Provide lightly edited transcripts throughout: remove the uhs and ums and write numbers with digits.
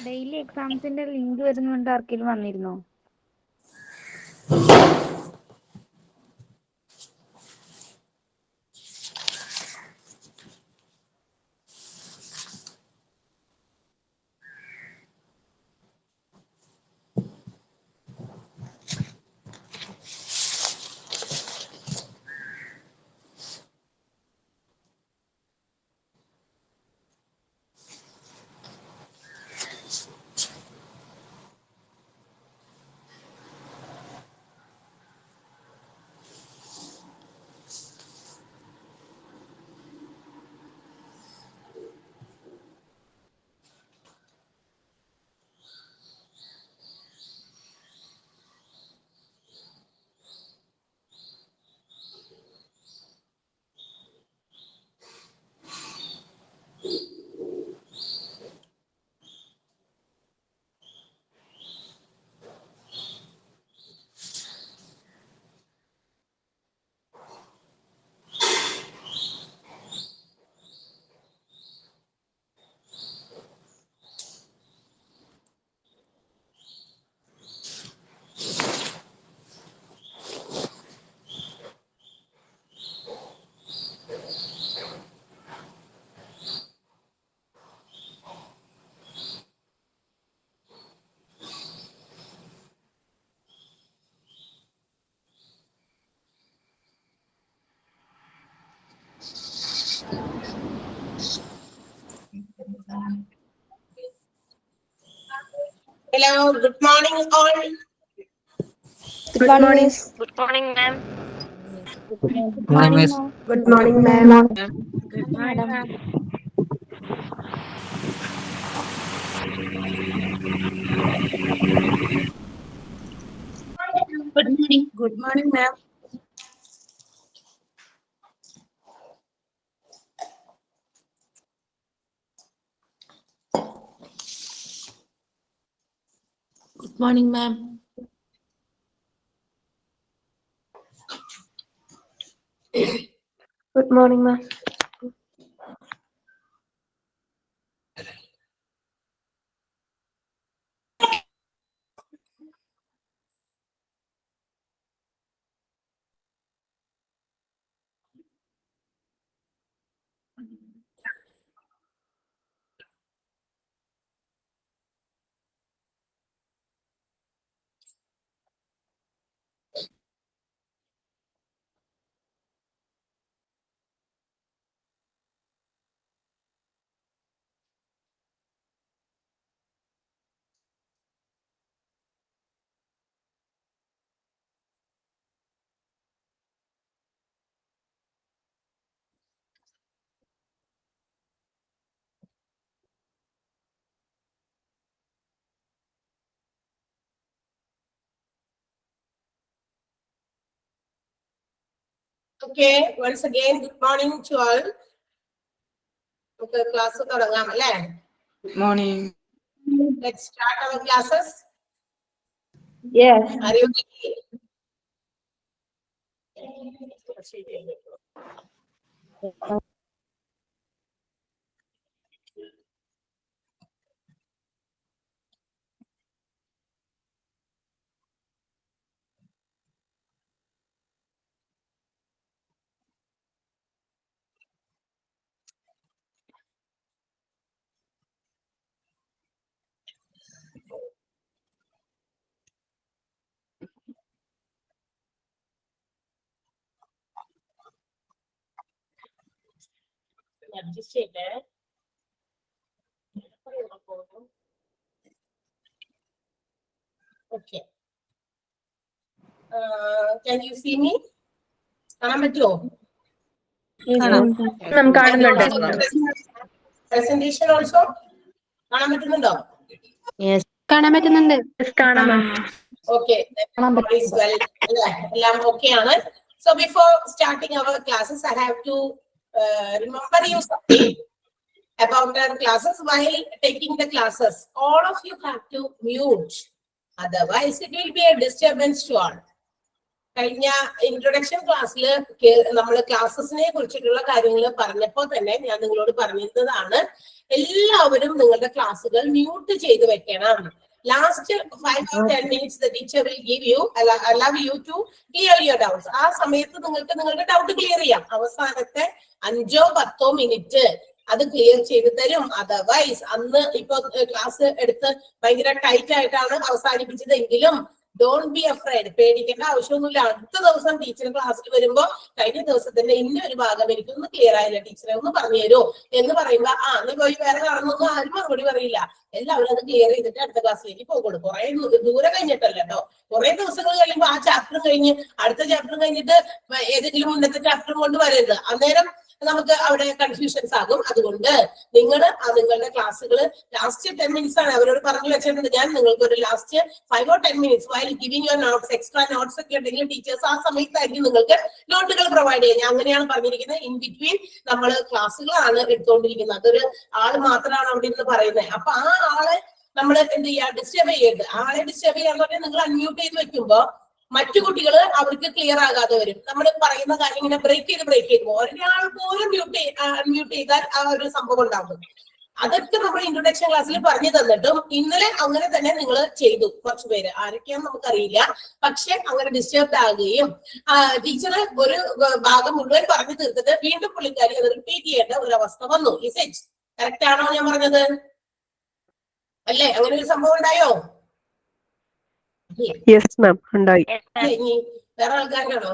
Daily എക്സാംസിന്റെ link വരുന്നുണ്ട്. ആർക്കെങ്കിലും വന്നിരുന്നോ? Hello, good morning all. Good morning. Good morning, ma'am. Good morning, miss. ma'am. Good morning, ma'am. Good morning, madam. Good morning. Good morning, ma'am. Good morning, ma'am. Good morning, ma'am. Okay, once again, good morning to all. Okay, class തുടങ്ങാം അല്ലേ? Good morning. Let's start our classes. Yes. Are you ready? Adjust ചെയ്തേ. Okay. Can you see me? കാണാൻ പറ്റുമോ? നമുക്ക് കാണുന്നുണ്ട്. Presentation also കാണാൻ പറ്റുന്നുണ്ടോ? Yes. കാണാൻ പറ്റുന്നുണ്ട്. Okay. Please, well, എല്ലാം okay ആണ്. So before starting our classes, I have to remember you something about our classes. While taking the classes, all of you have to mute. Otherwise, it will be a disturbance to all. കഴിഞ്ഞ introduction ക്ലാസ്സിൽ നമ്മൾ ക്ലാസ്സസിനെ കുറിച്ചിട്ടുള്ള കാര്യങ്ങൾ പറഞ്ഞപ്പോൾ തന്നെ ഞാൻ നിങ്ങളോട് പറഞ്ഞിരുന്നതാണ് എല്ലാവരും നിങ്ങളുടെ ക്ലാസ്സുകൾ മ്യൂട്ട് ചെയ്ത് വെക്കണം. Last 5 or 10 minutes the teacher will give you allow you to clear your doubts. ആ സമയത്ത് നിങ്ങൾക്ക് നിങ്ങളുടെ ഡൗട്ട് ക്ലിയർ ചെയ്യാം. അവസാനത്തെ 5-10 മിനിറ്റ് അത് ക്ലിയർ ചെയ്ത് തരും. അതർവൈസ് അന്ന് ഇപ്പൊ ക്ലാസ് എടുത്ത് ഭയങ്കര ടൈറ്റ് ആയിട്ടാണ് അവസാനിപ്പിച്ചതെങ്കിലും ഡോണ്ട് ബി അഫ്രൈഡ്, പേടിക്കേണ്ട ആവശ്യമൊന്നുമില്ല. അടുത്ത ദിവസം ടീച്ചർ ക്ലാസ്സിൽ വരുമ്പോ കഴിഞ്ഞ ദിവസത്തിന്റെ ഇന്നൊരു ഭാഗം എനിക്കൊന്ന് ക്ലിയർ ആയില്ല ടീച്ചറെ ഒന്ന് പറഞ്ഞു തരുമോ എന്ന് പറയുമ്പോ നീ പോയി വേറെ കാണുന്നൊന്നും ആരും മറുപടി പറയില്ല. എല്ലാവരും അത് ക്ലിയർ ചെയ്തിട്ട് അടുത്ത ക്ലാസ്സിലേക്ക് പോകുള്ളൂ. കുറെ ദൂരം കഴിഞ്ഞിട്ടല്ല കേട്ടോ, കുറെ ദിവസങ്ങൾ കഴിയുമ്പോൾ ആ ചാപ്റ്റർ കഴിഞ്ഞ് അടുത്ത ചാപ്റ്റർ കഴിഞ്ഞിട്ട് ഏതെങ്കിലും മുന്നത്തെ ചാപ്റ്റർ കൊണ്ട് വരരുത്. അന്നേരം നമുക്ക് അവിടെ കൺഫ്യൂഷൻസ് ആകും. അതുകൊണ്ട് നിങ്ങളുടെ ക്ലാസ്സുകൾ ലാസ്റ്റ് 10 minutes ആണ് അവരോട് പറഞ്ഞു വെച്ചിട്ടുണ്ട്. ഞാൻ നിങ്ങൾക്ക് ഒരു last 5 or 10 minutes while giving your notes, extra notes ഒക്കെ ഉണ്ടെങ്കിൽ ടീച്ചേഴ്സ് ആ സമയത്തായിരിക്കും നിങ്ങൾക്ക് നോട്ടുകൾ പ്രൊവൈഡ് ചെയ്യുന്നത്. അങ്ങനെയാണ് പറഞ്ഞിരിക്കുന്നത്. ഇൻ ബിറ്റ്വീൻ നമ്മൾ ക്ലാസ്സുകളാണ് എടുത്തുകൊണ്ടിരിക്കുന്നത്. അതൊരു ആള് മാത്രമാണ് അവിടെ നിന്ന് പറയുന്നത്. അപ്പൊ ആ ആളെ നമ്മൾ എന്ത് ചെയ്യാ, ഡിസ്റ്റർബ് ചെയ്യരുത്. ആളെ ഡിസ്റ്റർബ് ചെയ്യാന്ന് പറഞ്ഞാൽ നിങ്ങൾ അൺമ്യൂട്ട് ചെയ്ത് വെക്കുമ്പോ മറ്റു കുട്ടികൾ അവർക്ക് ക്ലിയർ ആകാതെ വരും. നമ്മൾ പറയുന്ന കാര്യം ഇങ്ങനെ ബ്രേക്ക് ചെയ്ത് പോകും. ഒരാൾ പോലും അൺമ്യൂട്ട് ചെയ്താൽ ആ ഒരു സംഭവം ഉണ്ടാകും. അതൊക്കെ നമ്മൾ ഇൻട്രൊഡക്ഷൻ ക്ലാസ്സിൽ പറഞ്ഞു തന്നിട്ടും ഇന്നലെ അങ്ങനെ തന്നെ നിങ്ങൾ ചെയ്തു. കുറച്ചു പേര് ആരൊക്കെയാന്ന് നമുക്കറിയില്ല. പക്ഷെ അങ്ങനെ ഡിസ്റ്റർബ് ആകുകയും ടീച്ചർ ഒരു ഭാഗം മുഴുവൻ പറഞ്ഞു തീർത്തിട്ട് വീണ്ടും പുള്ളിക്കാരി അത് റിപ്പീറ്റ് ചെയ്യേണ്ട ഒരു അവസ്ഥ വന്നു. ഇസ് ഇറ്റ് കറക്റ്റ് ആണോ ഞാൻ പറഞ്ഞത്? അല്ലേ? അങ്ങനെ ഒരു സംഭവം ഉണ്ടായോ? യെസ് മാം, ഉണ്ടായി. വേറെ ആൾക്കാരാണോ?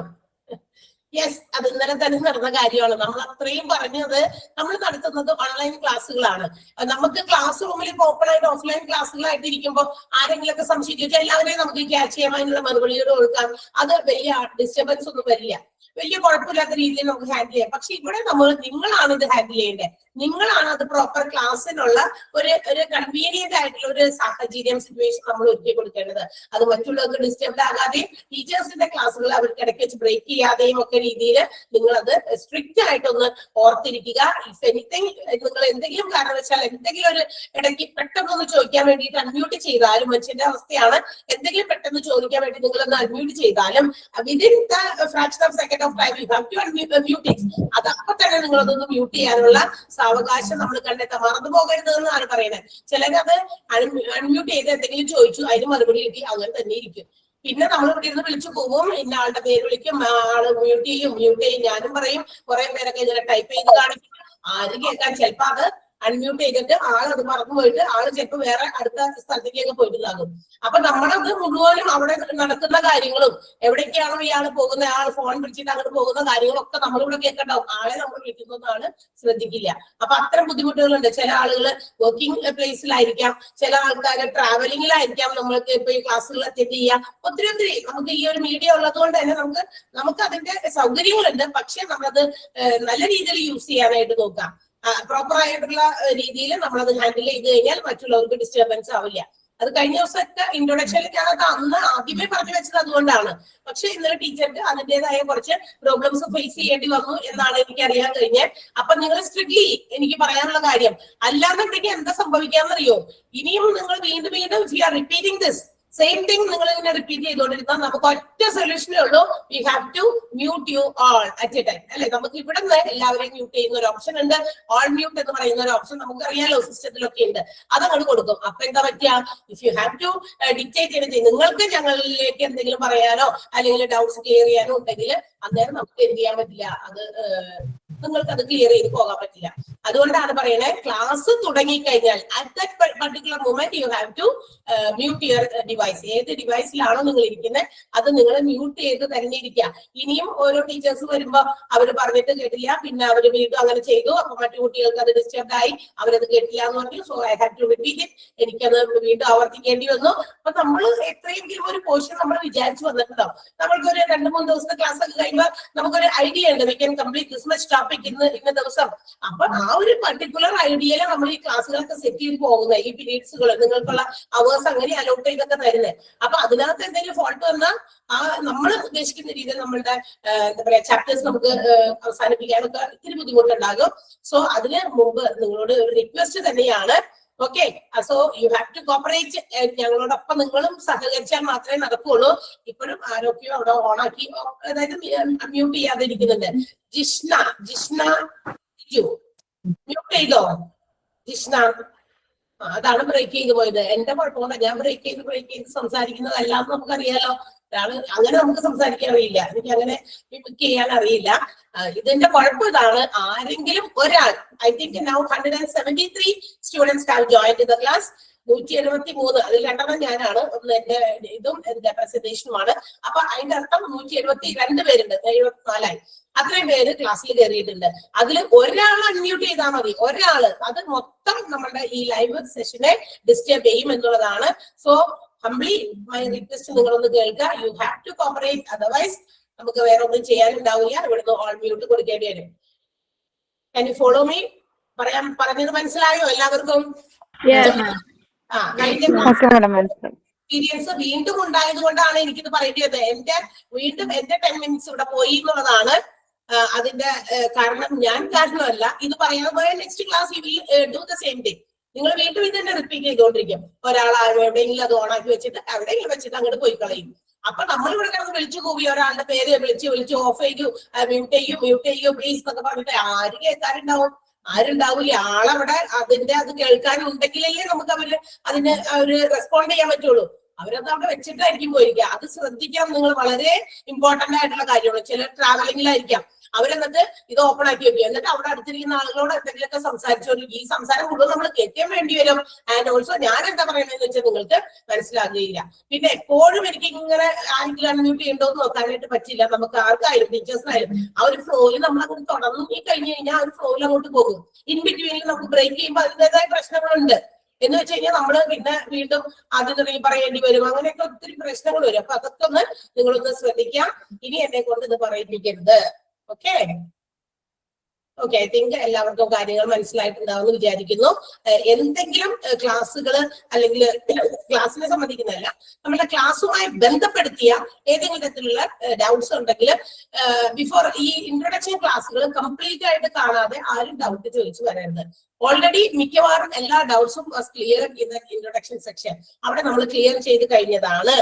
യെസ്, അത് ഇന്നലെ തന്നെ നടന്ന കാര്യമാണ്. നമ്മൾ അത്രയും പറഞ്ഞത് നമ്മൾ നടത്തുന്നത് ഓൺലൈൻ ക്ലാസ്സുകളാണ്. നമുക്ക് ക്ലാസ് റൂമിൽ ഓപ്പൺ ആയിട്ട് ഓഫ്ലൈൻ ക്ലാസ്സുകളായിട്ട് ഇരിക്കുമ്പോൾ ആരെങ്കിലും ഒക്കെ സംശയിച്ചാൽ എല്ലാവരെയും നമുക്ക് ക്യാച്ച് ചെയ്യാൻ അതിനുള്ള മറുപടികൾ കൊടുക്കാം. അത് വലിയ ഡിസ്റ്റർബൻസ് ഒന്നും വരില്ല. വലിയ കുഴപ്പമില്ലാത്ത രീതിയിൽ നമുക്ക് ഹാൻഡിൽ ചെയ്യാം. പക്ഷെ ഇവിടെ നിങ്ങളാണ് ഇത് ഹാൻഡിൽ ചെയ്യേണ്ടത്. നിങ്ങളാണ് അത് പ്രോപ്പർ ക്ലാസ്സിനുള്ള ഒരു കൺവീനിയന്റ് ആയിട്ടുള്ള ഒരു സാഹചര്യം, സിറ്റുവേഷൻ നമ്മൾ ഒരുക്കി കൊടുക്കേണ്ടത്. അത് മറ്റുള്ളവർക്ക് ഡിസ്റ്റർബ് ആകാതെയും ടീച്ചേഴ്സിന്റെ ക്ലാസ്സുകൾ അവർക്ക് ഇടയ്ക്ക് വെച്ച് ബ്രേക്ക് ചെയ്യാതെയും ഒക്കെ രീതിയിൽ നിങ്ങൾ അത് സ്ട്രിക്റ്റ് ആയിട്ടൊന്ന് ഓർത്തിരിക്കുക. ഇഫ് എനിത്തിങ് നിങ്ങൾ എന്തെങ്കിലും കാരണവശാൽ എന്തെങ്കിലും ഒരു ഇടയ്ക്ക് പെട്ടെന്നൊന്ന് ചോദിക്കാൻ വേണ്ടിയിട്ട് അൺമ്യൂട്ട് ചെയ്താലും, മനുഷ്യന്റെ അവസ്ഥയാണ്, എന്തെങ്കിലും പെട്ടെന്ന് ചോദിക്കാൻ വേണ്ടി നിങ്ങളൊന്ന് അൺമ്യൂട്ട് ചെയ്താലും within the fraction of second of time you have to unmute it. അത് അപ്പൊ തന്നെ നിങ്ങളതൊന്ന് മ്യൂട്ട് ചെയ്യാനുള്ള അവകാശം നമ്മൾ കണ്ടെത്താൻ മറന്നു പോകരുത് എന്നാണ് പറയുന്നത്. ചിലരത് അൺമ്യൂട്ട് ചെയ്ത് എന്തെങ്കിലും ചോദിച്ചു, അതിന് മറുപടി കിട്ടി, അങ്ങനെ തന്നെ ഇരിക്കും. പിന്നെ നമ്മൾ ഇവിടെ ഇരുന്ന് വിളിച്ചു പോകും, ഇന്ന ആളുടെ പേര് വിളിക്കും, ആള് മ്യൂട്ട് ചെയ്യും. ഞാനും പറയും. കുറെ പേരൊക്കെ ഇങ്ങനെ ടൈപ്പ് ചെയ്ത് കാണിക്കും. ആര് കേൾക്കാൻ? ചിലപ്പോ അത് അൺമ്യൂട്ട് ചെയ്തിട്ട് ആളത് മറന്നു പോയിട്ട് ആള് ചിലപ്പോൾ വേറെ അടുത്ത സ്ഥലത്തേക്കൊക്കെ പോയിട്ടുണ്ടാകും. അപ്പൊ നമ്മളത് മുഴുവനും അവിടെ നടക്കുന്ന കാര്യങ്ങളും എവിടേക്കാണോ ഇയാള് പോകുന്ന, ആൾ ഫോൺ വിളിച്ചിട്ട് അങ്ങോട്ട് പോകുന്ന കാര്യങ്ങളൊക്കെ നമ്മളിവിടെ കേൾക്കണ്ടാവും. ആളെ നമ്മൾ വിളിക്കുന്നതാണ് ശ്രദ്ധിക്കില്ല. അപ്പൊ അത്തരം ബുദ്ധിമുട്ടുകളുണ്ട്. ചില ആളുകൾ വർക്കിംഗ് പ്ലേസിലായിരിക്കാം, ചില ആൾക്കാർ ട്രാവലിംഗിലായിരിക്കാം. നമ്മൾക്ക് ഇപ്പൊ ഈ ക്ലാസ്സുകൾ അറ്റൻഡ് ചെയ്യാം. ഒത്തിരി നമുക്ക് ഈ ഒരു മീഡിയ ഉള്ളത് കൊണ്ട് തന്നെ നമുക്ക് അതിന്റെ സൗകര്യങ്ങളുണ്ട്. പക്ഷെ നമ്മളത് നല്ല രീതിയിൽ യൂസ് ചെയ്യാനായിട്ട് നോക്കാം. പ്രോപ്പർ ആയിട്ടുള്ള രീതിയിൽ നമ്മളത് ഹാൻഡിൽ ചെയ്ത് കഴിഞ്ഞാൽ മറ്റുള്ളവർക്ക് ഡിസ്റ്റർബൻസ് ആവില്ല. അത് കഴിഞ്ഞ ദിവസത്തെ ഇൻട്രൊഡക്ഷനിൽ ഞാനത് അന്ന് ആദ്യമേ പറഞ്ഞു വെച്ചത് അതുകൊണ്ടാണ്. പക്ഷെ ഇന്നലെ ടീച്ചർക്ക് അതിൻ്റെതായ കുറച്ച് പ്രോബ്ലംസ് ഫേസ് ചെയ്യേണ്ടി വന്നു എന്നാണ് എനിക്ക് അറിയാൻ കഴിഞ്ഞത്. അപ്പൊ നിങ്ങൾ സ്ട്രിക്ട്ലി എനിക്ക് പറയാനുള്ള കാര്യം, അല്ലാന്നുണ്ടെങ്കിൽ എന്താ സംഭവിക്കാന്നറിയോ? ഇനിയും നിങ്ങൾ വീണ്ടും if you are repeating this same thing നിങ്ങൾ ഇങ്ങനെ റിപ്പീറ്റ് ചെയ്തുകൊണ്ടിരുന്നാൽ നമുക്ക് ഒറ്റ സൊല്യൂഷനേ ഉള്ളൂ. We have to mute you all at a time. അല്ലെ? നമുക്ക് ഇവിടെ നിന്ന് എല്ലാവരെയും മ്യൂട്ട് ചെയ്യുന്ന ഒരു ഓപ്ഷൻ ഉണ്ട്. ഓൾ മ്യൂട്ട് എന്ന് പറയുന്ന ഒരു ഓപ്ഷൻ നമുക്ക് അറിയാലോ, സിസ്റ്റത്തിലൊക്കെ ഉണ്ട്. അതങ്ങോട്ട് കൊടുക്കും. അപ്പൊ എന്താ പറ്റുക? If you have to dictate ചെയ്ത് നിങ്ങൾക്ക് ഞങ്ങളിലേക്ക് എന്തെങ്കിലും പറയാനോ അല്ലെങ്കിൽ ഡൗട്ട്സ് ക്ലിയർ ചെയ്യാനോ ഉണ്ടെങ്കിൽ അന്നേരം നമുക്ക് എന്ത് ചെയ്യാൻ പറ്റില്ല, അത് നിങ്ങൾക്ക് അത് ക്ലിയർ ചെയ്ത് പോകാൻ പറ്റില്ല. അതുകൊണ്ടാണ് പറയണേ, ക്ലാസ് തുടങ്ങിക്കഴിഞ്ഞാൽ at that particular moment you have to mute your device. ഏത് ഡിവൈസിലാണോ നിങ്ങൾ ഇരിക്കുന്നത് അത് നിങ്ങൾ മ്യൂട്ട് ചെയ്ത് തന്നെ ഇരിക്കുക. ഇനിയും ഓരോ ടീച്ചേഴ്സ് വരുമ്പോ അവർ പറഞ്ഞിട്ട് കേട്ടില്ല, പിന്നെ അവർ വീണ്ടും അങ്ങനെ ചെയ്തു, അപ്പൊ മറ്റു കുട്ടികൾക്ക് അത് ഡിസ്റ്റർബ് ആയി, അവരത് കേട്ടില്ല എന്ന് പറഞ്ഞു. So I have to repeat it. എനിക്കത് വീണ്ടും ആവർത്തിക്കേണ്ടി വന്നു. അപ്പൊ നമ്മൾ എത്രയെങ്കിലും ഒരു പോർഷൻ നമ്മൾ വിചാരിച്ചു വന്നിട്ടുണ്ടാവും. നമ്മൾക്കൊരു 2-3 ദിവസത്തെ ക്ലാസ് ഒക്കെ കഴിയുമ്പോൾ നമുക്കൊരു ഐഡിയ ഉണ്ട്, we can complete this much topic ഇന്ന ദിവസം. അപ്പൊ ആ ഒരു പർട്ടിക്കുലർ ഐഡിയയില് നമ്മൾ ഈ ക്ലാസ്സുകളൊക്കെ സെറ്റ് ചെയ്ത് പോകുന്നത്. ഈ പീരീഡ്സുകൾ നിങ്ങൾക്കുള്ള അവേഴ്സ് അങ്ങനെ അലോട്ട് ചെയ്തൊക്കെ തരുന്നത്. അപ്പൊ അതിനകത്ത് എന്തെങ്കിലും ഫോൾട്ട് വന്നാൽ നമ്മൾ ഉദ്ദേശിക്കുന്ന രീതിയിൽ നമ്മളുടെ എന്താ പറയാ ചാപ്റ്റേഴ്സ് നമുക്ക് അവസാനിപ്പിക്കാനൊക്കെ ഇത്തിരി ബുദ്ധിമുട്ടുണ്ടാകും. സോ അതിന് മുമ്പ് നിങ്ങളോട് ഒരു റിക്വസ്റ്റ് തന്നെയാണ്. Okay, so you have to cooperate. ഞങ്ങളോടൊപ്പം നിങ്ങളും സഹകരിച്ചാൽ മാത്രമേ നടക്കുകയുള്ളൂ. ഇപ്പോഴും ആരോഗ്യം അവിടെ ഓണാക്കി, അതായത് മ്യൂട്ട് ചെയ്യാതെ ഇരിക്കുന്നുണ്ട്. ജിഷ്ണ മ്യൂട്ട് ചെയ്തോ? ജിഷ്ണ അതാണ് ബ്രേക്ക് ചെയ്ത് പോയത്. എന്റെ കുഴപ്പമില്ല, ഞാൻ ബ്രേക്ക് ചെയ്ത് സംസാരിക്കുന്നതല്ല എന്ന് നമുക്കറിയാലോ. ഒരാള് അങ്ങനെ നമുക്ക് സംസാരിക്കാൻ അറിയില്ല, എനിക്ക് അങ്ങനെ മിമിക് ചെയ്യാൻ അറിയില്ല. ഇതിന്റെ കുഴപ്പം ഇതാണ്, ആരെങ്കിലും ഒരാൾ, I think now 173 students have joined the class. 173, അതിൽ 2 ഞാനാണ്, ഒന്ന് എന്റെ ഇതും എന്റെ പ്രസന്റേഷനുമാണ്. അപ്പൊ അതിന്റെ അർത്ഥം 172 പേരുണ്ട്, 74ആയി. അത്രയും പേര് ക്ലാസ്സിൽ കയറിയിട്ടുണ്ട്. അതിൽ ഒരാൾ അൺമ്യൂട്ട് ചെയ്താൽ മതി, ഒരാള്. അത് മൊത്തം നമ്മുടെ ഈ ലൈവ് സെഷനെ ഡിസ്റ്റർബ് ചെയ്യും എന്നുള്ളതാണ്. സോ ഹംബ്ലി മൈ റിക്വസ്റ്റ്, നിങ്ങളൊന്ന് കേൾക്കുക. You have to cooperate, otherwise നമുക്ക് വേറെ ഒന്നും ചെയ്യാനുണ്ടാവില്ല. ഇവിടുന്ന് ഓൾ മ്യൂട്ട് കൊടുക്കേണ്ടി വരും. Can you follow me? പറഞ്ഞത് മനസ്സിലായോ എല്ലാവർക്കും? കഴിഞ്ഞ എക്സ്പീരിയൻസ് വീണ്ടും ഉണ്ടായത് കൊണ്ടാണ് എനിക്കിത് പറയേണ്ടത്. വീണ്ടും എന്റെ 10 മിനിറ്റ്സ് ഇവിടെ പോയി എന്നുള്ളതാണ് അതിന്റെ കാരണം. ഞാൻ കാരണമല്ല ഇത് പറയാൻ പോയ. Next class you will do the same thing. നിങ്ങൾ വീണ്ടും ഇത് തന്നെ റിപ്പീറ്റ് ചെയ്തുകൊണ്ടിരിക്കും. ഒരാൾ എവിടെയെങ്കിലും അത് ഓണാക്കി വെച്ചിട്ട് എവിടെയെങ്കിലും വെച്ചിട്ട് അങ്ങോട്ട് പോയി കളയും. അപ്പൊ നമ്മൾ ഇവിടെ കിടന്ന് വിളിച്ചു കൂവി ഒരാളുടെ പേര് വിളിച്ച് ഓഫ് ചെയ്യൂ, മ്യൂട്ട് ചെയ്യൂ പ്ലീസ് എന്നൊക്കെ പറഞ്ഞിട്ട് ആര് കേൾക്കാറുണ്ടാവും? ആരുണ്ടാവില്ല. ആളവിടെ അത് കേൾക്കാനുണ്ടെങ്കിലല്ലേ നമുക്ക് അതിന് റെസ്പോണ്ട് ചെയ്യാൻ പറ്റുള്ളൂ. അവരത് അവിടെ വെച്ചിട്ടായിരിക്കും പോയിരിക്കുക. അത് ശ്രദ്ധിക്കാൻ നിങ്ങൾ വളരെ ഇമ്പോർട്ടന്റ് ആയിട്ടുള്ള കാര്യമാണ്. ചിലർ ട്രാവലിംഗിലായിരിക്കാം, അവരെന്നിട്ട് ഇത് ഓപ്പൺ ആക്കി വെക്കും. എന്നിട്ട് അവിടെ അടുത്തിരിക്കുന്ന ആളുകളോട് എന്തെങ്കിലുമൊക്കെ സംസാരിച്ചോണ്ടിരിക്കും. ഈ സംസാരം മുഴുവൻ നമ്മൾ കേൾക്കാൻ വേണ്ടി വരും. ആൻഡ് ഓൾസോ ഞാൻ എന്താ പറയുന്നതെന്ന് വെച്ചാൽ നിങ്ങൾക്ക് മനസ്സിലാകുകയില്ല. പിന്നെ എപ്പോഴും എനിക്ക് ഇങ്ങനെ ആരെങ്കിലും അൺമ്യൂട്ട് ചെയ്യണ്ടോന്ന് നോക്കാനായിട്ട് പറ്റില്ല. നമുക്ക് ആർക്കായാലും ടീച്ചേഴ്സിനായാലും ആ ഒരു ഫ്ലോയിൽ നമ്മൾ അങ്ങോട്ട് തുടങ്ങി കഴിഞ്ഞു കഴിഞ്ഞാൽ ആ ഒരു ഫ്ലോയിൽ അങ്ങോട്ട് പോകും. ഇൻ ബിറ്റ്വീനിൽ നമുക്ക് ബ്രേക്ക് ചെയ്യുമ്പോൾ അതിൻ്റെതായ പ്രശ്നങ്ങളുണ്ട്. എന്ന് വെച്ച് കഴിഞ്ഞാൽ നമ്മള് പിന്നെ വീണ്ടും ആദ്യം പറയേണ്ടി വരും. അങ്ങനെയൊക്കെ ഒത്തിരി പ്രശ്നങ്ങൾ വരും. അപ്പൊ അതൊക്കെ ഒന്ന് നിങ്ങളൊന്ന് ശ്രദ്ധിക്കാം. ഇനി എന്നെ കൊണ്ട് ഇത് പറയിപ്പിക്കരുത്. ഓക്കെ ഓക്കെ, ഐ തിങ്ക് എല്ലാവർക്കും കാര്യങ്ങൾ മനസ്സിലായിട്ടുണ്ടാവുമെന്ന് വിചാരിക്കുന്നു. എന്തെങ്കിലും ക്ലാസ്സുകൾ അല്ലെങ്കിൽ ക്ലാസ്സിനെ സംബന്ധിക്കുന്നതല്ല, നമ്മുടെ ക്ലാസ്സുമായി ബന്ധപ്പെടുത്തിയ ഏതെങ്കിലും തരത്തിലുള്ള ഡൗട്ട്സ് ഉണ്ടെങ്കിൽ ബിഫോർ ഈ ഇൻട്രൊഡക്ഷൻ ക്ലാസ്സുകൾ കംപ്ലീറ്റ് ആയിട്ട് കാണാതെ ആരും ഡൗട്ട് ചോദിച്ചു വരരുത്. ഓൾറെഡി മിക്കവാറും എല്ലാ ഡൗട്ട്സും clear in the introduction section അവിടെ നമ്മൾ ക്ലിയർ ചെയ്ത് കഴിഞ്ഞതാണ്.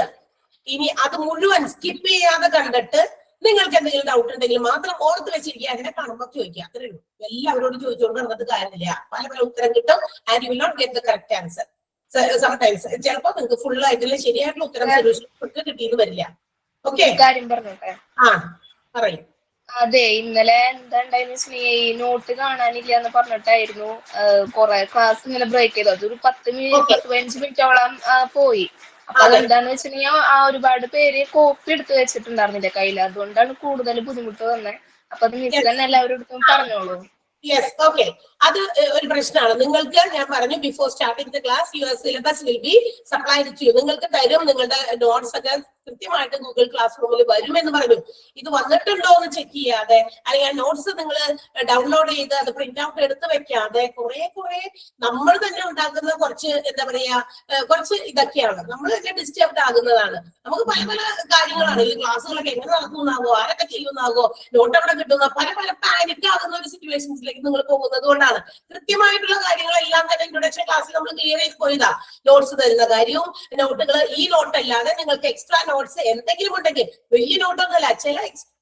ഇനി അത് മുഴുവൻ സ്കിപ്പ് ചെയ്യാതെ കണ്ടിട്ട് നിങ്ങൾക്ക് എന്തെങ്കിലും ഡൗട്ട് ഉണ്ടെങ്കിൽ മാത്രം ഓർത്ത് വെച്ചിരിക്കുക. എന്നെ കാണുമ്പോൾ ചോദിക്കുക, അത്രേ ഉള്ളൂ. എല്ലാവരോടും ചോദിച്ചുകൊണ്ട് നടന്നത് കാര്യമില്ല. പല ഉത്തരം കിട്ടും and you will not get the correct answer. Sometimes ചിലപ്പോൾ നിങ്ങൾക്ക് ഫുൾ ആയിട്ടുള്ള ശരിയായിട്ടുള്ള ഉത്തരം സൊല്യൂഷൻ കിട്ടിയെന്ന് വരില്ല. ഓക്കെ, കാര്യം പറഞ്ഞോട്ടെ? പറയും. അതെ, ഇന്നലെ എന്താ ഉണ്ടായെന്ന് ഈ നോട്ട് കാണാനില്ല എന്ന് പറഞ്ഞിട്ടായിരുന്നു കുറെ ക്ലാസ് ഇങ്ങനെ ബ്രേക്ക് ചെയ്തു. അതൊരു 10-15 മിനിറ്റോളം പോയി. അപ്പൊ അതെന്താന്ന് വെച്ചിട്ടുണ്ടെങ്കിൽ ഒരുപാട് പേര് കോപ്പി എടുത്ത് വെച്ചിട്ടുണ്ടായിരുന്നില്ല കയ്യിൽ. അതുകൊണ്ടാണ് കൂടുതൽ ബുദ്ധിമുട്ട് വന്നത്. അപ്പൊ അത് മിസ് തന്നെ എല്ലാവരും എടുത്തും പറഞ്ഞോളൂ. യെസ്, ഓക്കെ, അത് ഒരു പ്രശ്നമാണ്. നിങ്ങൾക്ക് ഞാൻ പറഞ്ഞു before starting the class your syllabus will be supplied to you. നിങ്ങൾക്ക് തരും, നിങ്ങളുടെ നോട്ട്സ് ഒക്കെ കൃത്യമായിട്ട് ഗൂഗിൾ ക്ലാസ് റൂമിൽ വരുമെന്ന് പറഞ്ഞു. ഇത് വന്നിട്ടുണ്ടോ എന്ന് ചെക്ക് ചെയ്യാതെ, അല്ലെങ്കിൽ ആ നോട്ട്സ് നിങ്ങൾ ഡൗൺലോഡ് ചെയ്ത് അത് പ്രിന്റ് ഔട്ട് എടുത്ത് വെക്കാതെ കുറെ നമ്മൾ തന്നെ ഉണ്ടാക്കുന്ന കുറച്ച് എന്താ പറയാ കുറച്ച് ഇതൊക്കെയാണ്. നമ്മൾ തന്നെ ഡിസ്റ്റർബ്ഡ് ആകുന്നതാണ്. നമുക്ക് പല കാര്യങ്ങളാണ്. ഈ ക്ലാസ്സുകളൊക്കെ എങ്ങനെ നടക്കുന്നാവോ, ആരൊക്കെ ചെയ്യുന്നാവോ, നോട്ട് എവിടെ കിട്ടുന്ന പല പാനിക് ആകുന്ന ഒരു സിറ്റുവേഷൻസിലേക്ക് നിങ്ങൾ പോകുന്നത് കൊണ്ടാണ്. കൃത്യമായിട്ടുള്ള കാര്യങ്ങളെല്ലാം തന്നെ ഇൻട്രൊഡക്ഷൻ ക്ലാസ്സിൽ നമ്മൾ ക്ലിയർ ചെയ്ത് പോയതാ. നോട്ട്സ് തരുന്ന കാര്യവും നോട്ടുകൾ, ഈ നോട്ട് അല്ലാതെ നിങ്ങൾക്ക് എക്സ്ട്രാ നോട്ട്സ് എന്തെങ്കിലും ഉണ്ടെങ്കിൽ, വലിയ നോട്ടൊന്നുമല്ല, ചില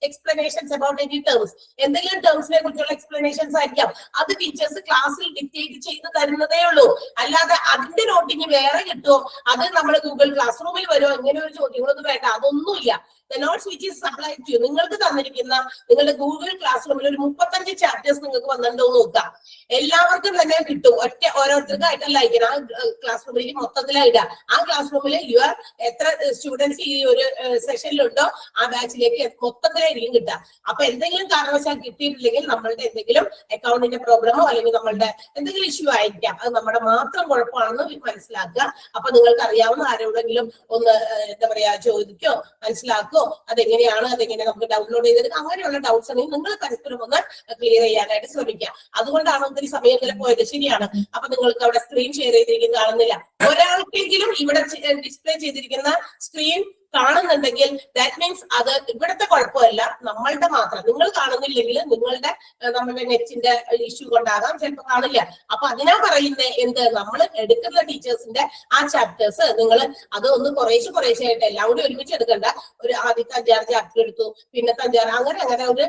എക്സ്പ്ലനേഷൻസ് അബൌട്ട് എനി ടേംസ്, എന്തെങ്കിലും ടേംസിനെ കുറിച്ചുള്ള എക്സ്പ്ലനേഷൻസ് ആയിരിക്കാം. അത് ടീച്ചേഴ്സ് ക്ലാസ്സിൽ ഡിക്റ്റേറ്റ് ചെയ്ത് തരുന്നതേ ഉള്ളൂ. അല്ലാതെ അതിന്റെ നോട്ടിങ് വേറെ കിട്ടുമോ, അത് നമ്മൾ ഗൂഗിൾ ക്ലാസ് റൂമിൽ വരുമോ, ഇങ്ങനെ ഒരു ചോദ്യങ്ങളൊന്നും വേണ്ട, അതൊന്നുമില്ല. The notes which is supplied to you, നിങ്ങൾക്ക് തന്നിരിക്കുന്ന നിങ്ങളുടെ ഗൂഗിൾ ക്ലാസ് റൂമിൽ ഒരു 35 ചാപ്റ്റേഴ്സ് നിങ്ങൾക്ക് വന്നിട്ടുണ്ടോ നോക്കാം. എല്ലാവർക്കും തന്നെ കിട്ടും. ഓരോരുത്തർക്കായിട്ടല്ല അയക്കണം. ആ ക്ലാസ് റൂമിലേക്ക് മൊത്തത്തിലായിടുക. ആ ക്ലാസ് റൂമിൽ യുവർ എത്ര സ്റ്റുഡൻസ് ഈ ഒരു സെഷനിലുണ്ടോ ആ ബാച്ചിലേക്ക് മൊത്തത്തിലായിരിക്കും കിട്ടുക. അപ്പൊ എന്തെങ്കിലും കാരണവശാൽ കിട്ടിയിട്ടില്ലെങ്കിൽ നമ്മളുടെ എന്തെങ്കിലും അക്കൗണ്ടിന്റെ പ്രോബ്ലമോ അല്ലെങ്കിൽ നമ്മളുടെ എന്തെങ്കിലും ഇഷ്യൂ ആയിരിക്കാം. അത് നമ്മുടെ മാത്രം കുഴപ്പമാണെന്ന് മനസ്സിലാക്കുക. അപ്പൊ നിങ്ങൾക്ക് അറിയാവുന്ന ആരോടെങ്കിലും ഒന്ന് എന്താ പറയാ ചോദിക്കോ, മനസ്സിലാക്കോ, അതെങ്ങനെയാണ്, അതെങ്ങനെ നമുക്ക് ഡൗൺലോഡ് ചെയ്തെടുക്കാം, അങ്ങനെയുള്ള ഡൗട്ട്സ് ആണെങ്കിൽ നിങ്ങൾ പരസ്പരം ഒന്ന് ക്ലിയർ ചെയ്യാനായിട്ട് ശ്രമിക്കുക. അതുകൊണ്ടാണ് ഒത്തിരി സമയം പോയത്. ശരിയാണ്. അപ്പൊ നിങ്ങൾക്ക് അവിടെ സ്ക്രീൻ ഷെയർ ചെയ്തിരിക്കുന്നത് കാണുന്നില്ല. ഒരാൾക്കെങ്കിലും ഇവിടെ ഡിസ്പ്ലേ ചെയ്തിരിക്കുന്ന സ്ക്രീൻ കാണുന്നുണ്ടെങ്കിൽ ദാറ്റ് മീൻസ് അത് ഇവിടുത്തെ കുഴപ്പമല്ല, നമ്മളുടെ മാത്രം. നിങ്ങൾ കാണുന്നില്ലെങ്കിൽ നിങ്ങളുടെ നമ്മുടെ നെറ്റിന്റെ ഇഷ്യൂ കൊണ്ടാകാം, ചിലപ്പോൾ കാണില്ല. അപ്പൊ അതിനാ പറയുന്നത് എന്ത്, നമ്മൾ എടുക്കുന്ന ടീച്ചേഴ്സിന്റെ ആ ചാപ്റ്റേഴ്സ് നിങ്ങൾ അത് ഒന്ന് കുറേശ്ശെ ആയിട്ട് എല്ലാം കൂടി ഒരുമിച്ച് എടുക്കണ്ട. ഒരു ആദ്യത്തെ 5-6 ചാപ്റ്റർ എടുത്തു, പിന്നത്തെ 5-6, അങ്ങനെ ഒരു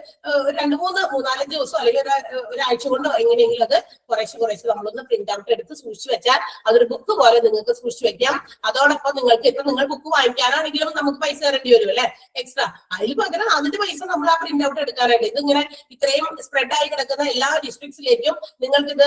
2-3-4-5 ദിവസം അല്ലെങ്കിൽ ഒരാഴ്ച കൊണ്ടോ എങ്ങനെയെങ്കിലും അത് കുറേശ്ശെ നമ്മളൊന്ന് പ്രിന്റ് ഔട്ട് എടുത്ത് സൂക്ഷിച്ചു വെച്ചാൽ അതൊരു ബുക്ക് പോലെ നിങ്ങൾക്ക് സൂക്ഷിച്ചു വെക്കാം. അതോടൊപ്പം നിങ്ങൾക്ക് ഇപ്പൊ നിങ്ങൾ ബുക്ക് വാങ്ങിക്കാനാണെങ്കിലും നമുക്ക് പൈസ തരേണ്ടി വരും അല്ലെ, എക്സ്ട്രാ. അതിൽ പകരം അതിന്റെ പൈസ നമ്മൾ ആ പ്രിന്റ് ഔട്ട് എടുക്കാനായിട്ട് ഇതിങ്ങനെ ഇത്രയും സ്പ്രെഡ് ആയി കിടക്കുന്ന എല്ലാ ഡിസ്ട്രിക്ട്സിലേക്കും നിങ്ങൾക്ക് ഇത്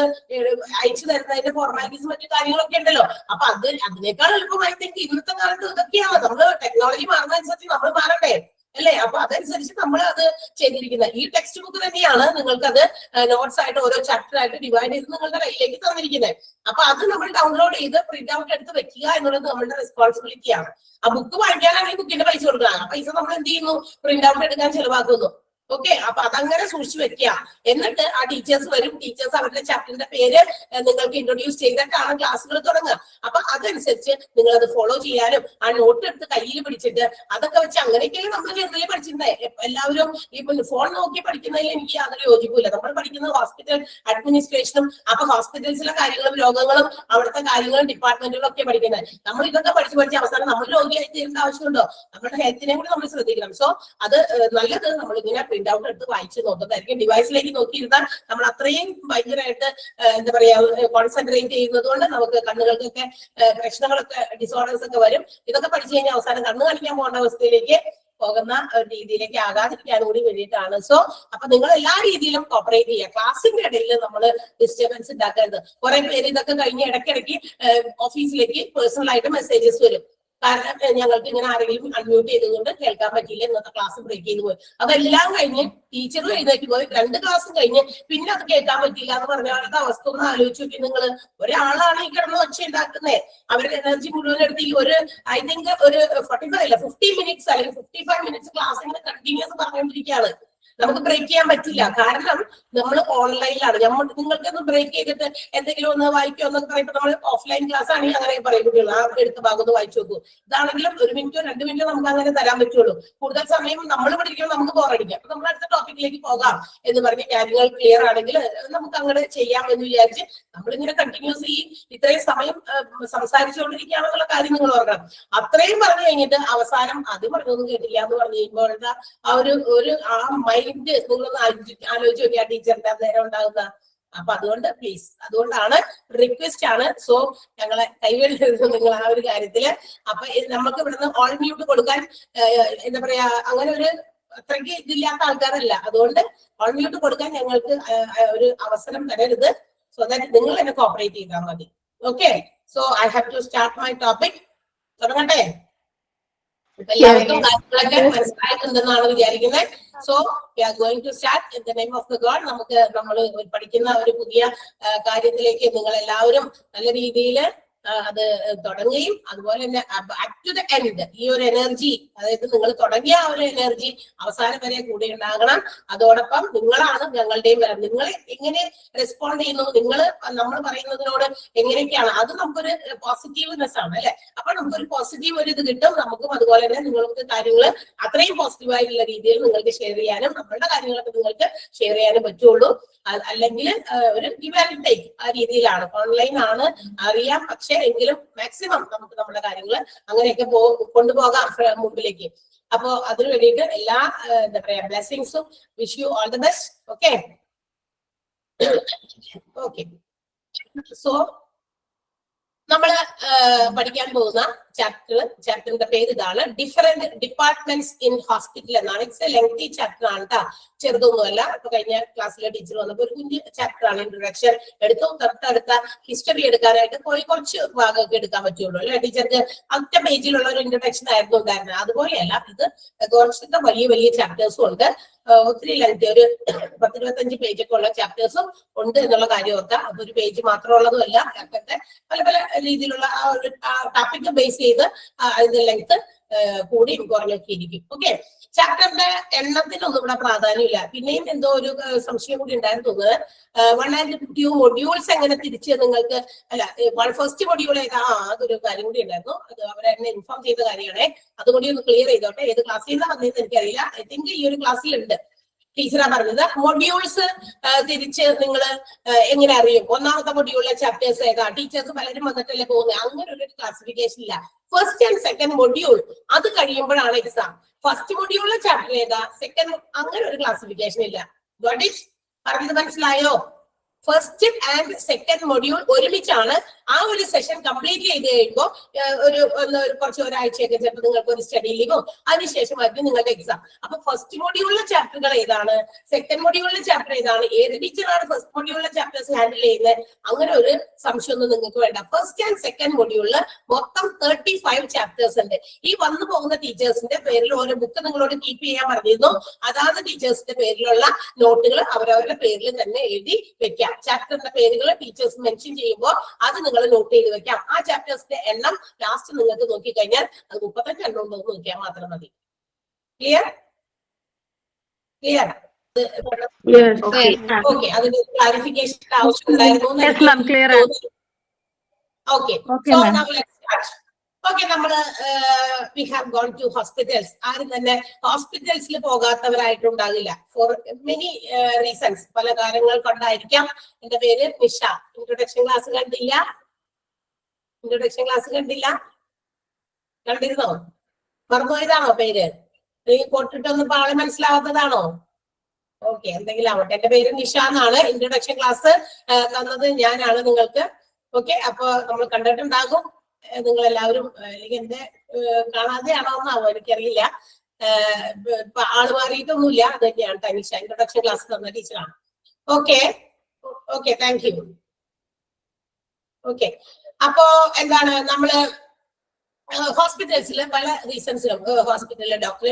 അയച്ചു തരുന്നതിന്റെ ഫോർമാലിറ്റീസ് മറ്റു കാര്യങ്ങളൊക്കെ ഉണ്ടല്ലോ. അപ്പൊ അതിനേക്കാൾ എളുപ്പം ഐ തിങ്ക് ഇന്നത്തെ കാലത്ത് ഇതൊക്കെയാണ്. നമ്മൾ ടെക്നോളജി മാറുന്നതനുസരിച്ച് നമ്മൾ മാറണ്ടേ അല്ലേ? അപ്പൊ അതനുസരിച്ച് നമ്മൾ അത് ചെയ്തിരിക്കുന്നത്. ഈ ടെക്സ്റ്റ് ബുക്ക് തന്നെയാണ് നിങ്ങൾക്ക് അത് നോട്ട്സ് ആയിട്ട് ഓരോ ചാപ്റ്റർ ആയിട്ട് ഡിവൈഡ് ചെയ്ത് നിങ്ങളുടെ കയ്യിലേക്ക് തന്നിരിക്കുന്നത്. അപ്പൊ അത് നമ്മൾ ഡൗൺലോഡ് ചെയ്ത് പ്രിന്റ് ഔട്ട് എടുത്ത് വെക്കുക എന്നുള്ളത് നമ്മുടെ റെസ്പോൺസിബിലിറ്റിയാണ്. ആ ബുക്ക് വാങ്ങിക്കാനാണെങ്കിൽ ബുക്കിന്റെ പൈസ കൊടുക്കണം. ആ പൈസ നമ്മൾ എന്ത് ചെയ്യുന്നു, പ്രിന്റ് ഔട്ട് എടുക്കാൻ ചെലവാക്കുന്നു. ഓക്കെ, അപ്പൊ അതങ്ങനെ സൂക്ഷിച്ചു വെക്കുക. എന്നിട്ട് ആ ടീച്ചേഴ്സ് വരും, ടീച്ചേഴ്സ് അവരുടെ ചാപ്റ്ററിന്റെ പേര് നിങ്ങൾക്ക് ഇൻട്രൊഡ്യൂസ് ചെയ്തിട്ടാണ് ക്ലാസ്സുകൾ തുടങ്ങുക. അപ്പൊ അതനുസരിച്ച് നിങ്ങൾ അത് ഫോളോ ചെയ്യാനും ആ നോട്ട് എടുത്ത് കയ്യിൽ പിടിച്ചിട്ട് അതൊക്കെ വെച്ച് അങ്ങനെയൊക്കെയാണ് നമ്മൾ ജനറലി പഠിച്ചിരുന്നത്. എല്ലാവരും ഈ ഫോൺ നോക്കി പഠിക്കുന്നതിൽ എനിക്ക് യാതൊരു യോജിപ്പില്ല. നമ്മൾ പഠിക്കുന്നത് ഹോസ്പിറ്റൽ അഡ്മിനിസ്ട്രേഷനും അപ്പൊ ഹോസ്പിറ്റൽസിലെ കാര്യങ്ങളും രോഗങ്ങളും അവിടുത്തെ കാര്യങ്ങളും ഡിപ്പാർട്ട്മെന്റുകളും ഒക്കെ പഠിക്കുന്നത്. നമ്മൾ ഇതൊക്കെ പഠിച്ച് അവസാനം നമ്മൾ രോഗിയായി തീരേണ്ട ആവശ്യമുണ്ടോ? നമ്മുടെ ഹെൽത്തിനെ കൂടി നമ്മൾ ശ്രദ്ധിക്കണം. സോ അത് നല്ലത് നമ്മളിങ്ങനെ പ്രിന്റ് ഔട്ട് എടുത്ത് വായിച്ചു നോക്കുന്നതായിരിക്കും. ഡിവൈസിലേക്ക് നോക്കിയിരുന്നാൽ നമ്മൾ അത്രയും ഭയങ്കരമായിട്ട് എന്താ പറയാ കോൺസെൻട്രേറ്റ് ചെയ്യുന്നത് കൊണ്ട് നമുക്ക് കണ്ണുകൾക്കൊക്കെ പ്രശ്നങ്ങളൊക്കെ ഡിസോർഡേഴ്സ് ഒക്കെ വരും. ഇതൊക്കെ പഠിച്ചു കഴിഞ്ഞാൽ അവസാനം കണ്ണ് കാണിക്കാൻ പോകേണ്ട അവസ്ഥയിലേക്ക് പോകുന്ന രീതിയിലേക്ക് ആകാതിരിക്കാൻ കൂടി വേണ്ടിയിട്ടാണ്. സോ അപ്പൊ നിങ്ങൾ എല്ലാ രീതിയിലും കോപ്പറേറ്റ് ചെയ്യുക. ക്ലാസ്സിന്റെ ഇടയിൽ നമ്മൾ ഡിസ്റ്റർബൻസ് ഉണ്ടാക്കരുത്. കുറെ പേര് ഇതൊക്കെ കഴിഞ്ഞ് ഇടയ്ക്കിടയ്ക്ക് ഓഫീസിലേക്ക് പേഴ്സണൽ ആയിട്ട് മെസ്സേജസ് വരും. കാരണം ഞങ്ങൾക്ക് ഇങ്ങനെ ആരെങ്കിലും അൺമ്യൂട്ട് ചെയ്തുകൊണ്ട് കേൾക്കാൻ പറ്റിയില്ല, ഇന്നത്തെ ക്ലാസ് ബ്രേക്ക് ചെയ്തു പോയി. അതെല്ലാം കഴിഞ്ഞ് ടീച്ചറും എഴുന്നേറ്റ് പോയി 2 ക്ലാസ്സും കഴിഞ്ഞ് പിന്നെ അത് കേൾക്കാൻ പറ്റില്ല എന്ന് പറഞ്ഞ ആളുടെ അവസ്ഥ ഒന്ന് ആലോചിച്ച് നോക്കി. നിങ്ങൾ ഒരാളാണ് ഈ കിടന്ന് ഒച്ച ഉണ്ടാക്കുന്നത്, അവരുടെ എനർജി മുഴുവൻ എടുത്ത് ഈ ഒരു ഐ തിങ്ക് ഒരു 45 അല്ല 50 മിനിറ്റ്സ് അല്ലെങ്കിൽ 55 മിനിറ്റ്സ് ക്ലാസ് ഇങ്ങനെ കണ്ടിന്യൂസ് പറഞ്ഞുകൊണ്ടിരിക്കുകയാണ്. നമുക്ക് ബ്രേക്ക് ചെയ്യാൻ പറ്റില്ല. കാരണം നമ്മൾ ഓൺലൈനിലാണ്. നിങ്ങൾക്കൊന്ന് ബ്രേക്ക് ചെയ്തിട്ട് എന്തെങ്കിലും ഒന്ന് വായിക്കോ എന്നൊക്കെ പറയുമ്പോൾ നമ്മൾ ഓഫ്ലൈൻ ക്ലാസ് ആണെങ്കിൽ അങ്ങനെ പറയും കുട്ടികൾ ആ എടുത്ത ഭാഗം ഒന്ന് വായിച്ചു നോക്കൂ. ഇതാണെങ്കിലും 1 മിനിറ്റോ 2 മിനിറ്റോ നമുക്ക് അങ്ങനെ തരാൻ പറ്റുള്ളൂ. കൂടുതൽ സമയം നമ്മൾ പഠിക്കുമ്പോൾ നമുക്ക് ബോറടിക്കാം. അപ്പൊ നമ്മൾ അടുത്ത ടോപ്പിക്കിലേക്ക് പോകാം എന്ന് പറഞ്ഞ് കാര്യങ്ങൾ ക്ലിയർ ആണെങ്കിൽ നമുക്ക് അങ്ങനെ ചെയ്യാം എന്ന് വിചാരിച്ച് നമ്മളിങ്ങനെ കണ്ടിന്യൂസ് ഇത്രയും സമയം സംസാരിച്ചുകൊണ്ടിരിക്കുകയാണെന്നുള്ള കാര്യം നിങ്ങൾ ഓർക്കണം. അത്രയും പറഞ്ഞു കഴിഞ്ഞിട്ട് അവസാനം അത് പറഞ്ഞൊന്നും കേട്ടില്ല എന്ന് പറഞ്ഞു കഴിയുമ്പോൾ ആ മൈൻഡ് നിങ്ങളൊന്ന് ആലോചിച്ച് നോക്കിയാ ടീച്ചറിന്റെ നേരം ഉണ്ടാകുന്ന. അപ്പൊ അതുകൊണ്ട് പ്ലീസ്, അതുകൊണ്ടാണ് റിക്വസ്റ്റ് ആണ്. സോ ഞങ്ങളെ കൈവരുന്നത് നിങ്ങൾ ആ ഒരു കാര്യത്തില്. അപ്പൊ നമുക്ക് ഇവിടുന്ന് ഓൾ മ്യൂട്ട് കൊടുക്കാൻ എന്താ പറയാ അങ്ങനെ ഒരു അത്രയ്ക്ക് ഇതില്ലാത്ത ആൾക്കാരല്ല. അതുകൊണ്ട് ഓൾ മ്യൂട്ട് കൊടുക്കാൻ ഞങ്ങൾക്ക് ഒരു അവസരം തരരുത്. സോ ദാറ്റ് നിങ്ങൾ എന്നെ കോപ്പറേറ്റ് ചെയ്താൽ മതി. Okay, so I have to start my topic. തുടങ്ങട്ടെ? എല്ലാവർക്കും കാര്യങ്ങളൊക്കെ മനസ്സിലായിട്ടുണ്ടെന്നാണ് വിചാരിക്കുന്നത്. So we are going to start in the name of the god. നമ്മൾ പഠിക്കുന്ന ഒരു പുതിയ കാര്യത്തിലേക്ക് നിങ്ങൾ എല്ലാവരും നല്ല രീതിയിൽ അത് തുടങ്ങുകയും അതുപോലെ തന്നെ അപ് ടു ദ എൻഡ് ഈ ഒരു എനർജി, അതായത് നിങ്ങൾ തുടങ്ങിയ ആ ഒരു എനർജി അവസാനം വരെ കൂടെ ഉണ്ടാകണം. അതോടൊപ്പം നിങ്ങളാണ് ഞങ്ങളുടെയും നിങ്ങൾ എങ്ങനെ റെസ്പോണ്ട് ചെയ്യുന്നു, നമ്മൾ പറയുന്നതിനോട് എങ്ങനെയൊക്കെയാണ്, അത് നമുക്കൊരു പോസിറ്റീവ്നെസ് ആണ് അല്ലെ. അപ്പൊ നമുക്കൊരു പോസിറ്റീവ് ഒരു ഇത് കിട്ടും. നമുക്കും അതുപോലെ തന്നെ നിങ്ങൾക്ക് കാര്യങ്ങൾ അത്രയും പോസിറ്റീവായിട്ടുള്ള രീതിയിൽ നിങ്ങൾക്ക് ഷെയർ ചെയ്യാനും നമ്മളുടെ കാര്യങ്ങളൊക്കെ നിങ്ങൾക്ക് ഷെയർ ചെയ്യാനും പറ്റുള്ളൂ. അല്ലെങ്കിൽ ഒരു ഗിവ് ആൻഡ് ടേക്ക് ആ രീതിയിലാണ്. ഓൺലൈൻ ആണ് അറിയാം, പക്ഷെ എങ്കിലും മാക്സിമം നമുക്ക് നമ്മുടെ കാര്യങ്ങൾ അങ്ങനെയൊക്കെ കൊണ്ടുപോകാം മുമ്പിലേക്ക്. അപ്പോ അതിനു വേണ്ടിയിട്ട് എല്ലാ എന്താ പറയാ ബ്ലെസ്സിങ്സും. Wish you all the best. Okay so നമ്മൾ പഠിക്കാൻ പോകുന്ന ചാപ്റ്ററിന്റെ പേര് ഇതാണ്, ഡിഫറെന്റ് ഡിപ്പാർട്ട്മെന്റ്സ് ഇൻ ഹോസ്പിറ്റൽ എന്നാണ്. ഇറ്റ്സ് എ ലെങ്തി ചാപ്റ്റർ ആണ് കേട്ടോ, ചെറുതൊന്നുമല്ല. ഇപ്പൊ കഴിഞ്ഞ ക്ലാസ്സിലെ ടീച്ചർ വന്നപ്പോൾ ഒരു കുഞ്ഞ് ചാപ്റ്റർ ആണ്. ഇൻട്രൊഡക്ഷൻ എടുത്തു, തൊട്ടടുത്ത ഹിസ്റ്ററി എടുക്കാനായിട്ട് കുറച്ച് ഭാഗമൊക്കെ എടുക്കാൻ പറ്റുള്ളൂ അല്ലെ. ടീച്ചർക്ക് ഒറ്റ പേജിലുള്ള ഒരു ഇൻട്രൊഡക്ഷൻ ആയിരുന്നു ഉണ്ടായിരുന്നത്. അതുപോലെയല്ല, ഇത് കുറച്ചൊക്കെ വലിയ ചാപ്റ്റേഴ്സും ഉണ്ട്. ഒത്തിരി ലെങ്തി, ഒരു 10-25 പേജൊക്കെ ഉള്ള ചാപ്റ്റേഴ്സും ഉണ്ട് എന്നുള്ള കാര്യം ഓർക്കാം. അതൊരു പേജ് മാത്രമുള്ളതും അല്ല. അങ്ങനത്തെ പല രീതിയിലുള്ള ആ ഒരു ടോപ്പിക് ബേസ് ചെയ്ത് അതിന്റെ ലെങ്ത് കൂടിയും കുറഞ്ഞൊക്കെ ഇരിക്കും. ഓക്കെ, ചാപ്റ്ററിന്റെ എണ്ണത്തിനൊന്നും ഇവിടെ പ്രാധാന്യമില്ല. പിന്നെയും എന്തോ ഒരു സംശയം കൂടി ഉണ്ടായിരുന്നു തോന്നുന്നത്. 1 and 2 മൊഡ്യൂൾസ് എങ്ങനെ തിരിച്ച് നിങ്ങൾക്ക് അല്ല ഫസ്റ്റ് മൊഡ്യൂൾ ഏതാ അതൊരു കാര്യം കൂടി ഉണ്ടായിരുന്നു. അത് അവരെ എന്നെ ഇൻഫോം ചെയ്ത കാര്യമാണ്. അതുകൂടി ഒന്ന് ക്ലിയർ ചെയ്തോട്ടെ. ഏത് ക്ലാസ്സിൽ നിന്നാണ് വന്നതെന്ന് എനിക്കറിയില്ല. ഐ തിങ്ക് ഈ ഒരു ക്ലാസ്സിലുണ്ട്. ടീച്ചറാ പറഞ്ഞത് മൊഡ്യൂൾസ് തിരിച്ച് നിങ്ങൾ എങ്ങനെ അറിയും? ഒന്നാമത്തെ മൊഡ്യൂളിലെ ചാപ്റ്റേഴ്സ് ഏതാ? ടീച്ചേഴ്സ് പലരും വന്നിട്ടല്ലേ പോകുന്നത്. അങ്ങനെ ഒരു ക്ലാസിഫിക്കേഷൻ ഇല്ല. ഫസ്റ്റ് ആൻഡ് സെക്കൻഡ് മൊഡ്യൂൾ അത് കഴിയുമ്പോഴാണ് എക്സാം. ഫസ്റ്റ് മൊഡ്യൂളിലെ ചാപ്റ്റർ ഏതാ, സെക്കൻഡ് അങ്ങനെ ഒരു ക്ലാസിഫിക്കേഷൻ ഇല്ല. Got it? പറഞ്ഞത് മനസ്സിലായോ? ഫസ്റ്റ് ആൻഡ് സെക്കൻഡ് മൊഡ്യൂൾ ഒരുമിച്ചാണ്. ആ ഒരു സെഷൻ കംപ്ലീറ്റ് ചെയ്ത് കഴിയുമ്പോൾ കുറച്ച് ഒരാഴ്ചയൊക്കെ ചിലപ്പോൾ നിങ്ങൾക്ക് ഒരു സ്റ്റഡി ലീവോ അതിനുശേഷമായിരിക്കും നിങ്ങളുടെ എക്സാം. അപ്പൊ ഫസ്റ്റ് മൊഡ്യൂളിലെ ചാപ്റ്ററുകൾ ഏതാണ്, സെക്കൻഡ് മൊഡ്യൂളിലെ ചാപ്റ്റർ ഏതാണ്, ഏത് ടീച്ചറാണ് ഫസ്റ്റ് മൊഡ്യൂളിലെ ചാപ്റ്റേഴ്സ് ഹാൻഡിൽ ചെയ്യുന്നത്, അങ്ങനെ ഒരു സംശയമൊന്നും നിങ്ങൾക്ക് വേണ്ട. ഫസ്റ്റ് ആൻഡ് സെക്കൻഡ് മൊഡ്യൂളിൽ മൊത്തം 35 ചാപ്റ്റേഴ്സ് ഉണ്ട്. ഈ വന്നു പോകുന്ന ടീച്ചേഴ്സിന്റെ പേരിൽ ഓരോ ബുക്ക് നിങ്ങളോട് കീപ്പ് ചെയ്യാൻ പറഞ്ഞിരുന്നു. അതാത് ടീച്ചേഴ്സിന്റെ പേരിലുള്ള നോട്ടുകൾ അവരവരുടെ പേരിൽ തന്നെ എഴുതി വെക്കാം. ചാപ്റ്ററിന്റെ പേരുകൾ ടീച്ചേഴ്സ് മെൻഷൻ ചെയ്യുമ്പോൾ അത് നിങ്ങൾ നോട്ട് ചെയ്ത് വെക്കാം. ആ ചാപ്റ്റേഴ്സിന്റെ എണ്ണം ലാസ്റ്റ് നിങ്ങൾക്ക് നോക്കിക്കഴിഞ്ഞാൽ അത് 35 എണ്ണം ഉണ്ടോ എന്ന് നോക്കിയാൽ മാത്രം മതി. ക്ലിയർ? ക്ലിയർ? ഓക്കെ, അതിന് ക്ലാരിഫിക്കേഷൻ ആവശ്യം ഉണ്ടായിരുന്നു. Okay, so now let's start. Okay, നമ്മള് we have gone to hospitals. ആരും തന്നെ ഹോസ്പിറ്റൽസിൽ പോകാത്തവരായിട്ടുണ്ടാകില്ല. ഫോർ മെനി റീസൺസ്, പല കാര്യങ്ങൾ കൊണ്ടായിരിക്കാം. എന്റെ പേര് നിഷ. ഇൻട്രൊഡക്ഷൻ ക്ലാസ് കണ്ടില്ല? ഇൻട്രൊഡക്ഷൻ ക്ലാസ് കണ്ടില്ല? കണ്ടിരുന്നോ? മറന്നുപോയതാണോ പേര്? കൊട്ടിട്ടൊന്നും ആളെ മനസ്സിലാവാത്തതാണോ? ഓക്കെ, എന്തെങ്കിലും ആവട്ടെ. എന്റെ പേര് നിഷ എന്നാണ്. ഇൻട്രൊഡക്ഷൻ ക്ലാസ് തന്നത് ഞാനാണ് നിങ്ങൾക്ക്. ഓക്കെ, അപ്പൊ നമ്മൾ കണ്ടിട്ടുണ്ടാകും നിങ്ങൾ എല്ലാവരും. അല്ലെങ്കിൽ എന്റെ കാണാതെ ആണോ എന്നാവോ എനിക്കറിയില്ല. ആള് മാറിയിട്ടൊന്നുമില്ല. അത് തന്നെയാണ് തനിഷ. ഇൻട്രൊഡക്ഷൻ ക്ലാസ് തന്ന ടീച്ചറാണ്. Okay okay, thank you. Okay, അപ്പോ എന്താണ് നമ്മള് ഹോസ്പിറ്റൽസിൽ പല റീസൺസിലും ഹോസ്പിറ്റലിലെ ഡോക്ടറെ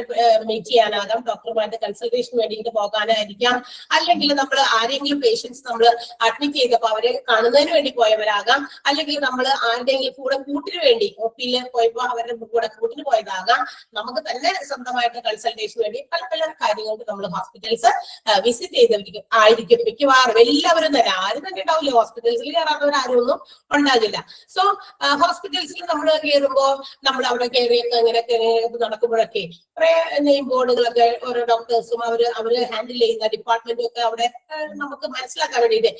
മീറ്റ് ചെയ്യാനാകാം, ഡോക്ടറുമായിട്ട് കൺസൾട്ടേഷന് വേണ്ടിയിട്ട് പോകാനായിരിക്കാം, അല്ലെങ്കിൽ നമ്മൾ ആരെങ്കിലും പേഷ്യൻസ് നമ്മൾ അഡ്മിറ്റ് ചെയ്തപ്പോൾ അവരെ കാണുന്നതിന് വേണ്ടി പോയവരാകാം, അല്ലെങ്കിൽ നമ്മൾ ആരുടെയെങ്കിലും കൂടെ കൂട്ടിന് വേണ്ടി ഒപ്പിയിൽ പോയപ്പോൾ അവരുടെ കൂടെ കൂട്ടിന് പോയതാകാം, നമുക്ക് തന്നെ സ്വന്തമായിട്ട് കൺസൾട്ടേഷന് വേണ്ടി പല പല കാര്യങ്ങൾക്ക് നമ്മൾ ഹോസ്പിറ്റൽസ് വിസിറ്റ് ചെയ്തവരിക്കും ആയിരിക്കും മിക്കവാറും. എല്ലാവരും തന്നെ, ആരും തന്നെ ഉണ്ടാവില്ല, ഹോസ്പിറ്റൽസിൽ കയറാത്തവരാരും ഒന്നും ഉണ്ടാകില്ല. സോ ഹോസ്പിറ്റൽസിൽ നമ്മൾ കയറുമ്പോൾ നമ്മൾ അവിടെ കയറിയൊക്കെ ഇങ്ങനെയൊക്കെ നടക്കുമ്പോഴൊക്കെ കുറെ നെയിം ബോർഡുകളൊക്കെ ഓരോ ഡോക്ടേഴ്സും അവര് ഹാൻഡിൽ ചെയ്യുന്ന ഡിപ്പാർട്ട്മെന്റും ഒക്കെ അവിടെ നമുക്ക് മനസ്സിലാക്കാൻ വേണ്ടിയിട്ട്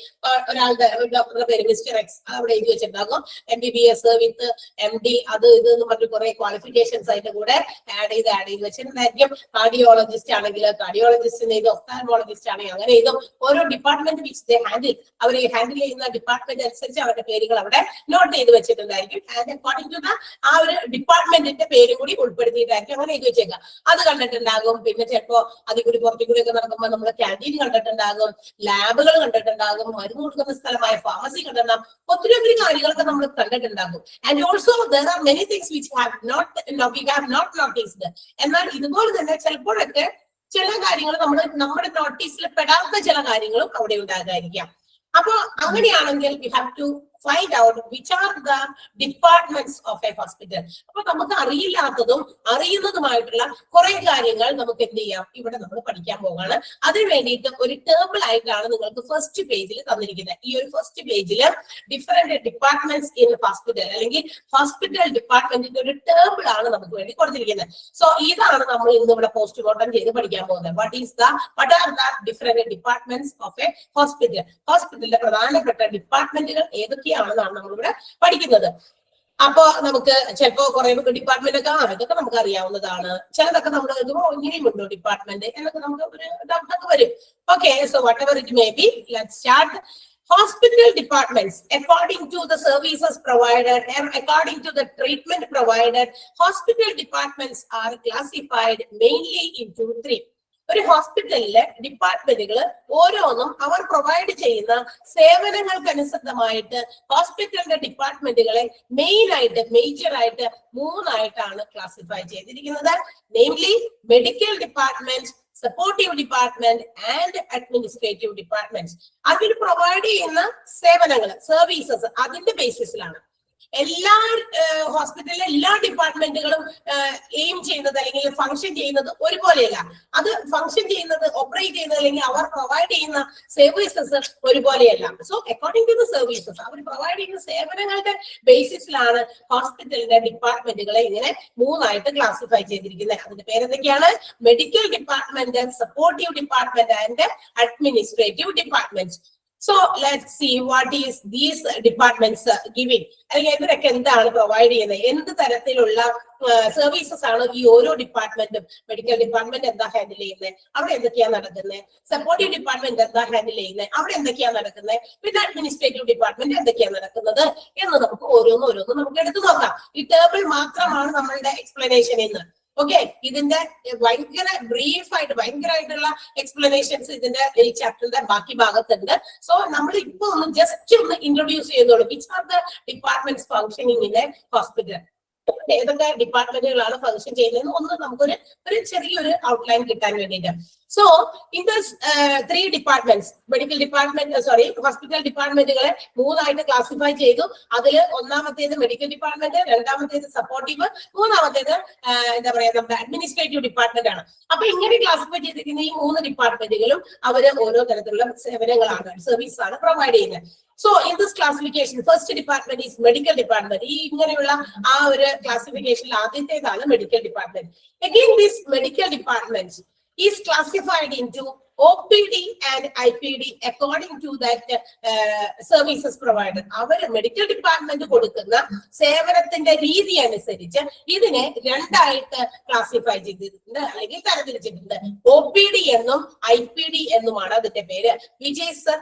ഒരാളുടെ ഡോക്ടറുടെ പേര് മിസ്റ്റർ എക്സ് അവിടെ എഴുതി വെച്ചിട്ടുണ്ടാകും. MBBS വിത്ത് MD അത് ഇത് എന്ന് പറഞ്ഞ് കുറെ ക്വാളിഫിക്കേഷൻസ് ആയിട്ട് കൂടെ ആഡ് ചെയ്ത് വെച്ചിട്ടുണ്ടായിരിക്കും. കാർഡിയോളജിസ്റ്റ് ആണെങ്കിൽ കാർഡിയോളജിസ്റ്റ് എഴുതും, ഒഫ്താൽമോളജിസ്റ്റ് ആണെങ്കിൽ അങ്ങനെ എഴുതും. ഓരോ ഡിപ്പാർട്ട്മെന്റ് വിച്ച് ദേ ഹാൻഡിൽ, അവർ ഹാൻഡിൽ ചെയ്യുന്ന ഡിപ്പാർട്ട്മെന്റ് അനുസരിച്ച് അവരുടെ പേരുകൾ അവിടെ നോട്ട് ചെയ്ത് വെച്ചിട്ടുണ്ടായിരിക്കും. ആൻഡ് അക്കോർഡിംഗ് ടു ദ ആ ഒരു ഡിപ്പാർട്ട്മെന്റിന്റെ പേരും കൂടി ഉൾപ്പെടുത്തിയിട്ടായിരിക്കും അങ്ങനെ എഴുതി വെച്ചേക്കാം. അത് കണ്ടിട്ടുണ്ടാകും. പിന്നെ ചിലപ്പോ അതിൽ കൂടി പുറത്തു കൂടി ഒക്കെ നടക്കുമ്പോൾ നമ്മൾ ക്യാൻറ്റീൻ കണ്ടിട്ടുണ്ടാകും, ലാബുകൾ കണ്ടിട്ടുണ്ടാകും, മരുന്ന് കൊടുക്കുന്ന സ്ഥലമായ ഫാർമസി കണ്ടിട്ടുണ്ടാകും. ഒത്തിരി കാര്യങ്ങളൊക്കെ നമ്മൾ കണ്ടിട്ടുണ്ടാകും. And also there are many things which we have not noticed. എന്നാൽ ഇതുപോലെ തന്നെ ചിലപ്പോഴൊക്കെ ചില കാര്യങ്ങൾ നമ്മുടെ നോട്ടീസിൽ പെടാത്ത ചില കാര്യങ്ങളും അവിടെ ഉണ്ടാകാതിരിക്കാം. അപ്പൊ അങ്ങനെയാണെങ്കിൽ we have to find out which are the departments of a hospital. അപ്പൊ നമുക്ക് അറിയില്ലാത്തതും അറിയുന്നതുമായിട്ടുള്ള കുറെ കാര്യങ്ങൾ നമുക്ക് എന്ത് ചെയ്യാം, ഇവിടെ നമ്മൾ പഠിക്കാൻ പോകാണ്. അതിന് വേണ്ടിയിട്ട് ഒരു ടേബിൾ ആയിട്ടാണ് നിങ്ങൾക്ക് ഫസ്റ്റ് പേജിൽ തന്നിരിക്കുന്നത്. ഈ ഒരു ഫസ്റ്റ് പേജിൽ ഡിഫറെന്റ് ഡിപ്പാർട്ട്മെന്റ്സ് ഇൻ ഹോസ്പിറ്റൽ അല്ലെങ്കിൽ ഹോസ്പിറ്റൽ ഡിപ്പാർട്ട്മെന്റിന്റെ ഒരു ടേബിൾ ആണ് നമുക്ക് വേണ്ടി കൊടുത്തിരിക്കുന്നത്. സോ ഇതാണ് നമ്മൾ ഇന്ന് ഇവിടെ പോസ്റ്റ്മോർട്ടം ചെയ്ത് പഠിക്കാൻ പോകുന്നത്. what are the different departments of a hospital? ഹോസ്പിറ്റലിലെ പ്രധാനപ്പെട്ട ഡിപ്പാർട്ട്മെന്റുകൾ ഏതൊക്കെയാണെന്നാണ് നമ്മളിവിടെ പഠിക്കുന്നത്. അപ്പൊ നമുക്ക് ചിലപ്പോ കുറെ ഡിപ്പാർട്ട്മെന്റ് ഒക്കെ ഇതൊക്കെ നമുക്ക് അറിയാവുന്നതാണ്. ചിലതൊക്കെ നമ്മൾ ഇങ്ങനെയും ഉണ്ടോ ഡിപ്പാർട്ട്മെന്റ് എന്നൊക്കെ നമുക്ക് ഒരു ഡൗട്ടൊക്കെ വരും. Okay, so what ever it may be, let's start. Hospital departments, according to the services provided and according to the treatment provided, hospital departments are classified mainly into 3. ഒരു ഹോസ്പിറ്റലിലെ ഡിപ്പാർട്ട്മെന്റുകൾ ഓരോന്നും അവർ പ്രൊവൈഡ് ചെയ്യുന്ന സേവനങ്ങൾക്കനുസൃതമായിട്ട് ഹോസ്പിറ്റലിന്റെ ഡിപ്പാർട്ട്മെന്റുകളെ മേജർ ആയിട്ട് 3 ആയിട്ടാണ് ക്ലാസിഫൈ ചെയ്തിരിക്കുന്നത്. Namely medical department, supportive department and administrative department. അതിൽ provide ചെയ്യുന്ന സേവനങ്ങൾ, സർവീസസ് അതിന്റെ ബേസിസിലാണ്. എല്ലാ ഹോസ്പിറ്റലിലെ എല്ലാ ഡിപ്പാർട്ട്മെന്റുകളും എയിം ചെയ്യുന്നത് അല്ലെങ്കിൽ ഫംഗ്ഷൻ ചെയ്യുന്നത് ഒരുപോലെയല്ല. അത് ഫംഗ്ഷൻ ചെയ്യുന്നത്, ഓപ്പറേറ്റ് ചെയ്യുന്നത് അല്ലെങ്കിൽ അവർ പ്രൊവൈഡ് ചെയ്യുന്ന സർവീസസ് ഒരുപോലെയല്ല. So according to the services, അവർ പ്രൊവൈഡ് ചെയ്യുന്ന സേവനങ്ങളുടെ ബേസിസിലാണ് ഹോസ്പിറ്റലിന്റെ ഡിപ്പാർട്ട്മെന്റുകളെ ഇങ്ങനെ 3 ആയിട്ട് ക്ലാസിഫൈ ചെയ്തിരിക്കുന്നത്. അതിന്റെ പേരെന്തൊക്കെയാണ്? Medical department, supportive department and administrative department. So let's see what is these departments giving. അല്ലെങ്കിൽ ഇവരൊക്കെ എന്താണ് പ്രൊവൈഡ് ചെയ്യുന്നത്, എന്ത് തരത്തിലുള്ള സർവീസസ് ആണ് ഈ ഓരോ ഡിപ്പാർട്ട്മെന്റും. മെഡിക്കൽ ഡിപ്പാർട്ട്മെന്റ് എന്താ ഹാൻഡിൽ ചെയ്യുന്നത്, അവിടെ എന്തൊക്കെയാണ് നടക്കുന്നത്. സപ്പോർട്ടീവ് ഡിപ്പാർട്ട്മെന്റ് എന്താ ഹാൻഡിൽ ചെയ്യുന്നത്, അവിടെ എന്തൊക്കെയാണ് നടക്കുന്നത്. പിന്നെ അഡ്മിനിസ്ട്രേറ്റീവ് ഡിപ്പാർട്ട്മെന്റ് എന്തൊക്കെയാണ് നടക്കുന്നത് എന്ന് നമുക്ക് ഓരോന്നും നമുക്ക് എടുത്തു നോക്കാം. ഈ ടേബിൾ മാത്രമാണ് നമ്മളുടെ എക്സ്പ്ലനേഷൻ ഇന്ന്. ഓക്കെ, ഇതിന്റെ ഭയങ്കര ബ്രീഫായിട്ട് ഭയങ്കരമായിട്ടുള്ള എക്സ്പ്ലനേഷൻസ് ഇതിന്റെ ഈ ചാപ്റ്ററിന്റെ ബാക്കി ഭാഗത്തുണ്ട്. സോ നമ്മൾ ഇപ്പൊ ഒന്ന് ജസ്റ്റ് ഒന്ന് ഇൻട്രൊഡ്യൂസ് ചെയ്യുന്നുള്ളൂ. Which are the departments functioning in A hospital. ഏതൊക്കെ ഡിപ്പാർട്ട്മെന്റുകളാണ് ഫംഗ്ഷൻ ചെയ്യുന്നത് ഒന്ന് നമുക്കൊരു ചെറിയൊരു ഔട്ട്ലൈൻ കിട്ടാൻ വേണ്ടിയിട്ട്. So in this 3 departments, medical department hospital ഡിപ്പാർട്ട്മെന്റുകളെ 3 ആയിട്ട് ക്ലാസിഫൈ ചെയ്തു. അതിൽ ഒന്നാമത്തേത് മെഡിക്കൽ ഡിപ്പാർട്ട്മെന്റ്, രണ്ടാമത്തേത് സപ്പോർട്ടീവ്, മൂന്നാമത്തേത് എന്താ പറയാ നമ്മുടെ അഡ്മിനിസ്ട്രേറ്റീവ് ഡിപ്പാർട്ട്മെന്റ് ആണ്. അപ്പൊ ഇങ്ങനെ ക്ലാസിഫൈ ചെയ്തിരിക്കുന്ന ഈ 3 ഡിപ്പാർട്ട്മെന്റുകളും അവര് ഓരോ തരത്തിലുള്ള സേവനങ്ങളാണ്, സർവീസ് ആണ് പ്രൊവൈഡ് ചെയ്യുന്നത്. So in this classification, first department is medical department. ഈ ഇങ്ങനെയുള്ള ആ ഒരു ക്ലാസിഫിക്കേഷനിൽ ആദ്യത്തേതാണ് medical department. Again, this medical department is classified into OPD and IPD according to that services provided. അവർ മെഡിക്കൽ ഡിപ്പാർട്ട്മെന്റ് കൊടുക്കുന്ന സേവനത്തിന്റെ രീതി അനുസരിച്ച് ഇതിനെ 2 ആയിട്ട് ക്ലാസിഫൈ ചെയ്തിട്ടുണ്ട് അല്ലെങ്കിൽ തരംതിരിച്ചിട്ടുണ്ട്. OPD എന്നും IPD എന്നുമാണ് അതിന്റെ പേര്. Which is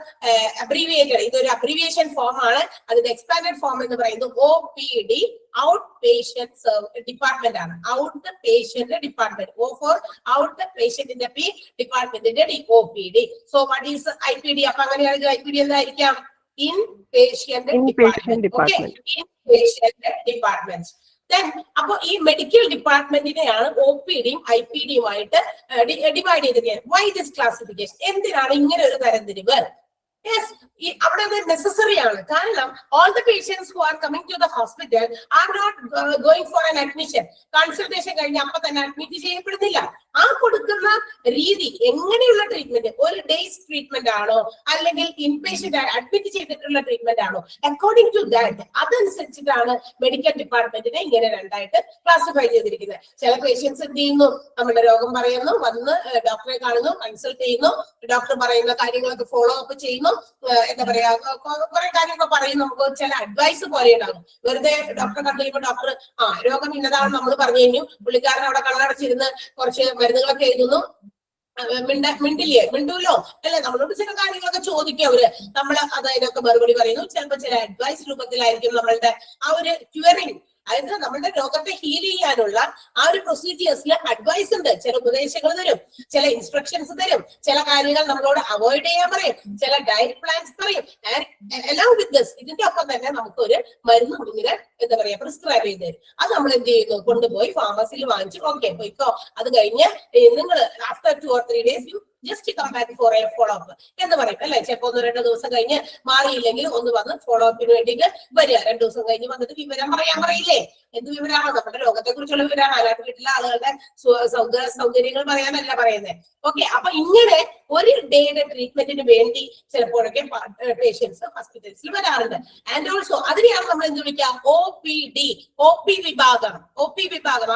abbreviated. ഇതൊരു അബ്രീവിയേഷൻ ഫോം ആണ്. അതിന്റെ എക്സ്പാൻഡഡ് ഫോം എന്ന് പറയുന്നത് OPD, ഔട്ട് പേഷ്യന്റ് ഡിപ്പാർട്ട്മെന്റ് ആണ്. Out patient department. O for out പേഷ്യന്റിന്റെ P, ഡിപ്പാർട്ട്മെന്റിന്റെ D, OPD. So what is IPD? അപ്പൊ അങ്ങനെയാണെങ്കിൽ IPD എന്തായിരിക്കാം? In patient department. Okay, in patient department. അപ്പൊ ഈ മെഡിക്കൽ ഡിപ്പാർട്ട്മെന്റിനെയാണ് OPDയും IPDയുമായിട്ട് ഡിവൈഡ് ചെയ്തിരിക്കുന്നത്. Why this classification? എന്തിനാണ് ഇങ്ങനെ ഒരു തരംതിരിവ്? യെസ്, അവിടെ അത് നെസസറി ആണ്. കാരണം all the patients who are coming to the hospital are not going for an admission. Consultation കഴിഞ്ഞ് അപ്പൊ തന്നെ അഡ്മിറ്റ് ചെയ്യപ്പെടുന്നില്ല. ആ കൊടുക്കുന്ന രീതി എങ്ങനെയുള്ള ട്രീറ്റ്മെന്റ്, ഒരു ഡേയ്സ് ട്രീറ്റ്മെന്റ് ആണോ അല്ലെങ്കിൽ ഇൻപേഷ്യന്റ് അഡ്മിറ്റ് ചെയ്തിട്ടുള്ള ട്രീറ്റ്മെന്റ് ആണോ, അക്കോർഡിംഗ് ടു ദാറ്റ് അതനുസരിച്ചിട്ടാണ് മെഡിക്കൽ ഡിപ്പാർട്ട്മെന്റിനെ ഇങ്ങനെ 2 ആയിട്ട് ക്ലാസിഫൈ ചെയ്തിരിക്കുന്നത്. ചില പേഷ്യൻസ് എന്ത് ചെയ്യുന്നു, നമ്മുടെ രോഗം പറയുന്നു, വന്ന് ഡോക്ടറെ കാണുന്നു, കൺസൾട്ട് ചെയ്യുന്നു, ഡോക്ടർ പറയുന്ന കാര്യങ്ങളൊക്കെ ഫോളോ അപ്പ് ചെയ്യുന്നു, എന്താ പറയാ കുറെ കാര്യങ്ങളൊക്കെ പറയും. നമുക്ക് ചില അഡ്വൈസ് പോലെ ഉണ്ടാകും. വെറുതെ ഡോക്ടറെ കണ്ടു കഴിയുമ്പോൾ ഡോക്ടർ രോഗം ഇന്നതാണ് നമ്മൾ പറഞ്ഞു കഴിഞ്ഞു, പുള്ളിക്കാരൻ അവിടെ കണ്ണടച്ചിരുന്ന് കുറച്ച് മരുന്നുകളൊക്കെ എഴുതുന്നു, മിണ്ടൂലോ അല്ലെ, നമ്മളോട് ചില കാര്യങ്ങളൊക്കെ ചോദിക്കും അവര്, നമ്മൾ അതിനൊക്കെ മറുപടി പറയുന്നു. ചിലപ്പോൾ ചില അഡ്വൈസ് രൂപത്തിലായിരിക്കും നമ്മളുടെ ആ ഒരു ക്യൂറിങ്, അതായത് നമ്മുടെ രോഗത്തെ ഹീൽ ചെയ്യാനുള്ള ആ ഒരു പ്രൊസീജിയേഴ്സിൽ അഡ്വൈസ് ഉണ്ട്. ചില ഉപദേശങ്ങൾ തരും, ചില ഇൻസ്ട്രക്ഷൻസ് തരും, ചില കാര്യങ്ങൾ നമ്മളോട് അവോയ്ഡ് ചെയ്യാൻ പറയും, ചില ഡയറ്റ് പ്ലാൻസ് പറയും. എല്ലാം വിത്ത് ദിസ്, ഇതിന്റെ ഒപ്പം തന്നെ നമുക്ക് ഒരു മരുന്ന് ഇങ്ങനെ എന്താ പറയാ പ്രിസ്ക്രൈബ് ചെയ്ത് തരും. അത് നമ്മൾ എന്ത് ചെയ്യുന്നു, കൊണ്ടുപോയി ഫാർമസിയിൽ വാങ്ങിച്ചു, ഓക്കെ പോയിക്കോ, അത് കഴിഞ്ഞ് നിങ്ങൾ after 2 or 3 days you just come back for a follow up എന്ന് പറയും അല്ലെ. ചിലപ്പോൾ 1-2 ദിവസം കഴിഞ്ഞ് മാറിയില്ലെങ്കിൽ ഒന്ന് വന്ന് ഫോളോ അപ്പിന് വേണ്ടിയിട്ട് വരിക. 2 ദിവസം കഴിഞ്ഞ് വന്നിട്ട് വിവരം പറയാൻ പറയില്ലേ? എന്ത് വിവരമാണ്? നമ്മുടെ രോഗത്തെ കുറിച്ചുള്ള വിവരമാണ്. അല്ലാതെ വീട്ടിലെ ആളുകളുടെ സൗകര്യങ്ങൾ പറയാനല്ല പറയുന്നത്. ഓക്കെ, അപ്പൊ ഇങ്ങനെ ഒരു ഡേയുടെ ട്രീറ്റ്മെന്റിന് വേണ്ടി ചിലപ്പോഴൊക്കെ പേഷ്യൻസ് ഹോസ്പിറ്റൽസിൽ വരാറുണ്ട്. ആൻഡ് ഓൾസോ അതിനെയാണ് നമ്മൾ എന്ത് വിളിക്കുക, OPD, OP വിഭാഗം.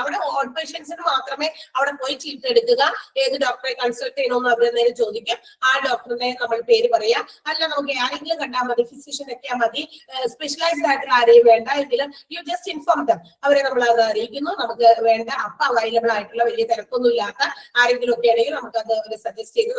അവിടെ ഓൾ പേഷ്യൻസിന് മാത്രമേ അവിടെ പോയി ചീട്ടെടുക്കുക. ഏത് ഡോക്ടറെ കൺസൾട്ട് ചെയ്യണമെന്ന് അവരെന്തെങ്കിലും ചോദിക്കും, ആ ഡോക്ടറിനെ നമ്മൾ പേര് പറയാം. അല്ല നമുക്ക് ആരെങ്കിലും കണ്ടാൽ മതി, ഫിസിഷ്യൻ ഒക്കെ മതി, സ്പെഷ്യലൈസ്ഡ് ആയിട്ട് ആരെയും വേണ്ട എങ്കിലും യു ജസ്റ്റ് ഇൻഫോം ദം. അവരെ നമ്മൾ അത് അറിയിക്കുന്നു. നമുക്ക് വേണ്ട അപ്പൊ അവൈലബിൾ ആയിട്ടുള്ള വലിയ തിരക്കൊന്നും ഇല്ലാത്ത ആരെങ്കിലും ഒക്കെ ആണെങ്കിൽ നമുക്ക് അത് സജസ്റ്റ് ചെയ്ത്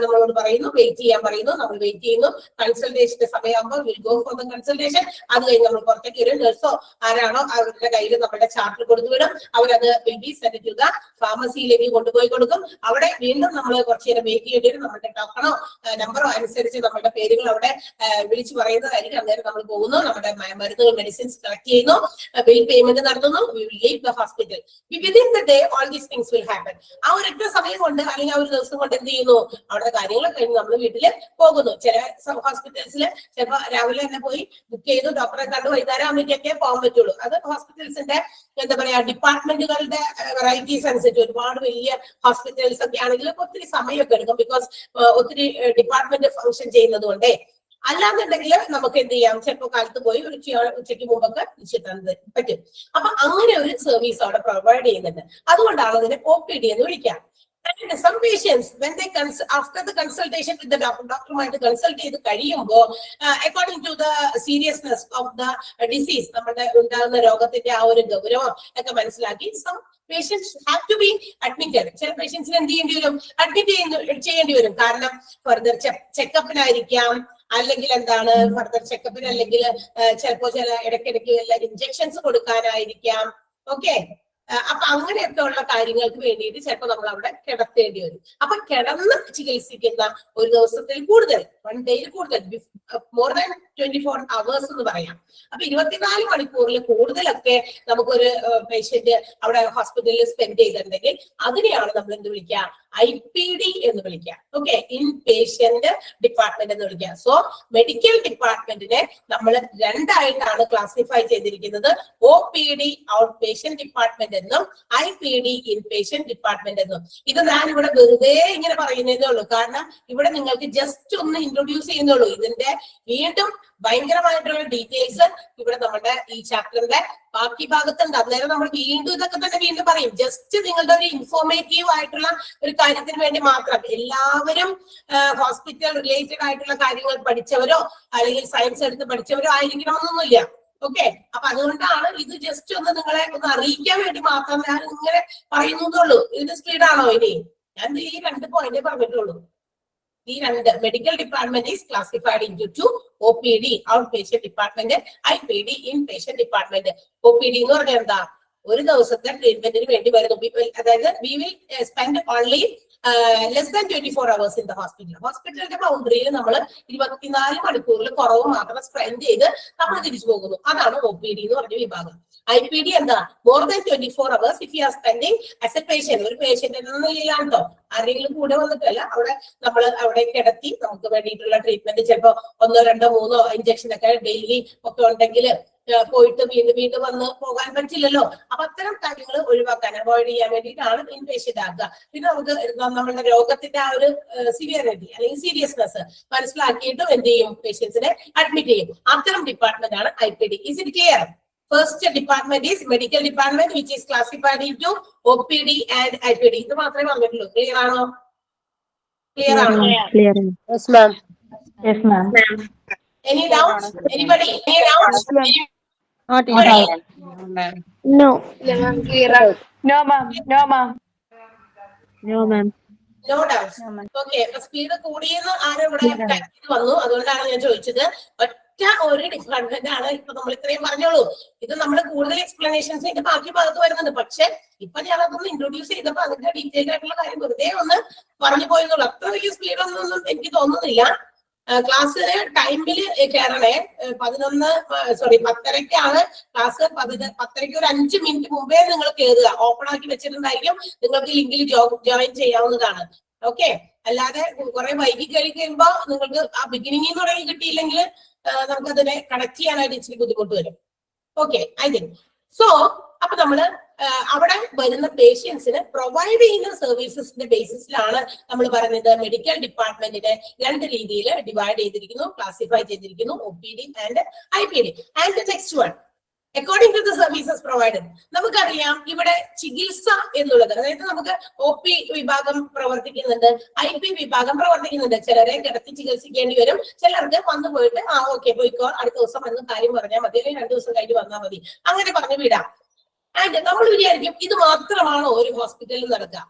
നമ്മളോട് പറയുന്നു, വെയിറ്റ് ചെയ്യാൻ പറയുന്നു. നമ്മൾ വെയിറ്റ് ചെയ്യുന്നു. കൺസൾട്ടേഷന്റെ സമയമാകുമ്പോൾ will go for the consultation. അത് കഴിഞ്ഞ് നമ്മൾ പുറത്തേക്ക് ഒരു നഴ്സോ ആരാണോ അവരുടെ കയ്യിൽ നമ്മുടെ ചാർട്ട് കൊടുത്തു വിടും. അവരത് will be send to the ഫാർമസിയിലേക്ക് കൊണ്ടുപോയി കൊടുക്കും. അവിടെ വീണ്ടും നമ്മൾ കുറച്ച് നേരം വെയിറ്റ് ചെയ്യേണ്ടി വരും. നമ്മുടെ ടോക്കണോ നമ്പറോ അനുസരിച്ച് നമ്മുടെ പേരുകൾ അവിടെ വിളിച്ചു പറയുന്നതായിരിക്കും. അന്നേരം നമ്മൾ പോകുന്നു, നമ്മുടെ മരുന്നുകൾ മെഡിസിൻസ് കളക്ട് ചെയ്യുന്നു, ബിൽ പേയ്മെന്റ് നടത്തുന്നു, we will leave the hospital. Within the day all these things will happen. ആ ഒരൊറ്റ സമയം കൊണ്ട് അല്ലെങ്കിൽ ആ ഒരു ദിവസം കൊണ്ട് എന്ത് ചെയ്യുന്നു, അവിടെ കാര്യങ്ങൾ കഴിഞ്ഞ് നമ്മൾ വീട്ടില് പോകുന്നു. ചില ഹോസ്പിറ്റൽസിൽ ചിലപ്പോൾ രാവിലെ തന്നെ പോയി ബുക്ക് ചെയ്തു ഡോക്ടറെ കണ്ട് വൈകുന്നേരം ആകുമ്പോഴേക്കും അങ്ങനെയൊക്കെ പോകാൻ പറ്റുള്ളൂ. അത് ഹോസ്പിറ്റൽസിന്റെ എന്താ പറയാ ഡിപ്പാർട്ട്മെന്റുകളുടെ വെറൈറ്റീസ് അനുസരിച്ച് ഒരുപാട് വലിയ ഹോസ്പിറ്റൽസ് ഒക്കെ ആണെങ്കിൽ ഒത്തിരി സമയമൊക്കെ എടുക്കും. ബിക്കോസ് ഒത്തിരി ഡിപ്പാർട്ട്മെന്റ് ഫംഗ്ഷൻ ചെയ്യുന്നത് കൊണ്ടേ. അല്ലാന്നുണ്ടെങ്കിൽ നമുക്ക് എന്ത് ചെയ്യാം, ചിലപ്പോൾ കാലത്ത് പോയി ഒരു ഉച്ചയ്ക്ക് മുമ്പൊക്കെ തിരിച്ചെത്താൻ പറ്റും. അപ്പൊ അങ്ങനെ ഒരു സർവീസ് അവിടെ പ്രൊവൈഡ് ചെയ്യുന്നുണ്ട്. അതുകൊണ്ടാണ് അതിനെ OPD എന്ന് വിളിക്കാം. And some patients, when they after the consultation with the doctor consult ചെയ്ത് കഴിയുമ്പോൾ according to the seriousness of the disease, നമ്മുടെ ഉണ്ടാകുന്ന രോഗത്തിന്റെ ആ ഒരു ഗൗരവം ഒക്കെ മനസ്സിലാക്കി some patients have to be admitted. ചില പേഷ്യൻസിന് എന്ത് ചെയ്യേണ്ടി വരും, അഡ്മിറ്റ് ചെയ്യേണ്ടി വരും. കാരണം ഫർദർ ചെക്കപ്പിനായിരിക്കാം, അല്ലെങ്കിൽ എന്താണ് ഫർദർ ചെക്കപ്പിന്, അല്ലെങ്കിൽ ചിലപ്പോ ചില ഇടയ്ക്കിടയ്ക്ക് വല്ല ഇഞ്ചക്ഷൻസ് കൊടുക്കാനായിരിക്കാം. ഓക്കെ, അപ്പൊ അങ്ങനെയൊക്കെ ഉള്ള കാര്യങ്ങൾക്ക് വേണ്ടിയിട്ട് ചിലപ്പോൾ നമ്മൾ അവിടെ കിടത്തേണ്ടി വരും. അപ്പൊ കിടന്ന് ചികിത്സിക്കുന്ന ഒരു ദിവസത്തിൽ കൂടുതൽ, 1 ഡേയിൽ കൂടുതൽ, മോർ ദാൻ 24 hours എന്ന് പറയാം. അപ്പൊ 24 മണിക്കൂറിൽ കൂടുതലൊക്കെ നമുക്കൊരു പേഷ്യന്റ് അവിടെ ഹോസ്പിറ്റലിൽ സ്പെൻഡ് ചെയ്തിട്ടുണ്ടെങ്കിൽ അതിനെയാണ് നമ്മൾ എന്ത് വിളിക്കുക, IPD എന്ന് വിളിക്കുക. ഓക്കെ, ഇൻ പേഷ്യന്റ് ഡിപ്പാർട്ട്മെന്റ് എന്ന് വിളിക്കുക. സോ മെഡിക്കൽ ഡിപ്പാർട്ട്മെന്റിനെ നമ്മൾ രണ്ടായിട്ടാണ് ക്ലാസിഫൈ ചെയ്തിരിക്കുന്നത്. OPD ഔട്ട് പേഷ്യന്റ് ഡിപ്പാർട്ട്മെന്റ് എന്നും IPD ഇൻ പേഷ്യന്റ് ഡിപ്പാർട്ട്മെന്റ് എന്നും. ഇത് ഞാൻ ഇവിടെ വെറുതെ ഇങ്ങനെ പറയുന്നതേ ഉള്ളൂ. കാരണം ഇവിടെ നിങ്ങൾക്ക് ജസ്റ്റ് ഒന്ന് ഇൻട്രൊഡ്യൂസ് ചെയ്യുന്നുള്ളൂ. ഇതിന്റെ വീണ്ടും ഭയങ്കരമായിട്ടുള്ള ഡീറ്റെയിൽസ് ഇവിടെ നമ്മുടെ ഈ ചാപ്റ്ററിന്റെ ബാക്കി ഭാഗത്തുണ്ട്. അന്നേരം നമ്മൾ വീണ്ടും ഇതൊക്കെ തന്നെ വീണ്ടും പറയും. ജസ്റ്റ് നിങ്ങളുടെ ഒരു ഇൻഫോർമേറ്റീവ് ആയിട്ടുള്ള ഒരു കാര്യത്തിന് വേണ്ടി മാത്രം. എല്ലാവരും ഹോസ്പിറ്റൽ റിലേറ്റഡ് ആയിട്ടുള്ള കാര്യങ്ങൾ പഠിച്ചവരോ അല്ലെങ്കിൽ സയൻസ് എടുത്ത് പഠിച്ചവരോ ആയിരിക്കണമെന്നൊന്നുമില്ല. ഓക്കെ, അപ്പൊ അതുകൊണ്ടാണ് ഇത് ജസ്റ്റ് ഒന്ന് നിങ്ങളെ ഒന്ന് അറിയിക്കാൻ വേണ്ടി മാത്രം ഞാൻ ഇങ്ങനെ പറയുന്നുള്ളൂ. ഇതിന്റെ സ്പീഡാണോ ഇനി? ഞാൻ ഈ 2 പോയിന്റ് പറഞ്ഞിട്ടുള്ളൂ. ഈ 2 medical department is classified into OPD out patient department, IPD in patient department. OPD എന്ന് പറഞ്ഞാൽ എന്താ, ഒരു ദിവസത്തെ ട്രീറ്റ്മെന്റിന് വേണ്ടി വരുന്നു. അതായത് we will spend only less than 24 hours in the hospital. ഹോസ്പിറ്റലിന്റെ ബൗണ്ടറിയിൽ നമ്മൾ 24 മണിക്കൂറിൽ കുറവ് മാത്രം സ്പെൻഡ് ചെയ്ത് നമ്മൾ തിരിച്ചു പോകുന്നു. അതാണ് OPD എന്ന് പറഞ്ഞ വിഭാഗം. IPD എന്താ, more than 24 hours if you R spending as A patient. ഒരു പേഷ്യന്റ് എന്ന നിലയിലാണ് കേട്ടോ, ആരെങ്കിലും കൂടെ വന്നിട്ടല്ല. നമ്മൾ അവിടെ കിടത്തി നമുക്ക് വേണ്ടിയിട്ടുള്ള ട്രീറ്റ്മെന്റ്, ചിലപ്പോ 1, 2, 3 ഇഞ്ചക്ഷൻ ഒക്കെ ഡെയിലി ഒക്കെ ഉണ്ടെങ്കിൽ പോയിട്ട് വീണ്ടും വന്ന് പോകാൻ പറ്റില്ലല്ലോ. അപ്പൊ അത്തരം കാര്യങ്ങൾ ഒഴിവാക്കാൻ, അവോയ്ഡ് ചെയ്യാൻ വേണ്ടിയിട്ടാണ് ഇൻ പേഷ്യന്റ് ആക്കുക. പിന്നെ നമുക്ക് നമ്മളുടെ രോഗത്തിന്റെ ആ ഒരു സിവിയറിറ്റി അല്ലെങ്കിൽ സീരിയസ്നെസ് മനസ്സിലാക്കിയിട്ടും എന്ത് ചെയ്യും, പേഷ്യൻസിനെ അഡ്മിറ്റ് ചെയ്യും. അത്തരം ഡിപ്പാർട്ട്മെന്റ് ആണ് IPD. Is it clear? First department is medical department, which is classified into OPD and IPD. ഇത് മാത്രമേ പറഞ്ഞിട്ടുള്ളൂ. ക്ലിയർ ആണോ? ക്ലിയർ ആണോ? Yes, ma'am. Yes, ma'am. Any doubts? Anybody? Any doubts? No. Clear ആണ്. No, ma'am. No, ma'am. No, ma'am. No doubts. Okay, speed കൂടിയെന്ന് ആരും ഇവിടെ വന്നു, അതുകൊണ്ടാണ് ഞാൻ ചോദിച്ചത്. ഒരു ഡിപ്പാർട്ട്മെന്റ് ആണ് ഇപ്പൊ നമ്മൾ ഇത്രയും പറഞ്ഞോളൂ. ഇത് നമ്മൾ കൂടുതൽ എക്സ്പ്ലനേഷൻസ് ഇതിന്റെ ബാക്കി ഭാഗത്ത് വരുന്നുണ്ട്. പക്ഷെ ഇപ്പൊ ഞാൻ അതൊന്ന് ഇൻട്രൊഡ്യൂസ് ചെയ്തപ്പോ അതിന്റെ ഡീറ്റെയിൽ ആയിട്ടുള്ള കാര്യം വെറുതെ ഒന്ന് പറഞ്ഞു പോയെന്നുള്ളൂ. അത്ര വലിയ സ്പീഡൊന്നും എനിക്ക് തോന്നുന്നില്ല. ക്ലാസ്സിന് ടൈമിൽ കയറണേ. 10:30 ക്ലാസ്. 10:30 ഒരു 5 മിനിറ്റ് മുമ്പേ നിങ്ങൾ കയറുക. ഓപ്പൺ ആക്കി വെച്ചിട്ടുണ്ടായിരിക്കും, നിങ്ങൾക്ക് ലിങ്കിൽ ജോയിൻ ചെയ്യാവുന്നതാണ്. ഓക്കെ, അല്ലാതെ കുറെ വൈകി കഴിയുമ്പോ നിങ്ങൾക്ക് ആ ബിഗിനിങ്ങിൽ തുടങ്ങി കിട്ടിയില്ലെങ്കിൽ നമുക്കതിനെ കണക്ട് ചെയ്യാനായിട്ട് ഇച്ചിരി ബുദ്ധിമുട്ട് വരും. Okay, I think so. അപ്പൊ നമ്മള് അവിടെ വരുന്ന പേഷ്യൻസിന് പ്രൊവൈഡ് ചെയ്യുന്ന സർവീസസിന്റെ ബേസിസിലാണ് നമ്മൾ പറയുന്നത് മെഡിക്കൽ ഡിപ്പാർട്ട്മെന്റിനെ 2 രീതിയിൽ ഡിവൈഡ് ചെയ്തിരിക്കുന്നു, ക്ലാസിഫൈ ചെയ്തിരിക്കുന്നു, OPD and IPD. And next one, according to the services provided. നമുക്കറിയാം ഇവിടെ ചികിത്സ എന്നുള്ളത്, അതായത് നമുക്ക് OP വിഭാഗം പ്രവർത്തിക്കുന്നുണ്ട്, IP വിഭാഗം പ്രവർത്തിക്കുന്നുണ്ട്. ചിലരെ കിടത്തി ചികിത്സിക്കേണ്ടി വരും, ചിലർക്ക് വന്നു പോയിട്ട് ഓക്കെ പോയിക്കോ, അടുത്ത ദിവസം വന്ന് കാര്യം പറഞ്ഞാൽ മതി, അല്ലെങ്കിൽ 2 ദിവസം കഴിഞ്ഞ് വന്നാൽ മതി, അങ്ങനെ പറഞ്ഞു വിടാം. ആൻഡ് നമ്മൾ വിചാരിക്കും ഇത് മാത്രമാണോ ഒരു ഹോസ്പിറ്റലിൽ നടക്കുക?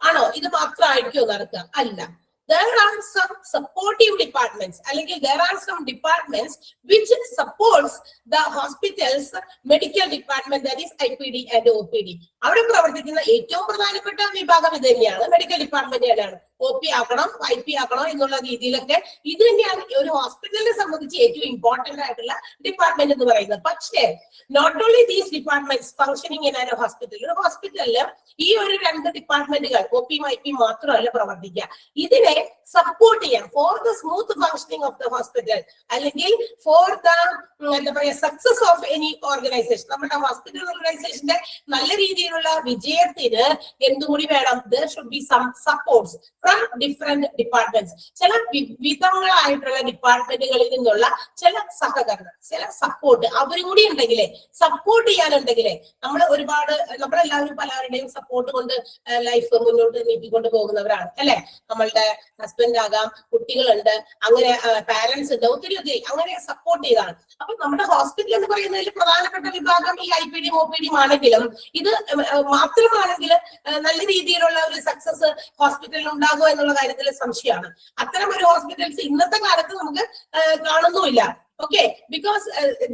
ആണോ? ഇത് മാത്രമായിരിക്കുമോ നടക്കുക? അല്ല. There are some supportive departments, അല്ലെങ്കിൽ there are some departments which supports the hospital's medical department, that is IPD and OPD. അവിടെ പ്രവർത്തിക്കുന്ന ഏറ്റവും പ്രധാനപ്പെട്ട വിഭാഗം ഇത് തന്നെയാണ്, മെഡിക്കൽ ഡിപ്പാർട്ട്മെന്റ് തന്നെയാണ്. OP ആക്കണം, IP ആക്കണോ എന്നുള്ള രീതിയിലൊക്കെ ഇത് തന്നെയാണ് ഒരു ഹോസ്പിറ്റലിനെ സംബന്ധിച്ച് ഏറ്റവും ഇമ്പോർട്ടന്റ് ആയിട്ടുള്ള ഡിപ്പാർട്ട്മെന്റ് എന്ന് പറയുന്നത്. പക്ഷേ not only these departments functioning in ഒരു ഹോസ്പിറ്റൽ. ഒരു ഹോസ്പിറ്റലില് ഈ ഒരു 2 ഡിപ്പാർട്ട്മെന്റുകൾ OPയും IPയും മാത്രമല്ല പ്രവർത്തിക്കുക. ഇതിനെ സപ്പോർട്ട് ചെയ്യാൻ for the smooth functioning of the hospital അല്ലെങ്കിൽ ഫോർ ദ എന്താ പറയുക സക്സസ് ഓഫ് എനി ഓർഗനൈസേഷൻ, നമ്മുടെ ഹോസ്പിറ്റൽ ഓർഗനൈസേഷന്റെ നല്ല രീതിയിലുള്ള വിജയത്തിന് എന്തുകൂടി വേണം? there should be some supports from different departments. ചില വിവിധങ്ങളായിട്ടുള്ള ഡിപ്പാർട്ട്മെന്റുകളിൽ നിന്നുള്ള ചില സഹകരണം, ചില സപ്പോർട്ട് അവരും കൂടി ഉണ്ടെങ്കിലേ, സപ്പോർട്ട് ചെയ്യാനുണ്ടെങ്കിലേ നമ്മൾ ഒരുപാട് നമ്മളെല്ലാവരും പലരുടെയും സപ്പോർട്ട് കൊണ്ട് ലൈഫ് മുന്നോട്ട് നീട്ടിക്കൊണ്ട് പോകുന്നവരാണ് അല്ലെ. നമ്മളുടെ ഹസ്ബൻഡ് ആകാം, കുട്ടികളുണ്ട്, അങ്ങനെ പാരന്റ്സ് ഉണ്ട്, ഒത്തിരി അങ്ങനെ സപ്പോർട്ട് ചെയ്താണ്. അപ്പൊ നമ്മുടെ ഹോസ്പിറ്റൽ എന്ന് പറയുന്നതിൽ പ്രധാനപ്പെട്ട വിഭാഗം ഈ IPDയും OPDയും ആണെങ്കിലും ഇത് മാത്രമാണെങ്കിൽ നല്ല രീതിയിലുള്ള ഒരു സക്സസ് ഹോസ്പിറ്റലിൽ ഉണ്ടാകുമോ എന്നുള്ള കാര്യത്തിൽ സംശയമാണ്. അത്തരം ഒരു ഹോസ്പിറ്റൽസ് ഇന്നത്തെ കാലത്ത് നമുക്ക് കാണുന്നുമില്ല. Okay, because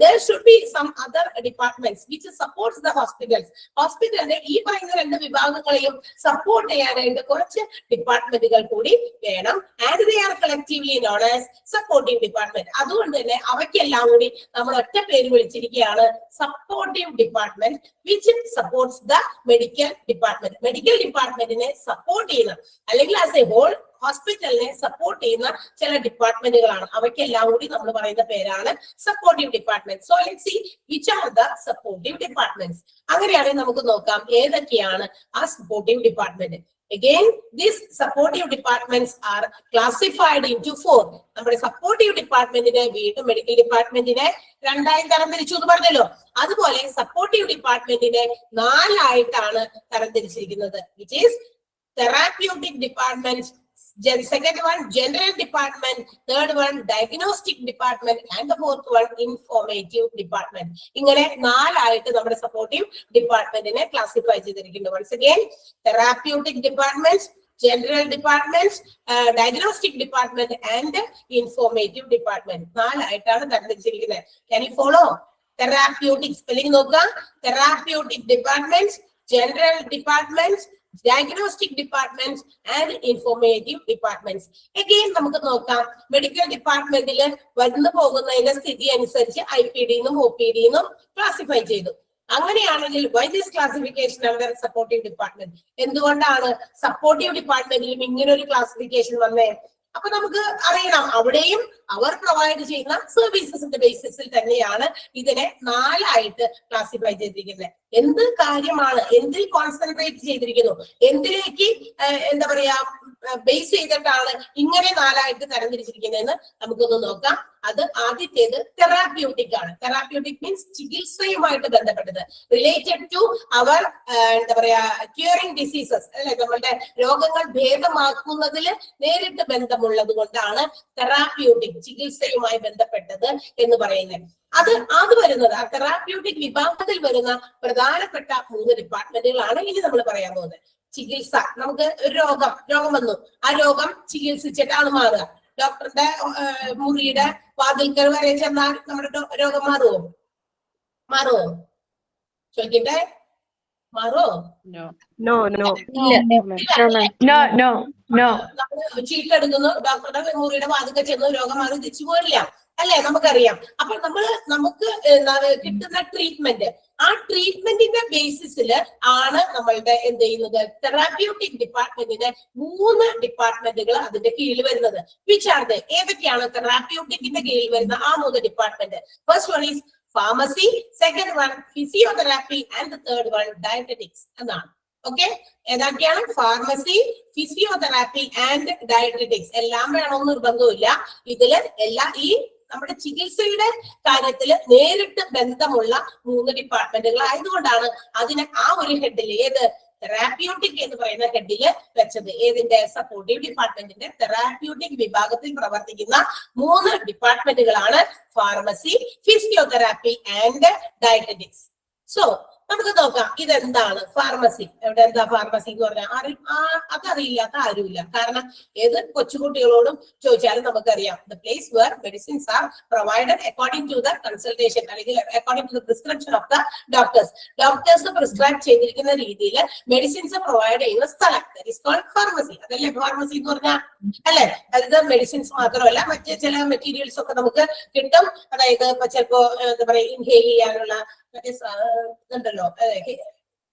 there should be some other departments which supports the hospitals. ഹോസ്പിറ്റലിന്റെ ഈ പറയുന്ന 2 വിഭാഗങ്ങളെയും സപ്പോർട്ട് ചെയ്യാനായിട്ട് കുറച്ച് ഡിപ്പാർട്ട്മെന്റുകൾ കൂടി വേണം. And they are collectively known as supporting department. അതുകൊണ്ട് തന്നെ അവയ്ക്കെല്ലാം കൂടി നമ്മൾ ഒറ്റ പേര് വിളിച്ചിരിക്കുകയാണ് supportive department which supports the medical department. Medical ഡിപ്പാർട്ട്മെന്റിനെ സപ്പോർട്ട് ചെയ്യുന്ന അല്ലെങ്കിൽ ആസ് എ ഹോൾ ഹോസ്പിറ്റലിനെ സപ്പോർട്ട് ചെയ്യുന്ന ചില ഡിപ്പാർട്ട്മെന്റുകളാണ്. അവയ്ക്കെല്ലാം കൂടി നമ്മൾ പറയുന്ന പേരാണ് supportive department. So let's see which are the supportive departments. അങ്ങനെയാണെങ്കിൽ നമുക്ക് നോക്കാം ഏതൊക്കെയാണ് ആ supportive department. Again, these supportive departments are classified into 4. നമ്മുടെ സപ്പോർട്ടീവ് ഡിപ്പാർട്ട്മെന്റിനെ വീണ്ടും മെഡിക്കൽ ഡിപ്പാർട്ട്മെന്റിനെ 2ആയി തരംതിരിച്ചു എന്ന് പറഞ്ഞല്ലോ. അതുപോലെ സപ്പോർട്ടീവ് ഡിപ്പാർട്ട്മെന്റിനെ 4 ആയിട്ടാണ് തരംതിരിച്ചിരിക്കുന്നത്. Which is therapeutic department, second one general department, third one diagnostic department, and the fourth one informative department. ഇങ്ങനെ 4 ആയിട്ട് നമ്മുടെ സപ്പോർട്ടീവ് ഡിപ്പാർട്ട്മെന്റിനെ ക്ലാസിഫൈ ചെയ്തിരിക്കുന്നു. Once again, therapeutic department, general department, diagnostic department, and informative department. 4 ആയിട്ടാണ് തരംതിരിച്ചിരിക്കുന്നത്. Can you follow? Therapeutic spelling നോക്കുക. Therapeutic department, general department, diagnostic departments and informative departments. Again നമുക്ക് നോക്കാം medical ഡിപ്പാർട്ട്മെന്റിൽ വന്നു പോകുന്നതിന്റെ സ്ഥിതി അനുസരിച്ച് IPDന്നും OPDന്നും ക്ലാസിഫൈ ചെയ്തു. അങ്ങനെയാണെങ്കിൽ why this classification under supportive department? എന്തുകൊണ്ടാണ് സപ്പോർട്ടീവ് ഡിപ്പാർട്ട്മെന്റിലും ഇങ്ങനെ ഒരു ക്ലാസിഫിക്കേഷൻ വന്നേ? അപ്പൊ നമുക്ക് അറിയണം അവിടെയും അവർ പ്രൊവൈഡ് ചെയ്യുന്ന സർവീസസിന്റെ ബേസിസിൽ തന്നെയാണ് ഇതിനെ 4 ആയിട്ട് ക്ലാസിഫൈ ചെയ്തിരിക്കുന്നത്. എന്ത് കാര്യമാണ്, എന്തിൽ കോൺസെൻട്രേറ്റ് ചെയ്തിരിക്കുന്നു, എന്തിലേക്ക് എന്താ പറയാ ബേസ് ചെയ്തിട്ടാണ് ഇങ്ങനെ 4 ആയിട്ട് തരംതിരിച്ചിരിക്കുന്നതെന്ന് നമുക്കൊന്ന് നോക്കാം. അത് ആദ്യത്തേത് തെറാപ്യൂട്ടിക് ആണ്. തെറാപ്യൂട്ടിക് മീൻസ് ചികിത്സയുമായിട്ട് ബന്ധപ്പെട്ടത്, റിലേറ്റഡ് ടു അവർ എന്താ പറയാ ക്യൂറിംഗ് ഡിസീസസ് അല്ലെ, നമ്മളുടെ രോഗങ്ങൾ ഭേദമാക്കുന്നതിൽ നേരിട്ട് ബന്ധമുള്ളത് കൊണ്ടാണ് തെറാപ്യൂട്ടിക് ചികിത്സയുമായി ബന്ധപ്പെട്ടത് എന്ന് പറയുന്നത്. അത് വരുന്നത് ആ തെറാപ്യൂട്ടിക് വിഭാഗത്തിൽ വരുന്ന പ്രധാനപ്പെട്ട 3 ഡിപ്പാർട്ട്മെന്റുകളാണ് ഇനി നമ്മൾ പറയാൻ പോകുന്നത്. ചികിത്സ, നമുക്ക് ഒരു രോഗം വന്നു, ആ രോഗം ചികിത്സിച്ചിട്ടാണ് മാറുക. ഡോക്ടറുടെ മുറിയുടെ വാതിൽക്കൽ വരെ ചെന്നാൽ നമ്മുടെ രോഗം മാറുമോ ചോദിക്കട്ടെ? മാറുമോ? നമ്മൾ ചീട്ടെടുക്കുന്നു, ഡോക്ടറുടെ മുറിയുടെ വാതിൽക്കൽ ചെന്ന് രോഗം മാറി തിരിച്ചു പോരില്ല അല്ലെ, നമുക്കറിയാം. അപ്പോൾ നമുക്ക് കിട്ടുന്ന ട്രീറ്റ്മെന്റ്, ആ ട്രീറ്റ്മെന്റിന്റെ ബേസിസിൽ ആണ് നമ്മളുടെ എന്ത് ചെയ്യുന്നത്, തെറാപ്യൂട്ടിക് ഡിപ്പാർട്ട്മെന്റിന്റെ 3 ഡിപ്പാർട്ട്മെന്റുകൾ അതിന്റെ കീഴിൽ വരുന്നത്. വിച്ച് ആർ ദ ഏതൊക്കെയാണ് തെറാപ്യൂട്ടിക്കിന്റെ കീഴിൽ വരുന്ന ആ 3 department? First one is pharmacy, second one physiotherapy, and third one dietetics എന്നാണ്. ഓക്കെ, ഏതൊക്കെയാണ്? Pharmacy, physiotherapy and dietetics. എല്ലാം വേണമെന്ന് നിർബന്ധമില്ല. ഇതില് ഈ നമ്മുടെ ചികിത്സയുടെ കാര്യത്തിൽ നേരിട്ട് ബന്ധമുള്ള 3 ഡിപ്പാർട്ട്മെന്റുകൾ ആയതുകൊണ്ടാണ് അതിനെ ആ ഒരു ഹെഡിൽ, ഏത് തെറാപ്യൂട്ടിക് എന്ന് പറയുന്ന ഹെഡില് വെച്ചത്. ഏതിന്റെ? സപ്പോർട്ടീവ് ഡിപ്പാർട്ട്മെന്റിന്റെ തെറാപ്യൂട്ടിക് വിഭാഗത്തിൽ പ്രവർത്തിക്കുന്ന 3 ഡിപ്പാർട്ട്മെന്റുകളാണ് pharmacy, physiotherapy and dietetics. So നമുക്ക് നോക്കാം ഇതെന്താണ് ഫാർമസി. എവിടെ എന്താ ഫാർമസി എന്ന് പറഞ്ഞാൽ അതറിയില്ലാത്ത ആരുമില്ല. കാരണം ഏത് കൊച്ചുകുട്ടികളോടും ചോദിച്ചാലും നമുക്കറിയാം. The place where medicines are provided according to the consultation അല്ലെങ്കിൽ according to the prescription of the doctors. Doctors prescribe ചെയ്തിരിക്കുന്ന രീതിയിൽ മെഡിസിൻസ് പ്രൊവൈഡ് ചെയ്യുന്ന സ്ഥലം ഫാർമസി. അതല്ലേ ഫാർമസി എന്ന് പറഞ്ഞാൽ അല്ലെ? അതായത് മെഡിസിൻസ് മാത്രമല്ല മറ്റ് ചില മെറ്റീരിയൽസ് ഒക്കെ നമുക്ക് കിട്ടും. അതായത് ഇപ്പൊ ചിലപ്പോ എന്താ പറയാ ഇൻഹെയിൽ ചെയ്യാനുള്ള മറ്റേ ഇതുണ്ടല്ലോ,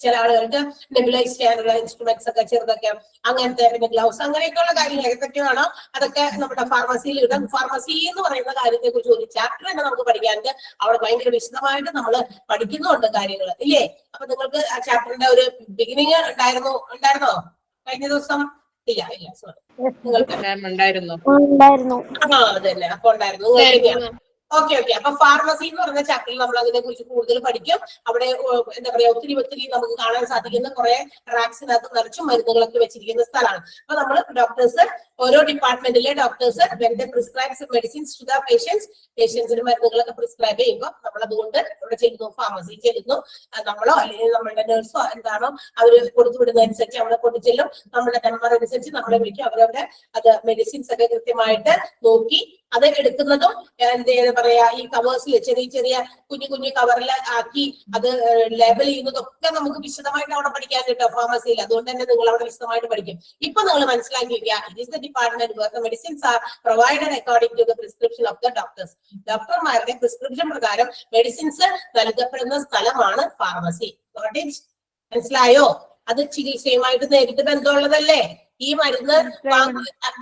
ചില ആളുകൾക്ക് നെബുലൈസ് ചെയ്യാനുള്ള ഇൻസ്ട്രുമെന്റ്സ് ഒക്കെ ചെറുതൊക്കെ, അങ്ങനത്തെ പിന്നെ ഗ്ലൗസ്, അങ്ങനെയൊക്കെയുള്ള കാര്യങ്ങൾ ഏതൊക്കെയാണോ അതൊക്കെ നമ്മുടെ ഫാർമസിയിൽ കിട്ടും. ഫാർമസി എന്ന് പറയുന്ന കാര്യത്തെ കുറിച്ച് ഒരു ചാപ്റ്റർ തന്നെ നമുക്ക് പഠിക്കാനുണ്ട്. അവിടെ ഭയങ്കര വിശദമായിട്ട് നമ്മൾ പഠിക്കുന്നുണ്ട് കാര്യങ്ങൾ ഇല്ലേ? അപ്പൊ നിങ്ങൾക്ക് ആ ചാപ്റ്ററിന്റെ ഒരു ബിഗിനിങ് ഉണ്ടായിരുന്നോ കഴിഞ്ഞ ദിവസം? ഇല്ല സോറി, നിങ്ങൾക്ക് ഉണ്ടായിരുന്നു. അതന്നെ അപ്പൊ ഉണ്ടായിരുന്നു. ഓക്കെ. അപ്പൊ ഫാർമസി എന്ന് പറയുന്ന ചാപ്റ്ററിൽ നമ്മൾ അതിനെ കുറിച്ച് കൂടുതൽ പഠിക്കും. അവിടെ എന്താ പറയാ ഒത്തിരി നമുക്ക് കാണാൻ സാധിക്കുന്ന കുറെ റാക്സിനകത്ത് നിറച്ചും മരുന്നുകളൊക്കെ വെച്ചിരിക്കുന്ന സ്ഥലമാണ്. അപ്പൊ നമ്മൾ ഡോക്ടേഴ്സ്, ഓരോ ഡിപ്പാർട്ട്മെന്റിലെ doctors prescribes medicines to the പേഷ്യൻസിന് മരുന്നുകളൊക്കെ പ്രിസ്ക്രൈബ് ചെയ്യുമ്പോൾ നമ്മൾ അതുകൊണ്ട് ഇവിടെ ചെല്ലുന്നു, ഫാർമസി ചെല്ലുന്നു. നമ്മളോ അല്ലെങ്കിൽ നമ്മളുടെ നേഴ്സോ എന്താണോ അവര് കൊടുത്തു വിടുന്നതനുസരിച്ച് അവിടെ കൊണ്ടു ചെല്ലും. നമ്മുടെ നമ്പർ അനുസരിച്ച് നമ്മളെ വിളിക്കും. അവരവിടെ അത് മെഡിസിൻസ് ഒക്കെ കൃത്യമായിട്ട് നോക്കി അത് എടുക്കുന്നതും എന്താ പറയാ ഈ കവേഴ്സിൽ ചെറിയ കുഞ്ഞു കവറിൽ ആക്കി അത് ലേബൽ ചെയ്യുന്നതൊക്കെ നമുക്ക് വിശദമായിട്ട് അവിടെ പഠിക്കാൻ കിട്ടും ഫാർമസിയിൽ. അതുകൊണ്ട് തന്നെ നിങ്ങൾ അവിടെ വിശദമായിട്ട് പഠിക്കും. ഇപ്പൊ നിങ്ങൾ മനസ്സിലാക്കിയിരിക്കുക, it is the department where the medicines are provided according to the prescription of the doctors. ഡോക്ടർമാരുടെ പ്രിസ്ക്രിപ്ഷൻ പ്രകാരം മെഡിസിൻസ് നൽകപ്പെടുന്ന സ്ഥലമാണ് ഫാർമസി. മനസ്സിലായോ? അത് ചികിത്സയുമായിട്ട് നേരിട്ട് ബന്ധമുള്ളതല്ലേ? ഈ മരുന്ന്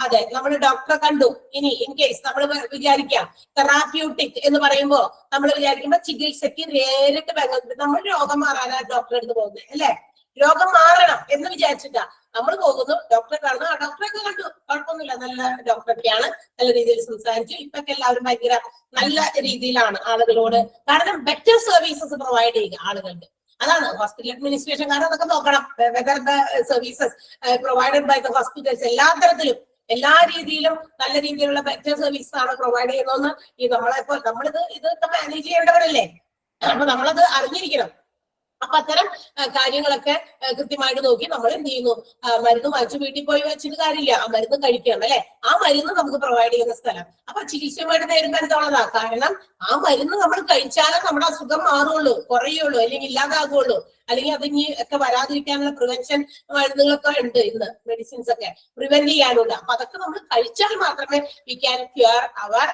അതെ, നമ്മൾ ഡോക്ടറെ കണ്ടു. ഇനി ഇൻ കേസ് നമ്മൾ വിചാരിക്കാം തെറാപ്യൂട്ടിക് എന്ന് പറയുമ്പോ നമ്മൾ വിചാരിക്കുമ്പോ ചികിത്സയ്ക്ക് നേരിട്ട് നമ്മൾ രോഗം മാറാനാണ് ഡോക്ടറെ അടുത്ത് പോകുന്നത് അല്ലെ? രോഗം മാറണം എന്ന് വിചാരിച്ചിട്ടാ നമ്മൾ പോകുന്നു, ഡോക്ടറെ കാണുന്നു. ആ ഡോക്ടറൊക്കെ കണ്ടു, കുഴപ്പമൊന്നുമില്ല, നല്ല ഡോക്ടറൊക്കെയാണ്, നല്ല രീതിയിൽ സംസാരിച്ചു. ഇപ്പൊക്കെ എല്ലാവരും ഭയങ്കര നല്ല രീതിയിലാണ് ആളുകളോട്. കാരണം ബെറ്റർ സർവീസസ് പ്രൊവൈഡ് ചെയ്യുക ആളുകൾക്ക്. അതാണ് ഹോസ്പിറ്റൽ അഡ്മിനിസ്ട്രേഷൻ. കാരണം അതൊക്കെ നോക്കണം, whether the services provided by the hospitals എല്ലാ തരത്തിലും എല്ലാ രീതിയിലും നല്ല രീതിയിലുള്ള ബെറ്റർ സർവീസ് ആണ് പ്രൊവൈഡ് ചെയ്യുന്നതെന്ന് ഈ ഇതൊക്കെ മാനേജ് ചെയ്യേണ്ടവരല്ലേ? അപ്പൊ നമ്മളത് അറിഞ്ഞിരിക്കണം. അപ്പൊ അത്തരം കാര്യങ്ങളൊക്കെ കൃത്യമായിട്ട് നോക്കി നമ്മൾ എന്ത് ചെയ്യുന്നു, മരുന്ന് വാങ്ങിച്ച് വീട്ടിൽ പോയി വെച്ചിട്ട് കാര്യമില്ല, ആ മരുന്ന് കഴിക്കണം അല്ലെ? ആ മരുന്ന് നമുക്ക് പ്രൊവൈഡ് ചെയ്യുന്ന സ്ഥലം. അപ്പൊ ചികിത്സയുമായിട്ട് നേരിട്ട് ബന്ധമുള്ളതാ. കാരണം ആ മരുന്ന് നമ്മൾ കഴിച്ചാലേ നമ്മുടെ അസുഖം മാറുള്ളൂ, കുറയുള്ളൂ, അല്ലെങ്കിൽ ഇല്ലാതാകുള്ളൂ. അല്ലെങ്കിൽ അത് ഇനി ഒക്കെ വരാതിരിക്കാനുള്ള പ്രിവെൻഷൻ മരുന്നുകളൊക്കെ ഉണ്ട് ഇന്ന്, മെഡിസിൻസ് ഒക്കെ പ്രിവെന്റ് ചെയ്യാനുണ്ട്. അപ്പൊ അതൊക്കെ നമ്മൾ കഴിച്ചാൽ മാത്രമേ we can cure our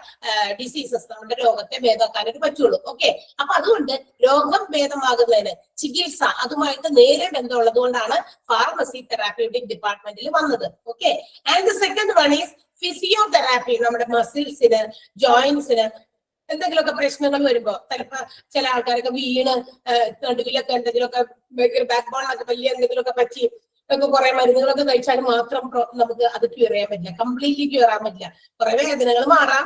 diseases, നമ്മുടെ രോഗത്തെ ഭേദമാക്കാനായിട്ട് പറ്റുള്ളൂ. ഓക്കെ, അപ്പൊ അതുകൊണ്ട് രോഗം ഭേദമാകുന്നതിന് ചികിത്സ അതുമായിട്ട് നേരെ ബന്ധമുള്ളത് കൊണ്ടാണ് ഫാർമസി തെറാപ്യൂട്ടിക് ഡിപ്പാർട്ട്മെന്റിൽ വന്നത്. Okay, and the second one is physiotherapy. നമ്മുടെ മസിൽസിന്, ജോയിന്റ്സിന് എന്തെങ്കിലുമൊക്കെ പ്രശ്നങ്ങൾ വരുമ്പോ ചിലപ്പോ ചില ആൾക്കാരൊക്കെ വീണ് നടുവിലൊക്കെ എന്തെങ്കിലുമൊക്കെ ബാക്ക് ബോണിലൊക്കെ വലിയ എന്തെങ്കിലുമൊക്കെ പറ്റി ഒക്കെ കുറെ മരുന്നുകളൊക്കെ കഴിച്ചാൽ മാത്രം നമുക്ക് അത് ക്യൂർ ചെയ്യാൻ പറ്റില്ല, കംപ്ലീറ്റ്ലി ക്യൂർ ആകാൻ പറ്റില്ല. കുറെ വേദനകൾ മാറാം,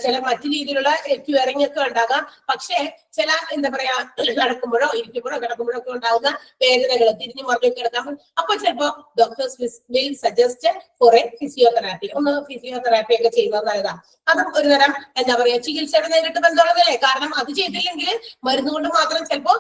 ചില മറ്റു രീതിയിലുള്ള ക്യൂറിംഗ് ഒക്കെ ഉണ്ടാകാം. പക്ഷേ ചില എന്താ പറയാ നടക്കുമ്പോഴോ ഇരിക്കുമ്പോഴോ കിടക്കുമ്പോഴോ ഒക്കെ ഉണ്ടാകുന്ന വേദനകൾ തിരിഞ്ഞു മറിഞ്ഞു കിടക്കാം. അപ്പൊ ചിലപ്പോ doctors will suggest for a physiotherapy. ഒന്ന് ഫിസിയോതെറാപ്പി ഒക്കെ ചെയ്യുന്നത് നല്ലതാണ്. അതും ഒരു തരം എന്താ പറയാ ചികിത്സയുടെ നേരിട്ട് ബന്ധമുള്ളതല്ലേ? കാരണം അത് ചെയ്തില്ലെങ്കിൽ മരുന്ന് കൊണ്ട് മാത്രം ചിലപ്പോ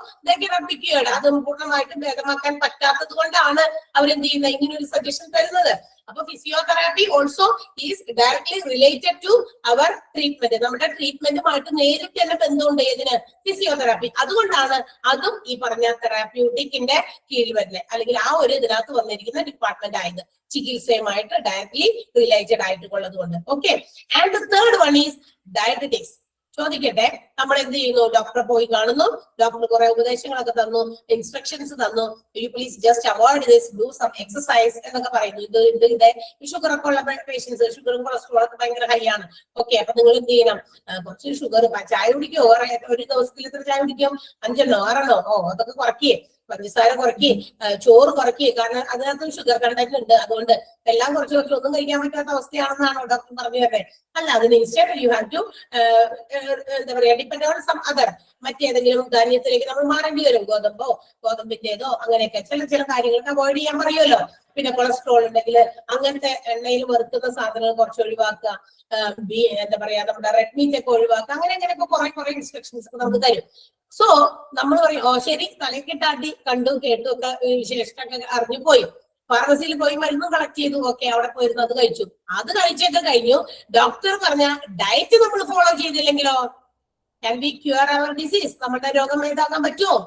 അത് പൂർണ്ണമായിട്ടും ഭേദമാക്കാൻ പറ്റാത്തത് കൊണ്ടാണ് അവരെന്ത് ചെയ്യുന്നത്, ഇങ്ങനെ ഒരു സജഷൻ തരുന്നത്. അപ്പൊ physiotherapy also is directly related to our treatment. നമ്മുടെ ട്രീറ്റ്മെന്റുമായിട്ട് നേരിട്ട് തന്നെ ബന്ധമുണ്ട് ഇതിന്, ഫിസിയോതെറാപ്പി. അതുകൊണ്ടാണ് അതും ഈ പറഞ്ഞ തെറാപ്യൂട്ടിക്കിന്റെ കീഴിൽ വരുന്നത്, അല്ലെങ്കിൽ ആ ഒരു ഇതിനകത്ത് വന്നിരിക്കുന്ന ഡിപ്പാർട്ട്മെന്റ് ആയത്, ചികിത്സയുമായിട്ട് ഡയറക്ട്ലി റിലേറ്റഡ് ആയിട്ടുള്ളത് കൊണ്ട്. Okay, and the third one is dietetics. ചോദിക്കട്ടെ, നമ്മൾ എന്ത് ചെയ്യുന്നു? ഡോക്ടറെ പോയി കാണുന്നു, ഡോക്ടർ കുറെ ഉപദേശങ്ങളൊക്കെ തന്നു, ഇൻസ്ട്രക്ഷൻസ് തന്നു. You please just avoid this, do some exercise എന്നൊക്കെ പറയുന്നു. ഇത് ഷുഗർ ഒക്കെ ഉള്ള പേഷ്യൻസ്, ഷുഗറും കൊളസ്ട്രോളും ഒക്കെ ഭയങ്കര ഹൈ ആണ്. ഓക്കെ, അപ്പൊ നിങ്ങൾ എന്ത് ചെയ്യണം? കുറച്ച് ഷുഗർ, ചായ കുടിക്കോ? ഒരു ദിവസത്തിൽ എത്ര ചായ കുടിക്കും? 5 6 അതൊക്കെ കുറയ്ക്കേ, പഞ്ചസാര കുറയ്ക്കേ, ചോറ് കുറയ്ക്കേ. കാരണം അതിനകത്ത് ഷുഗർ കണ്ടന്റ് ഉണ്ട്. അതുകൊണ്ട് എല്ലാം കുറച്ച് ഒന്നും കഴിക്കാൻ പറ്റാത്ത അവസ്ഥയാണെന്നാണോ ഡോക്ടർ പറഞ്ഞു തരുന്നത്? അല്ല, അതിന് ഇൻസ്റ്റെഡ് യു ഹാവ് ടു എന്താ പറയാ ഡിപ്പെൻഡ് ഓൺ സം അതർ, മറ്റേതെങ്കിലും ധാന്യത്തിലേക്ക് നമ്മൾ മാറേണ്ടി വരും. ഗോതമ്പിന്റേതോ അങ്ങനെയൊക്കെ ചില കാര്യങ്ങൾക്ക് അവോയ്ഡ് ചെയ്യാൻ പറയുമല്ലോ. പിന്നെ കൊളസ്ട്രോൾ ഉണ്ടെങ്കിൽ അങ്ങനത്തെ എണ്ണയിൽ വറുക്കുന്ന സാധനങ്ങൾ കുറച്ച് ഒഴിവാക്കുക, എന്താ പറയാ നമ്മുടെ റെഡ് മീറ്റ് ഒക്കെ ഒഴിവാക്കുക. അങ്ങനെയൊക്കെ കുറെ ഇൻസ്ട്രക്ഷൻസ് ഒക്കെ നമുക്ക് തരും. സോ നമ്മൾ പറയും ഓ ശരി തലക്കെട്ടാട്ടി കണ്ടു കേട്ടു ഒക്കെ വിശേഷമൊക്കെ അറിഞ്ഞു പോയി. ഫാർമസിയിൽ പോയി മരുന്ന് കളക്ട് ചെയ്തു, ഓക്കെ അവിടെ പോയിരുന്നു അത് കഴിച്ചു. അത് കഴിച്ചൊക്കെ കഴിഞ്ഞു. ഡോക്ടർ പറഞ്ഞ ഡയറ്റ് നമ്മൾ ഫോളോ ചെയ്തില്ലെങ്കിലോ can be cure our disease, നമ്മുടെ രോഗം ഭേദമാക്കാൻ പറ്റുമോ?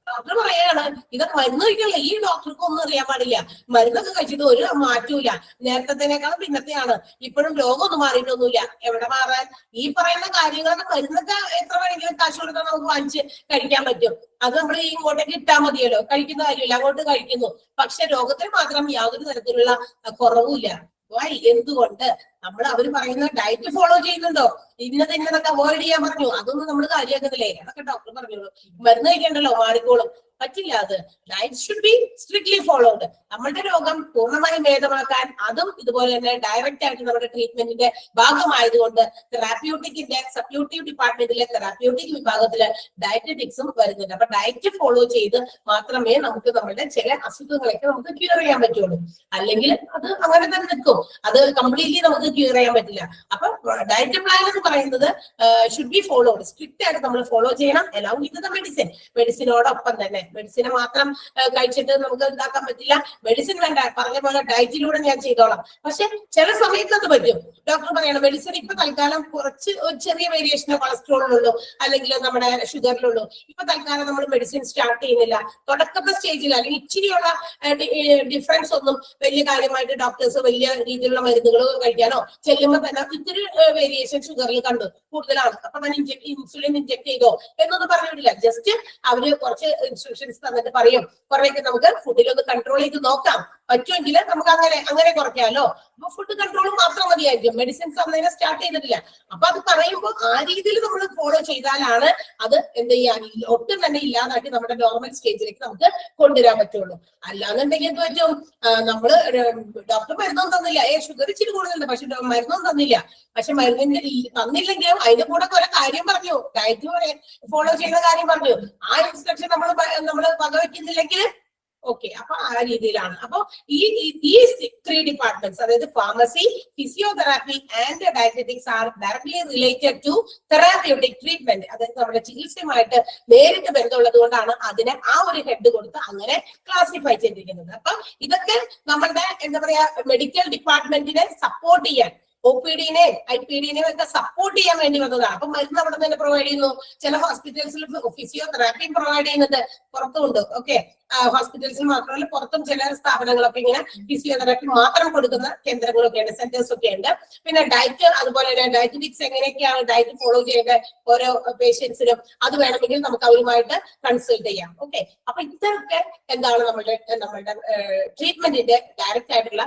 ഡോക്ടർ പറയാണ് ഇതൊക്കെ മരുന്ന് കഴിക്കണില്ല. ഈ ഡോക്ടർക്ക് ഒന്നും അറിയാൻ പാടില്ല. മരുന്നൊക്കെ കഴിച്ചിട്ട് ഒരു മാറ്റൂല, നേരത്തേക്കാളും പിന്നത്തെയാണ്, ഇപ്പോഴും രോഗമൊന്നും മാറിയിട്ടൊന്നുമില്ല. എവിടെ മാറാൻ? ഈ പറയുന്ന കാര്യങ്ങളൊക്കെ മരുന്നൊക്കെ എത്ര വേണമെങ്കിലും കാശ് കൊടുത്താൽ നമുക്ക് വാങ്ങിച്ച് കഴിക്കാൻ പറ്റും. അത് നമ്മൾ ഇങ്ങോട്ടേക്ക് ഇട്ടാൽ മതിയല്ലോ, കഴിക്കുന്ന കാര്യമില്ല, അങ്ങോട്ട് കഴിക്കുന്നു. പക്ഷെ രോഗത്തിന് മാത്രം യാതൊരു തരത്തിലുള്ള കുറവുമില്ല. എന്തുകൊണ്ട്? നമ്മൾ അവർ പറയുന്ന ഡയറ്റ് ഫോളോ ചെയ്യുന്നുണ്ടോ? ഇന്നതൊക്കെ അവോയ്ഡ് ചെയ്യാൻ പറഞ്ഞു, അതൊന്നും നമ്മൾ കാര്യമാക്കുന്നില്ലേ? അതൊക്കെ ഡോക്ടർ പറഞ്ഞോളൂ. മരുന്ന് കഴിക്കണ്ടല്ലോ, മാറിക്കോളും. പറ്റില്ല. അത് diet should be strictly followed. നമ്മളുടെ രോഗം പൂർണ്ണമായും ഭേദമാക്കാൻ അതും ഇതുപോലെ തന്നെ ഡയറക്റ്റ് ആയിട്ട് നമ്മുടെ ട്രീറ്റ്മെന്റിന്റെ ഭാഗമായതുകൊണ്ട് തെറാപ്യൂട്ടിക്കിന്റെ സബ്സ്റ്റിറ്റ്യൂട്ടീവ് ഡിപ്പാർട്ട്മെന്റിലെ തെറാപ്യൂട്ടിക് വിഭാഗത്തില് ഡയറ്ററ്റിക്സും വരുന്നുണ്ട്. അപ്പൊ ഡയറ്റ് ഫോളോ ചെയ്ത് മാത്രമേ നമുക്ക് നമ്മുടെ ചില അസുഖങ്ങളൊക്കെ നമുക്ക് ക്യൂർ ചെയ്യാൻ പറ്റുള്ളൂ. അല്ലെങ്കിൽ അത് അങ്ങനെ തന്നെ നിൽക്കും, അത് കംപ്ലീറ്റ്ലി നമുക്ക് ക്യൂർ ചെയ്യാൻ പറ്റില്ല. അപ്പൊ ഡയറ്റ് പ്ലാൻ എന്ന് പറയുന്നത് ഷുഡ് ബി ഫോളോഡ്, സ്ട്രിക്റ്റ് ആയിട്ട് നമ്മൾ ഫോളോ ചെയ്യണം. എലോങ് വിത്ത് ദ മെഡിസിൻ, മെഡിസിനോടൊപ്പം തന്നെ. മെഡിസിനെ മാത്രം കഴിച്ചിട്ട് നമുക്ക് ഉണ്ടാക്കാൻ പറ്റില്ല. മെഡിസിൻ വേണ്ട, പറഞ്ഞ പോലെ ഡയറ്റിലൂടെ ഞാൻ ചെയ്തോളാം. പക്ഷെ ചില സമയത്ത് അത് പറ്റും. ഡോക്ടർ പറയണം മെഡിസിൻ ഇപ്പൊ തൽക്കാലം കുറച്ച് ചെറിയ വേരിയേഷനോ കൊളസ്ട്രോളിലുള്ളൂ അല്ലെങ്കിൽ നമ്മുടെ ഷുഗറിലുള്ളൂ, ഇപ്പൊ തൽക്കാലം നമ്മൾ മെഡിസിൻ സ്റ്റാർട്ട് ചെയ്യുന്നില്ല. തുടക്കത്തെ സ്റ്റേജിൽ അല്ലെങ്കിൽ ഇച്ചിരിയുള്ള ഡിഫറൻസ് ഒന്നും വലിയ കാര്യമായിട്ട് ഡോക്ടേഴ്സ് വലിയ രീതിയിലുള്ള മരുന്നുകൾ കഴിക്കാനോ ചെല്ലുമ്പോൾ തന്നെ ഇത്തിരി വേരിയേഷൻ ഷുഗറിൽ കണ്ടു കൂടുതലാണ്, അപ്പൊ തന്നെ ഇൻസുലിൻ ഇൻജെക്ട് ചെയ്തോ എന്നൊന്നും പറഞ്ഞിട്ടില്ല. ജസ്റ്റ് അവര് കുറച്ച് ഇൻസ്ട്രക്ഷൻസ് തന്നിട്ട് പറയും കുറേയൊക്കെ നമുക്ക് ഫുഡിലൊന്ന് കൺട്രോൾ ചെയ്ത് നോക്കാം, പറ്റുമെങ്കിൽ നമുക്ക് അങ്ങനെ കുറയ്ക്കാമല്ലോ. അപ്പൊ ഫുഡ് കൺട്രോൾ മാത്രം മതിയായിരിക്കും, മെഡിസിൻസ് അന്നേരം സ്റ്റാർട്ട് ചെയ്തിട്ടില്ല. അപ്പൊ അത് പറയുമ്പോൾ ആ രീതിയിൽ നമ്മൾ ഫോളോ ചെയ്താലാണ് അത് എന്ത് ചെയ്യാൻ ഒട്ടും തന്നെ ഇല്ലാതാക്കി നമ്മുടെ നോർമൽ സ്റ്റേജിലേക്ക് നമുക്ക് കൊണ്ടുവരാൻ പറ്റുള്ളൂ. അല്ലാന്നുണ്ടെങ്കിൽ എന്ത് പറ്റും? നമ്മള് ഡോക്ടർ മരുന്നൊന്നും തന്നില്ല, ഷുഗർ ഇച്ചിരി കൂടുതലുണ്ട് പക്ഷെ മരുന്നൊന്നും തന്നില്ല. പക്ഷെ മരുന്നിന്റെ തന്നില്ലെങ്കിലും അതിന്റെ കൂടെ കുറെ കാര്യം പറഞ്ഞു, ഡയറ്റ് ഫോളോ ചെയ്യുന്ന കാര്യം പറഞ്ഞു. ആ ഇൻസ്ട്രക്ഷൻ നമ്മൾ വകവെക്കുന്നില്ലെങ്കിൽ ഓക്കെ, അപ്പൊ ആ രീതിയിലാണ്. അപ്പൊ ഈ 3 ഡിപ്പാർട്ട്മെന്റ്സ്, അതായത് pharmacy, physiotherapy and dietetics are directly related to therapeutic treatment. അതായത് നമ്മുടെ ചികിത്സയുമായിട്ട് നേരിട്ട് ബന്ധമുള്ളത് കൊണ്ടാണ് അതിനെ ആ ഒരു ഹെഡ് കൊടുത്ത് അങ്ങനെ ക്ലാസിഫൈ ചെയ്തിരിക്കുന്നത്. അപ്പൊ ഇതൊക്കെ നമ്മളുടെ എന്താ പറയാ മെഡിക്കൽ ഡിപ്പാർട്ട്മെന്റിനെ സപ്പോർട്ട് ചെയ്യാൻ, OPD-നെ IPD-നെ ഒക്കെ സപ്പോർട്ട് ചെയ്യാൻ വേണ്ടി വന്നതാണ്. അപ്പൊ മരുന്ന് അവിടെ തന്നെ പ്രൊവൈഡ് ചെയ്യുന്നു. ചില ഹോസ്പിറ്റൽസിൽ ഫിസിയോതെറാപ്പിയും പ്രൊവൈഡ് ചെയ്യുന്നുണ്ട്, പുറത്തുമുണ്ട്. ഓക്കെ, ഹോസ്പിറ്റൽസിൽ മാത്രമല്ല പുറത്തും ചില സ്ഥാപനങ്ങളൊക്കെ ഇങ്ങനെ ഫിസിയോതെറാപ്പി മാത്രം കൊടുക്കുന്ന കേന്ദ്രങ്ങളൊക്കെ ഉണ്ട്, സെന്റേഴ്സ് ഒക്കെ ഉണ്ട്. പിന്നെ ഡയറ്റ്, അതുപോലെ തന്നെ ഡയറ്ററ്റിക്സ് എങ്ങനെയൊക്കെയാണ് ഡയറ്റ് ഫോളോ ചെയ്യേണ്ട ഓരോ പേഷ്യൻസിനും അത് വേണമെങ്കിൽ നമുക്ക് അവരുമായിട്ട് കൺസൾട്ട് ചെയ്യാം. ഓക്കെ, അപ്പൊ ഇതൊക്കെ എന്താണ് നമ്മളുടെ ട്രീറ്റ്മെന്റിന്റെ ഡയറക്റ്റ് ആയിട്ടുള്ള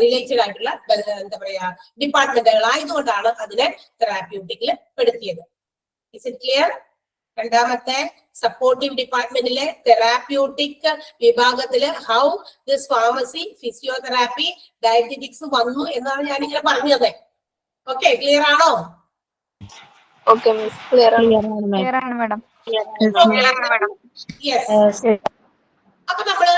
റിലേറ്റഡ് ആയിട്ടുള്ള എന്താ പറയാ ഡിപ്പാർട്ട്മെന്റുകളായതുകൊണ്ടാണ് അതിനെ തെറാപ്യൂട്ടിക്കിൽ പെടുത്തിയത്. Is it clear? രണ്ടാമത്തെ സപ്പോർട്ടീവ് ഡിപ്പാർട്ട്മെന്റിലെ തെറാപ്യൂട്ടിക് വിഭാഗത്തില് how this pharmacy, physiotherapy, dietetics വന്നു എന്നാണ് ഞാനിങ്ങനെ പറഞ്ഞത്. ഓക്കെ, ക്ലിയർ ആണോ? ഓക്കെ മിസ്, ക്ലിയർ ആണ് മാഡം. യെസ്. അപ്പൊ നമ്മള്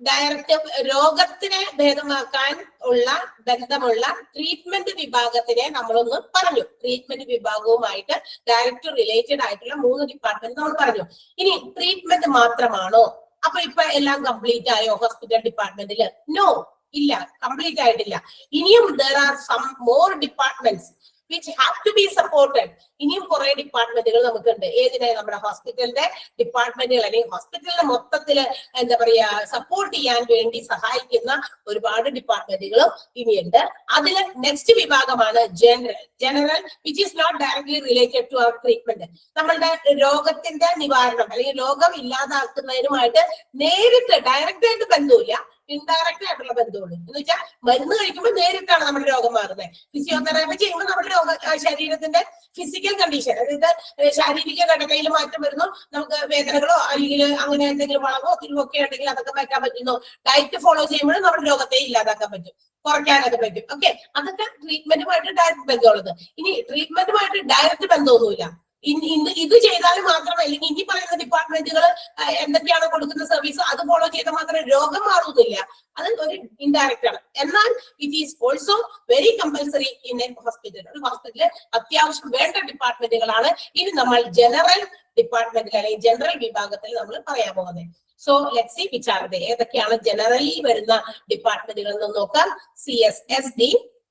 ഡയറക്റ്റ് രോഗത്തിനെ ഭേദമാക്കാൻ ഉള്ള ബന്ധമുള്ള ട്രീറ്റ്മെന്റ് വിഭാഗത്തിനെ നമ്മളൊന്ന് പറഞ്ഞു. ട്രീറ്റ്മെന്റ് വിഭാഗവുമായിട്ട് ഡയറക്റ്റ് റിലേറ്റഡ് ആയിട്ടുള്ള 3 ഡിപ്പാർട്ട്മെന്റ് നമ്മൾ പറഞ്ഞു. ഇനി ട്രീറ്റ്മെന്റ് മാത്രമാണോ? അപ്പൊ ഇപ്പൊ എല്ലാം കംപ്ലീറ്റ് ആയോ ഹോസ്പിറ്റൽ ഡിപ്പാർട്ട്മെന്റില്? നോ, ഇല്ല, കംപ്ലീറ്റ് ആയിട്ടില്ല. ഇനിയും there are some more departments which have to be supported. ഇനിയും കുറെ ഡിപ്പാർട്ട്മെന്റുകൾ നമുക്കുണ്ട്. ഏതിനായി? നമ്മുടെ ഹോസ്പിറ്റലിന്റെ ഡിപ്പാർട്ട്മെന്റുകൾ അല്ലെങ്കിൽ ഹോസ്പിറ്റലിന്റെ മൊത്തത്തില് എന്താ പറയാ സപ്പോർട്ട് ചെയ്യാൻ വേണ്ടി സഹായിക്കുന്ന ഒരുപാട് ഡിപ്പാർട്ട്മെന്റുകളും ഇനിയുണ്ട്. അതില് നെക്സ്റ്റ് വിഭാഗമാണ് general which is not directly related to our treatment. നമ്മളുടെ രോഗത്തിന്റെ നിവാരണം അല്ലെങ്കിൽ രോഗം ഇല്ലാതാക്കുന്നതിനുമായിട്ട് നേരിട്ട് ഡയറക്റ്റ് ആയിട്ട് ബന്ധമില്ല, ഇൻഡയറക്റ്റ് ആയിട്ടുള്ള ബന്ധമുള്ളൂ. എന്ന് വെച്ചാൽ മരുന്ന് കഴിക്കുമ്പോൾ നേരിട്ടാണ് നമ്മുടെ രോഗം മാറുന്നത്. ഫിസിയോതെറാപ്പി ചെയ്യുമ്പോൾ നമ്മുടെ ശരീരത്തിന്റെ ഫിസിക്കൽ കണ്ടീഷൻ, അതായത് ശാരീരിക ഘടനയിൽ മാറ്റം വരുന്നു, നമുക്ക് വേദനകളോ അല്ലെങ്കിൽ അങ്ങനെ എന്തെങ്കിലും വളവോ തിരിവൊക്കെ ഉണ്ടെങ്കിൽ അതൊക്കെ മാറ്റാൻ പറ്റുന്നു. ഡയറ്റ് ഫോളോ ചെയ്യുമ്പോഴും നമ്മുടെ രോഗത്തെ ഇല്ലാതാക്കാൻ പറ്റും, കുറയ്ക്കാനൊക്കെ പറ്റും. ഓക്കെ, അതൊക്കെ ട്രീറ്റ്മെന്റുമായിട്ട് ഡയറക്റ്റ് ബന്ധമുള്ളത്. ഇനി ട്രീറ്റ്മെന്റുമായിട്ട് ഡയറക്റ്റ് ബന്ധമൊന്നുമില്ല. ഇത് ചെയ്താൽ മാത്രം, അല്ലെങ്കിൽ ഇനി പറയുന്ന ഡിപ്പാർട്ട്മെന്റുകൾ എന്തൊക്കെയാണ് കൊടുക്കുന്ന സർവീസ് അത് ഫോളോ ചെയ്താൽ മാത്രമേ രോഗം മാറുന്നില്ല. അത് ഒരു ഇൻഡയറക്റ്റ് ആണ്. എന്നാൽ it is also very compulsory in A hospital. ഒരു ഹോസ്പിറ്റലിൽ അത്യാവശ്യം വേണ്ട ഡിപ്പാർട്ട്മെന്റുകളാണ്. ഇനി നമ്മൾ ജനറൽ, ഡിപ്പാർട്ട്മെന്റിൽ അല്ലെങ്കിൽ ജനറൽ വിഭാഗത്തിൽ നമ്മൾ പറയാൻ പോകുന്നത്. So let see which are they. ഏതൊക്കെയാണ് ജനറലി വരുന്ന ഡിപ്പാർട്ട്മെന്റുകൾ എന്ന് നോക്കാം. CSSD,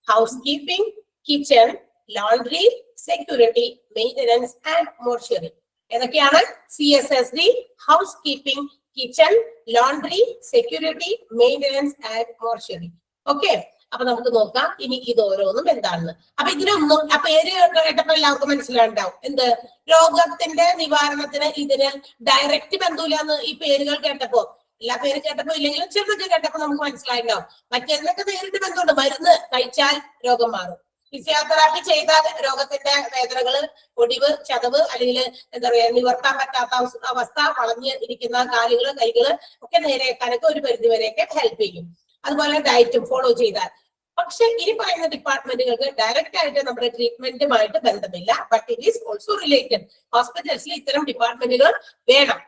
house keeping, kitchen, laundry, security, maintenance and mortuary. ഏതൊക്കെയാണ്? CSSD, house keeping, kitchen, laundry, security, maintenance and mortuary. Okay, അപ്പൊ നമുക്ക് നോക്കാം ഇനി ഇത് ഓരോന്നും എന്താണെന്ന്. അപ്പൊ ഇതിനൊന്നും ആ പേര് കേട്ടപ്പോ എല്ലാവർക്കും മനസ്സിലാണ്ടാവും. എന്ത്? രോഗത്തിന്റെ നിവാരണത്തിന് ഇതിന് ഡയറക്റ്റ് ബന്ധമില്ലാന്ന് ഈ പേരുകൾ കേട്ടപ്പോ, എല്ലാ പേര് കേട്ടപ്പോ ഇല്ലെങ്കിലും ചെറുതൊക്കെ കേട്ടപ്പോ നമുക്ക് മനസ്സിലായിട്ടുണ്ടാവും. മറ്റേതിനൊക്കെ നേരിട്ട് ബന്ധമുണ്ട്. മരുന്ന് കഴിച്ചാൽ രോഗം മാറും. ഫിസിയോതെറാപ്പി ചെയ്താൽ രോഗത്തിന്റെ വേദനകള്, ഒടിവ്, ചതവ്, അല്ലെങ്കിൽ എന്താ പറയാ നിവർത്താൻ പറ്റാത്ത അവസ്ഥ, വളഞ്ഞ് ഇരിക്കുന്ന കാലുകള്, കൈകള് ഒക്കെ നേരെയാക്കാനൊക്കെ ഒരു പരിധി വരെയൊക്കെ ഹെൽപ്പ് ചെയ്യും. അതുപോലെ ഡയറ്റും ഫോളോ ചെയ്താൽ. പക്ഷെ ഇനി പറയുന്ന ഡിപ്പാർട്ട്മെന്റുകൾക്ക് ഡയറക്റ്റ് ആയിട്ട് നമ്മുടെ ട്രീറ്റ്മെന്റുമായിട്ട് ബന്ധമില്ല. But it is also related. ഹോസ്പിറ്റൽസിൽ ഇത്തരം ഡിപ്പാർട്ട്മെന്റുകൾ വേണം.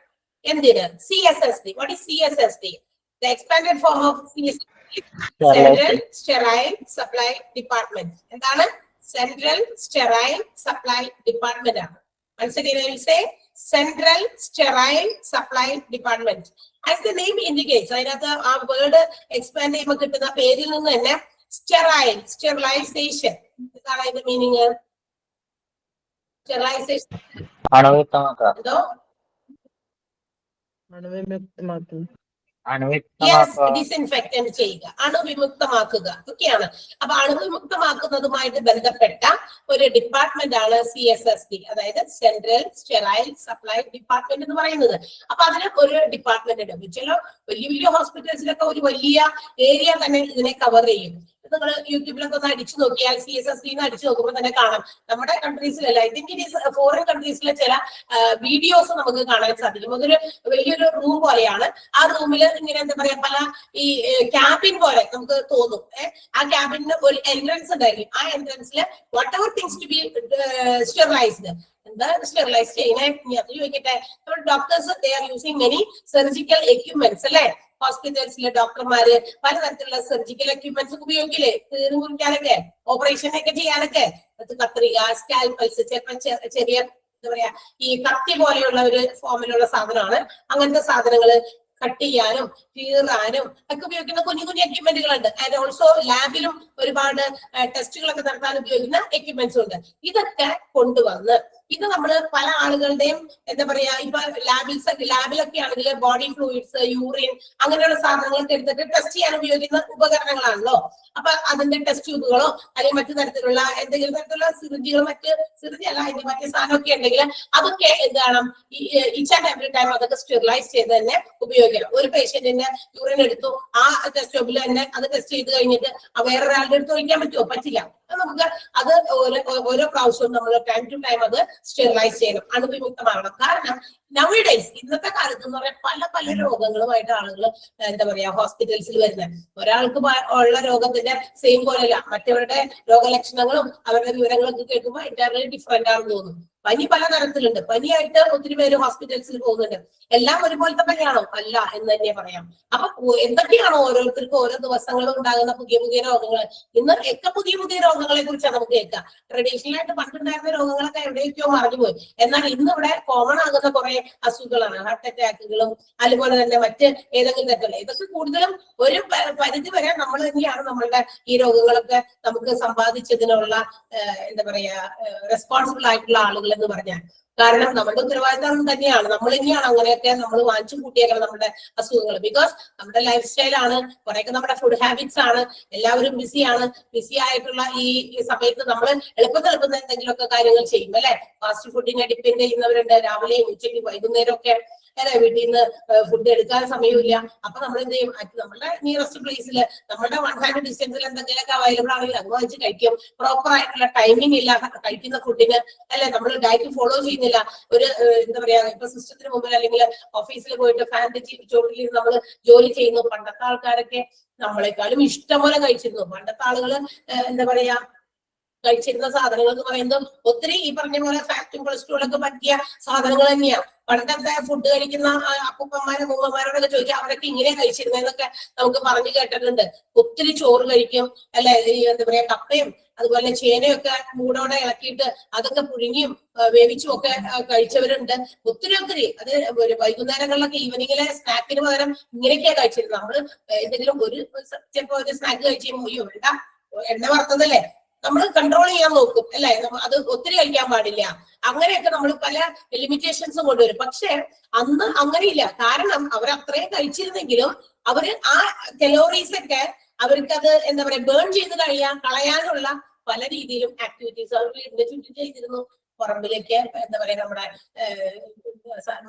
എന്തിന്? CSSD. What is CSSD? The expanded form of central sterile supply department. എന്താണ്? സെൻട്രൽ സ്റ്റെറൈൽ സപ്ലൈ ഡിപ്പാർട്ട്മെന്റ് ആണ്. മനസ്സിലായി? Central sterile supply department. As the name indicates, അതിനകത്ത് ആ വേർഡ് എക്സ്പാൻഡ് ചെയ്യുമ്പോൾ കിട്ടുന്ന പേരിൽ നിന്ന് തന്നെ സ്റ്റെറൈൽ, സ്റ്റെറിലൈസേഷൻ. എന്താണ് അതിന്റെ മീനിങ്? സ്റ്റെറിലൈസേഷൻ എന്തോ? ഡിസ്ഇൻഫെക്റ്റന്റ് ചെയ്യുക, അണുവിമുക്തമാക്കുക ഒക്കെയാണ്. അപ്പൊ അണുവിമുക്തമാക്കുന്നതുമായിട്ട് ബന്ധപ്പെട്ട ഒരു ഡിപ്പാർട്ട്മെന്റ് ആണ് CSSD, അതായത് സെൻട്രൽ സ്റ്റെറൈൽ സപ്ലൈ ഡിപ്പാർട്ട്മെന്റ് എന്ന് പറയുന്നത്. അപ്പൊ അതിന് ഒരു ഡിപ്പാർട്ട്മെന്റ് ഉണ്ട്. ചില വലിയ വലിയ ഹോസ്പിറ്റൽസിലൊക്കെ ഒരു വലിയ ഏരിയ തന്നെ ഇതിനെ കവർ ചെയ്യും. നിങ്ങൾ യൂട്യൂബിലൊക്കെ ഒന്ന് അടിച്ചു നോക്കിയാൽ CSSD അടിച്ചു നോക്കുമ്പോൾ തന്നെ കാണാം. നമ്മുടെ കൺട്രീസിലല്ല, I think it is foreign കൺട്രീസിലെ ചില വീഡിയോസ് നമുക്ക് കാണാൻ സാധിക്കും. അതൊരു വലിയൊരു റൂം പോലെയാണ്. ആ റൂമിൽ ഇങ്ങനെ എന്താ പറയാ പല ഈ ക്യാബിൻ പോലെ നമുക്ക് തോന്നും. ആ ക്യാബിന് ഒരു എൻട്രൻസ് ഉണ്ടായിരിക്കും. ആ എൻട്രൻസിൽ whatever things to be sterilised. എന്താ സ്റ്റെറിലൈസ് ചെയ്യുന്നത് അത് ചോദിക്കട്ടെ. Doctors they are using many surgical equipments അല്ലെ? ഹോസ്പിറ്റൽസിലെ ഡോക്ടർമാര് പലതരത്തിലുള്ള സർജിക്കൽ എക്യുപ്മെന്റ്സ് ഉപയോഗിക്കില്ലേ? തീർന്നു കുറിക്കാനൊക്കെ, ഓപ്പറേഷനൊക്കെ ചെയ്യാനൊക്കെ. കത്രിക, സ്കാൽപ്പൽസ്, ചെറിയ എന്താ പറയാ ഈ കത്തി പോലെയുള്ള ഒരു ഫോമിലുള്ള സാധനമാണ്. അങ്ങനത്തെ സാധനങ്ങള് കട്ട് ചെയ്യാനും കീറാനും ഒക്കെ ഉപയോഗിക്കുന്ന കുഞ്ഞു കുഞ്ഞു എക്യുപ്മെന്റുകൾ ഉണ്ട്. ആൻഡ് ഓൾസോ ലാബിലും ഒരുപാട് ടെസ്റ്റുകളൊക്കെ നടത്താൻ ഉപയോഗിക്കുന്ന എക്യുപ്മെന്റ്സ് ഉണ്ട്. ഇതൊക്കെ കൊണ്ടുവന്ന് ഇത് നമ്മൾ പല ആളുകളുടെയും എന്താ പറയാ ഇപ്പൊ ലാബിലൊക്കെ ആണെങ്കിൽ ബോഡി ഫ്ലൂയിഡ്സ്, യൂറിൻ അങ്ങനെയുള്ള സാധനങ്ങളൊക്കെ എടുത്തിട്ട് ടെസ്റ്റ് ചെയ്യാൻ ഉപയോഗിക്കുന്ന ഉപകരണങ്ങളാണല്ലോ. അപ്പൊ അതിന്റെ ടെസ്റ്റ് ട്യൂബുകളോ അല്ലെങ്കിൽ മറ്റു തരത്തിലുള്ള എന്തെങ്കിലും തരത്തിലുള്ള സിറിഞ്ചുകളോ സിറിഞ്ച് അല്ല അതിന്റെ മറ്റു സാധനമൊക്കെ ഉണ്ടെങ്കിൽ അതൊക്കെ എന്താണ് ഈച്ച് ആൻഡ് എവറി ടൈം അതൊക്കെ സ്റ്റെറിലൈസ് ചെയ്ത് തന്നെ ഉപയോഗിക്കണം. ഒരു പേഷ്യന്റിന്റെ യൂറിൻ എടുത്തു, ആ ടെസ്റ്റ് ട്യൂബിൽ തന്നെ അത് ടെസ്റ്റ് ചെയ്ത് കഴിഞ്ഞിട്ട് വേറൊരാളുടെ അടുത്ത് ഒഴിക്കാൻ പറ്റുമോ? പറ്റില്ല. നമുക്ക് അത് ഓരോ പ്രാവശ്യവും നമ്മൾ ടൈം ടു ടൈം അത് സ്റ്റെറിലൈസ് ചെയ്യണം, അണുവിമുക്തമാകണം. കാരണം നൗഡേയ്സ് ഇന്നത്തെ കാലത്ത് എന്ന് പറഞ്ഞാൽ പല പല രോഗങ്ങളുമായിട്ട് ആളുകൾ എന്താ പറയാ ഹോസ്പിറ്റൽസിൽ വരുന്നത്. ഒരാൾക്ക് ഉള്ള രോഗത്തിന്റെ സെയിം പോലെയല്ല, മറ്റവരുടെ രോഗലക്ഷണങ്ങളും അവരുടെ വിവരങ്ങളൊക്കെ കേൾക്കുമ്പോൾ എൻറ്റയർലി ഡിഫറെന്റ് ആണെന്ന് തോന്നും. പനി പലതരത്തിലുണ്ട്. പനിയായിട്ട് ഒത്തിരി പേര് ഹോസ്പിറ്റൽസിൽ പോകുന്നുണ്ട്. എല്ലാം ഒരുപോലത്തെ പനിയാണോ? അല്ല എന്ന് തന്നെ പറയാം. അപ്പൊ എന്തൊക്കെയാണോ ഓരോരുത്തർക്കും ഓരോ ദിവസങ്ങളും ഉണ്ടാകുന്ന പുതിയ പുതിയ രോഗങ്ങൾ, ഇന്ന് ഒക്കെ പുതിയ പുതിയ രോഗങ്ങളെ കുറിച്ചാണ് നമുക്ക് കേൾക്കാം. ട്രഡീഷണൽ ആയിട്ട് പണ്ടുണ്ടായിരുന്ന രോഗങ്ങളൊക്കെ എവിടെയൊക്കെയോ മറന്നുപോയി. എന്നാൽ ഇന്ന് ഇവിടെ കോമൺ ആകുന്ന കുറെ അസുഖങ്ങളാണ്, ഹാർട്ട് അറ്റാക്കുകളും അതുപോലെ തന്നെ മറ്റ് ഏതെങ്കിലും തരത്തിലുള്ള. ഇതൊക്കെ കൂടുതലും ഒരു പരിധി വരെ നമ്മൾ തന്നെയാണ് നമ്മളുടെ ഈ രോഗങ്ങളൊക്കെ നമുക്ക് സമ്പാദിച്ചതിനുള്ള എന്താ പറയാ റെസ്പോൺസിബിൾ ആയിട്ടുള്ള ആളുകൾ എന്ന് പറഞ്ഞാൽ. കാരണം നമ്മുടെ ഉത്തരവാദിത്തം തന്നെയാണ്. നമ്മൾ തന്നെയാണ് അങ്ങനെയൊക്കെ നമ്മൾ വാങ്ങിച്ചു കൂട്ടിയേക്കണം നമ്മുടെ അസുഖങ്ങൾ. ബിക്കോസ് നമ്മുടെ ലൈഫ് സ്റ്റൈലാണ്, കുറെയൊക്കെ നമ്മുടെ ഫുഡ് ഹാബിറ്റ്സ് ആണ്. എല്ലാവരും ബിസിയാണ്. ബിസി ആയിട്ടുള്ള ഈ സമയത്ത് നമ്മൾ എളുപ്പത്തിൽ എന്തെങ്കിലുമൊക്കെ കാര്യങ്ങൾ ചെയ്യും അല്ലെ? ഫാസ്റ്റ് ഫുഡിനെ ഡിപ്പെൻഡ് ചെയ്യുന്നവരുണ്ട്. രാവിലെയും ഉച്ചയ്ക്കും വൈകുന്നേരം ഒക്കെ അല്ലെ വീട്ടിൽ നിന്ന് ഫുഡ് എടുക്കാൻ സമയമില്ല. അപ്പൊ നമ്മൾ എന്ത് ചെയ്യും? നമ്മുടെ നിയറസ്റ്റ് പ്ലേസിൽ നമ്മുടെ 1 ഹാൻഡ് ഡിസ്റ്റൻസിൽ എന്തെങ്കിലുമൊക്കെ അവൈലബിൾ ആണെങ്കിൽ അത് വാങ്ങിച്ച് കഴിക്കും. പ്രോപ്പർ ആയിട്ടുള്ള ടൈമിംഗ് ഇല്ല കഴിക്കുന്ന ഫുഡിന് അല്ലെ? നമ്മൾ ഡയറ്റ് ഫോളോ ചെയ്യുന്നില്ല. ഒരു എന്താ പറയാ ഇപ്പൊ സിസ്റ്റത്തിന് മുമ്പിൽ അല്ലെങ്കിൽ ഓഫീസിൽ പോയിട്ട് ഫാൻ്റെ ചോട്ടിൽ നമ്മൾ ജോലി ചെയ്യുന്നു. പണ്ടത്തെ ആൾക്കാരൊക്കെ നമ്മളെക്കാളും ഇഷ്ടംപോലെ കഴിച്ചിരുന്നു. പണ്ടത്തെ ആളുകൾ എന്താ പറയാ കഴിച്ചിരുന്ന സാധനങ്ങൾ എന്ന് പറയുന്നത് ഒത്തിരി ഈ പറഞ്ഞ പോലെ ഫാറ്റും കൊളസ്ട്രോളൊക്കെ പറ്റിയ സാധനങ്ങൾ തന്നെയാണ്. പണ്ടത്തെ ഫുഡ് കഴിക്കുന്ന അപ്പൂപ്പന്മാരും ഉമ്മമാരോടൊക്കെ ചോദിക്കാം അവരൊക്കെ ഇങ്ങനെ കഴിച്ചിരുന്നതെന്നൊക്കെ നമുക്ക് പറഞ്ഞു കേട്ടിട്ടുണ്ട്. ഒത്തിരി ചോറ് കഴിക്കും അല്ലെ, എന്താ പറയാ കപ്പയും അതുപോലെ ചേനയൊക്കെ മൂടോടെ ഇളക്കിയിട്ട് അതൊക്കെ പുഴുങ്ങിയും വേവിച്ചും ഒക്കെ കഴിച്ചവരുണ്ട്. ഒത്തിരി അത് വൈകുന്നേരങ്ങളിലൊക്കെ ഈവനിങ്ങിലെ സ്നാക്കിന് പകരം ഇങ്ങനെയൊക്കെയാ കഴിച്ചിരുന്നത്. നമ്മള് എന്തെങ്കിലും ചിലപ്പോ ഒരു സ്നാക്ക് കഴിച്ചു അയ്യോ വേണ്ട എണ്ണ വറുത്തതല്ലേ നമ്മൾ കൺട്രോൾ ചെയ്യാൻ നോക്കും അല്ലെ, അത് ഒത്തിരി കഴിക്കാൻ പാടില്ല, അങ്ങനെയൊക്കെ നമ്മൾ പല ലിമിറ്റേഷൻസും കൊണ്ടുവരും. പക്ഷെ അന്ന് അങ്ങനെയില്ല. കാരണം അവർ അത്രയും കഴിച്ചിരുന്നെങ്കിലും അവര് ആ കലോറീസ് ഒക്കെ അവർക്കത് എന്താ പറയാ ബേൺ ചെയ്ത് കളയാനുള്ള പല രീതിയിലും ആക്ടിവിറ്റീസ് അവർ വീടിന്റെ ചുറ്റും ചെയ്തിരുന്നു. പറമ്പിലേക്ക് എന്താ പറയാ നമ്മുടെ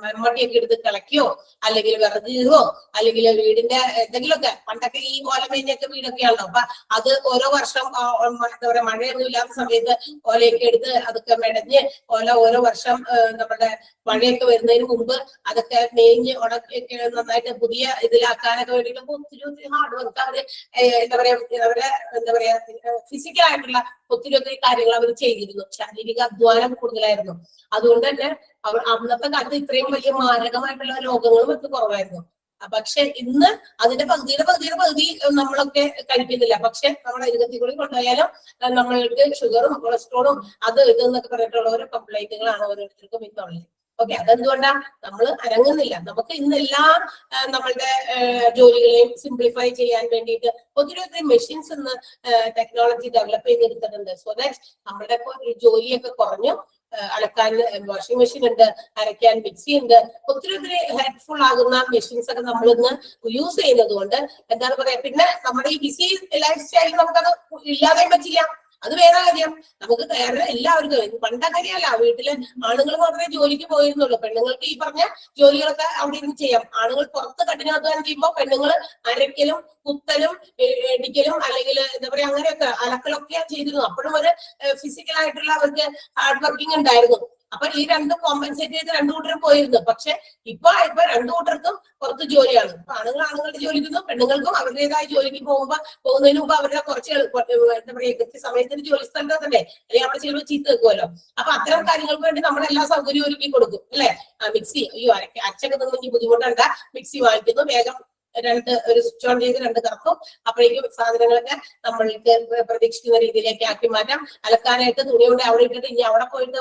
മമ്മട്ടിയൊക്കെ എടുത്ത് കളയ്ക്കോ അല്ലെങ്കിൽ വിറകുകയോ അല്ലെങ്കിൽ വീടിന്റെ എന്തെങ്കിലുമൊക്കെ, പണ്ടൊക്കെ ഈ ഓലമേഞ്ഞൊക്കെ വീടൊക്കെയാണല്ലോ, അപ്പൊ അത് ഓരോ വർഷം എന്താ പറയാ മഴയൊന്നും ഇല്ലാത്ത സമയത്ത് ഓലയൊക്കെ എടുത്ത് അതൊക്കെ മെടഞ്ഞ് ഓരോ വർഷം നമ്മുടെ മഴയൊക്കെ വരുന്നതിന് മുമ്പ് അതൊക്കെ മേഞ്ഞ് ഉണക്കൊക്കെ നന്നായിട്ട് പുതിയ ഇതിലാക്കാനൊക്കെ വേണ്ടിയിട്ട് ഒത്തിരി ഹാർഡ് വർക്ക് അവര് എന്താ പറയാ എന്താ പറയാ ഫിസിക്കലായിട്ടുള്ള ഒത്തിരി കാര്യങ്ങൾ അവർ ചെയ്തിരുന്നു. ശാരീരിക അധ്വാനം കൂടുതലായിരുന്നു. അതുകൊണ്ട് തന്നെ അന്നത്തെ കാലത്ത് ഇത്രയും വലിയ മാരകമായിട്ടുള്ള രോഗങ്ങളും ഒക്കെ കുറവായിരുന്നു. പക്ഷെ ഇന്ന് അതിന്റെ പകുതി നമ്മളൊക്കെ കഴിക്കുന്നില്ല. പക്ഷെ നമ്മുടെ അരികത്തിൽ കൂടി കൊണ്ടുപോയാലും നമ്മൾക്ക് ഷുഗറും കൊളസ്ട്രോളും അത് ഇതെന്നൊക്കെ പറഞ്ഞിട്ടുള്ള ഓരോ കംപ്ലൈന്റുകളാണ് ഓരോരുത്തർക്കും ഇന്നുള്ളത്. ഓക്കെ, അതെന്തുകൊണ്ടാ നമ്മൾ അനങ്ങുന്നില്ല. നമുക്ക് ഇന്നെല്ലാം നമ്മളുടെ ജോലികളെയും സിംപ്ലിഫൈ ചെയ്യാൻ വേണ്ടിയിട്ട് ഒത്തിരി മെഷീൻസ് ഇന്ന് ടെക്നോളജി ഡെവലപ്പ് ചെയ്തെടുത്തിട്ടുണ്ട്. സോ ദാറ്റ് നമ്മളുടെ ഒരു ജോലിയൊക്കെ കുറഞ്ഞു. അലക്കാൻ വാഷിംഗ് മെഷീൻ ഉണ്ട്, അരയ്ക്കാൻ മിക്സി ഉണ്ട്, ഒത്തിരി ഹെൽപ്ഫുൾ ആകുന്ന മെഷീൻസ് ഒക്കെ നമ്മൾ ഇന്ന് യൂസ് ചെയ്യുന്നത് കൊണ്ട് എന്താണ് പറയാ, പിന്നെ നമ്മുടെ ഈ ബിസി ലൈഫ് സ്റ്റൈലിൽ നമുക്കത് ഇല്ലാതെ പറ്റില്ല. അത് വേറെ കാര്യം. നമുക്ക് വേറെ എല്ലാവർക്കും പണ്ടങ്ങനെയല്ല, വീട്ടില് ആണുങ്ങൾ മാത്രമേ ജോലിക്ക് പോയിരുന്നുള്ളൂ. പെണ്ണുങ്ങൾക്ക് ഈ പറഞ്ഞ ജോലികളൊക്കെ അവിടെ ഇരുന്ന് ചെയ്യാം. ആണുങ്ങൾ പുറത്ത് കഠിനാധ്വാനം ചെയ്യുമ്പോൾ പെണ്ണുങ്ങൾ അരയ്ക്കലും കുത്തലും ഇടിക്കലും അല്ലെങ്കിൽ എന്താ പറയാ അങ്ങനെയൊക്കെ അലക്കലൊക്കെ ചെയ്തിരുന്നു. അപ്പോഴും ഒരു ഫിസിക്കലായിട്ടുള്ള അവർക്ക് ഹാർഡ് വർക്കിംഗ് ഉണ്ടായിരുന്നു. അപ്പൊ ഈ രണ്ടും കോമ്പൻസേറ്റ് ചെയ്ത് രണ്ടു കൂട്ടരും പോയിരുന്നു. പക്ഷെ ഇപ്പൊ രണ്ടു കൂട്ടർക്കും പുറത്ത് ജോലിയാണ്. ആണുങ്ങളുടെ ജോലിക്കും പെണ്ണുങ്ങൾക്കും അവരുടേതായ ജോലിക്ക് പോകുന്നതിന് മുമ്പ് അവരുടെ കുറച്ച് എന്താ പറയാ കൃത്യസമയത്തിന് ജോലി സ്ഥലത്ത് തന്നെ അല്ലെങ്കിൽ അവിടെ ചിലപ്പോൾ ചീത്ത വെക്കുമല്ലോ. അപ്പൊ അത്തരം കാര്യങ്ങൾക്ക് വേണ്ടി നമ്മളെല്ലാ സൗകര്യവും ഒരുക്കി കൊടുക്കും അല്ലെ. മിക്സി അയ്യോ അരച്ചൊക്കെ നിന്ന് ബുദ്ധിമുട്ടുണ്ട്, മിക്സി വാങ്ങിക്കുന്നു, വേഗം ഒരു സ്വിച്ച് ഓൺ ചെയ്ത് രണ്ട് കറക്കും, അപ്പോഴേക്കും സാധനങ്ങളൊക്കെ നമ്മൾക്ക് പ്രതീക്ഷിക്കുന്ന രീതിയിലേക്ക് ആക്കി മാറ്റാം. അലക്കാനായിട്ട് തുണി കൊണ്ട് അവിടെ ഇട്ടിട്ട് ഇനി അവിടെ പോയിട്ട്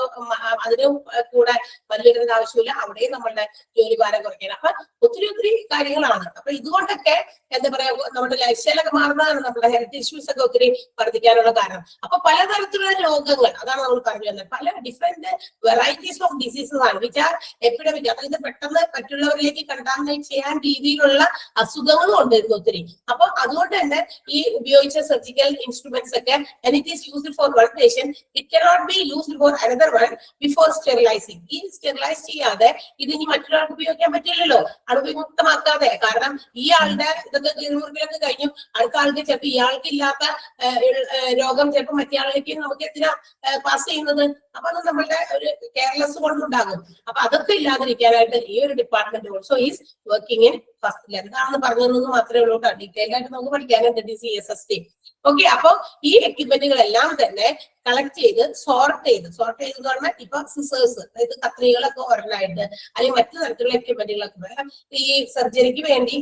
അതിന് കൂടെ വലിയിടേണ്ട ആവശ്യമില്ല, അവിടെയും നമ്മളുടെ ജോലി ഭാരം കുറയ്ക്കണം. അപ്പൊ ഒത്തിരി കാര്യങ്ങളാണ്. അപ്പൊ ഇതുകൊണ്ടൊക്കെ എന്താ പറയാ നമ്മുടെ ലൈഫ് സ്റ്റൈലൊക്കെ മാറുന്നതാണ് നമ്മുടെ ഹെൽത്ത് ഇഷ്യൂസ് ഒക്കെ ഒത്തിരി വർദ്ധിക്കാനുള്ള കാരണം. അപ്പൊ പലതരത്തിലുള്ള രോഗങ്ങൾ, അതാണ് നമ്മൾ പറഞ്ഞു വന്നത്, പല ഡിഫറെന്റ് വെറൈറ്റീസ് ഓഫ് ഡിസീസസ് ആണ് വിച്ച് ആർ എപ്പിഡമിക്. അതായത് പെട്ടെന്ന് മറ്റുള്ളവരിലേക്ക് കണ്ടാമിനേറ്റ് ചെയ്യാൻ രീതിയിലുള്ള അസുഖങ്ങളും ഉണ്ടായിരുന്നു ഒത്തിരി. അപ്പൊ അതുകൊണ്ട് തന്നെ ഈ ഉപയോഗിച്ച സർജിക്കൽ ഇൻസ്ട്രുമെന്റ്സ് ഒക്കെ it is used for one patient, it cannot be used for another one before sterilising. ഈ സ്റ്റെറിലൈസ് ചെയ്യാതെ ഇത് ഇനി മറ്റൊരാൾക്ക് ഉപയോഗിക്കാൻ പറ്റില്ലല്ലോ, അണുവിമുക്തമാക്കാതെ. കാരണം ഈ ആളുടെ ഇതൊക്കെ കീഴ്മുറികളൊക്കെ കഴിഞ്ഞു, അടുത്ത ആൾക്ക് ചിലപ്പോൾ ഇയാൾക്ക് ഇല്ലാത്ത രോഗം ചിലപ്പോൾ മറ്റേ നമുക്ക് എന്തിനാ പാസ് ചെയ്യുന്നത്. അപ്പൊ അത് നമ്മളുടെ ഒരു കെയർലെസ് കൊണ്ടുണ്ടാകും. അപ്പൊ അതൊക്കെ ഇല്ലാതിരിക്കാനായിട്ട് ഈ ഒരു department also is working in first. എന്താണെന്ന് പറഞ്ഞതെന്ന് മാത്രമേ ഉള്ളൂ. ഡീറ്റെയിൽ ആയിട്ട് നമുക്ക് പഠിക്കാനുണ്ട് CSST. ഓക്കെ, അപ്പൊ ഈ എക്യുപ്മെന്റുകളെല്ലാം തന്നെ കളക്ട് ചെയ്ത് സോർട്ട് ചെയ്ത് പറഞ്ഞാൽ ഇപ്പൊ സിസേഴ്സ്, അതായത് കത്രികളൊക്കെ ഒരെണ്ണായിട്ട് അല്ലെങ്കിൽ മറ്റു തരത്തിലുള്ള എക്യുപ്മെന്റുകളൊക്കെ ഈ സർജറിക്ക് വേണ്ടി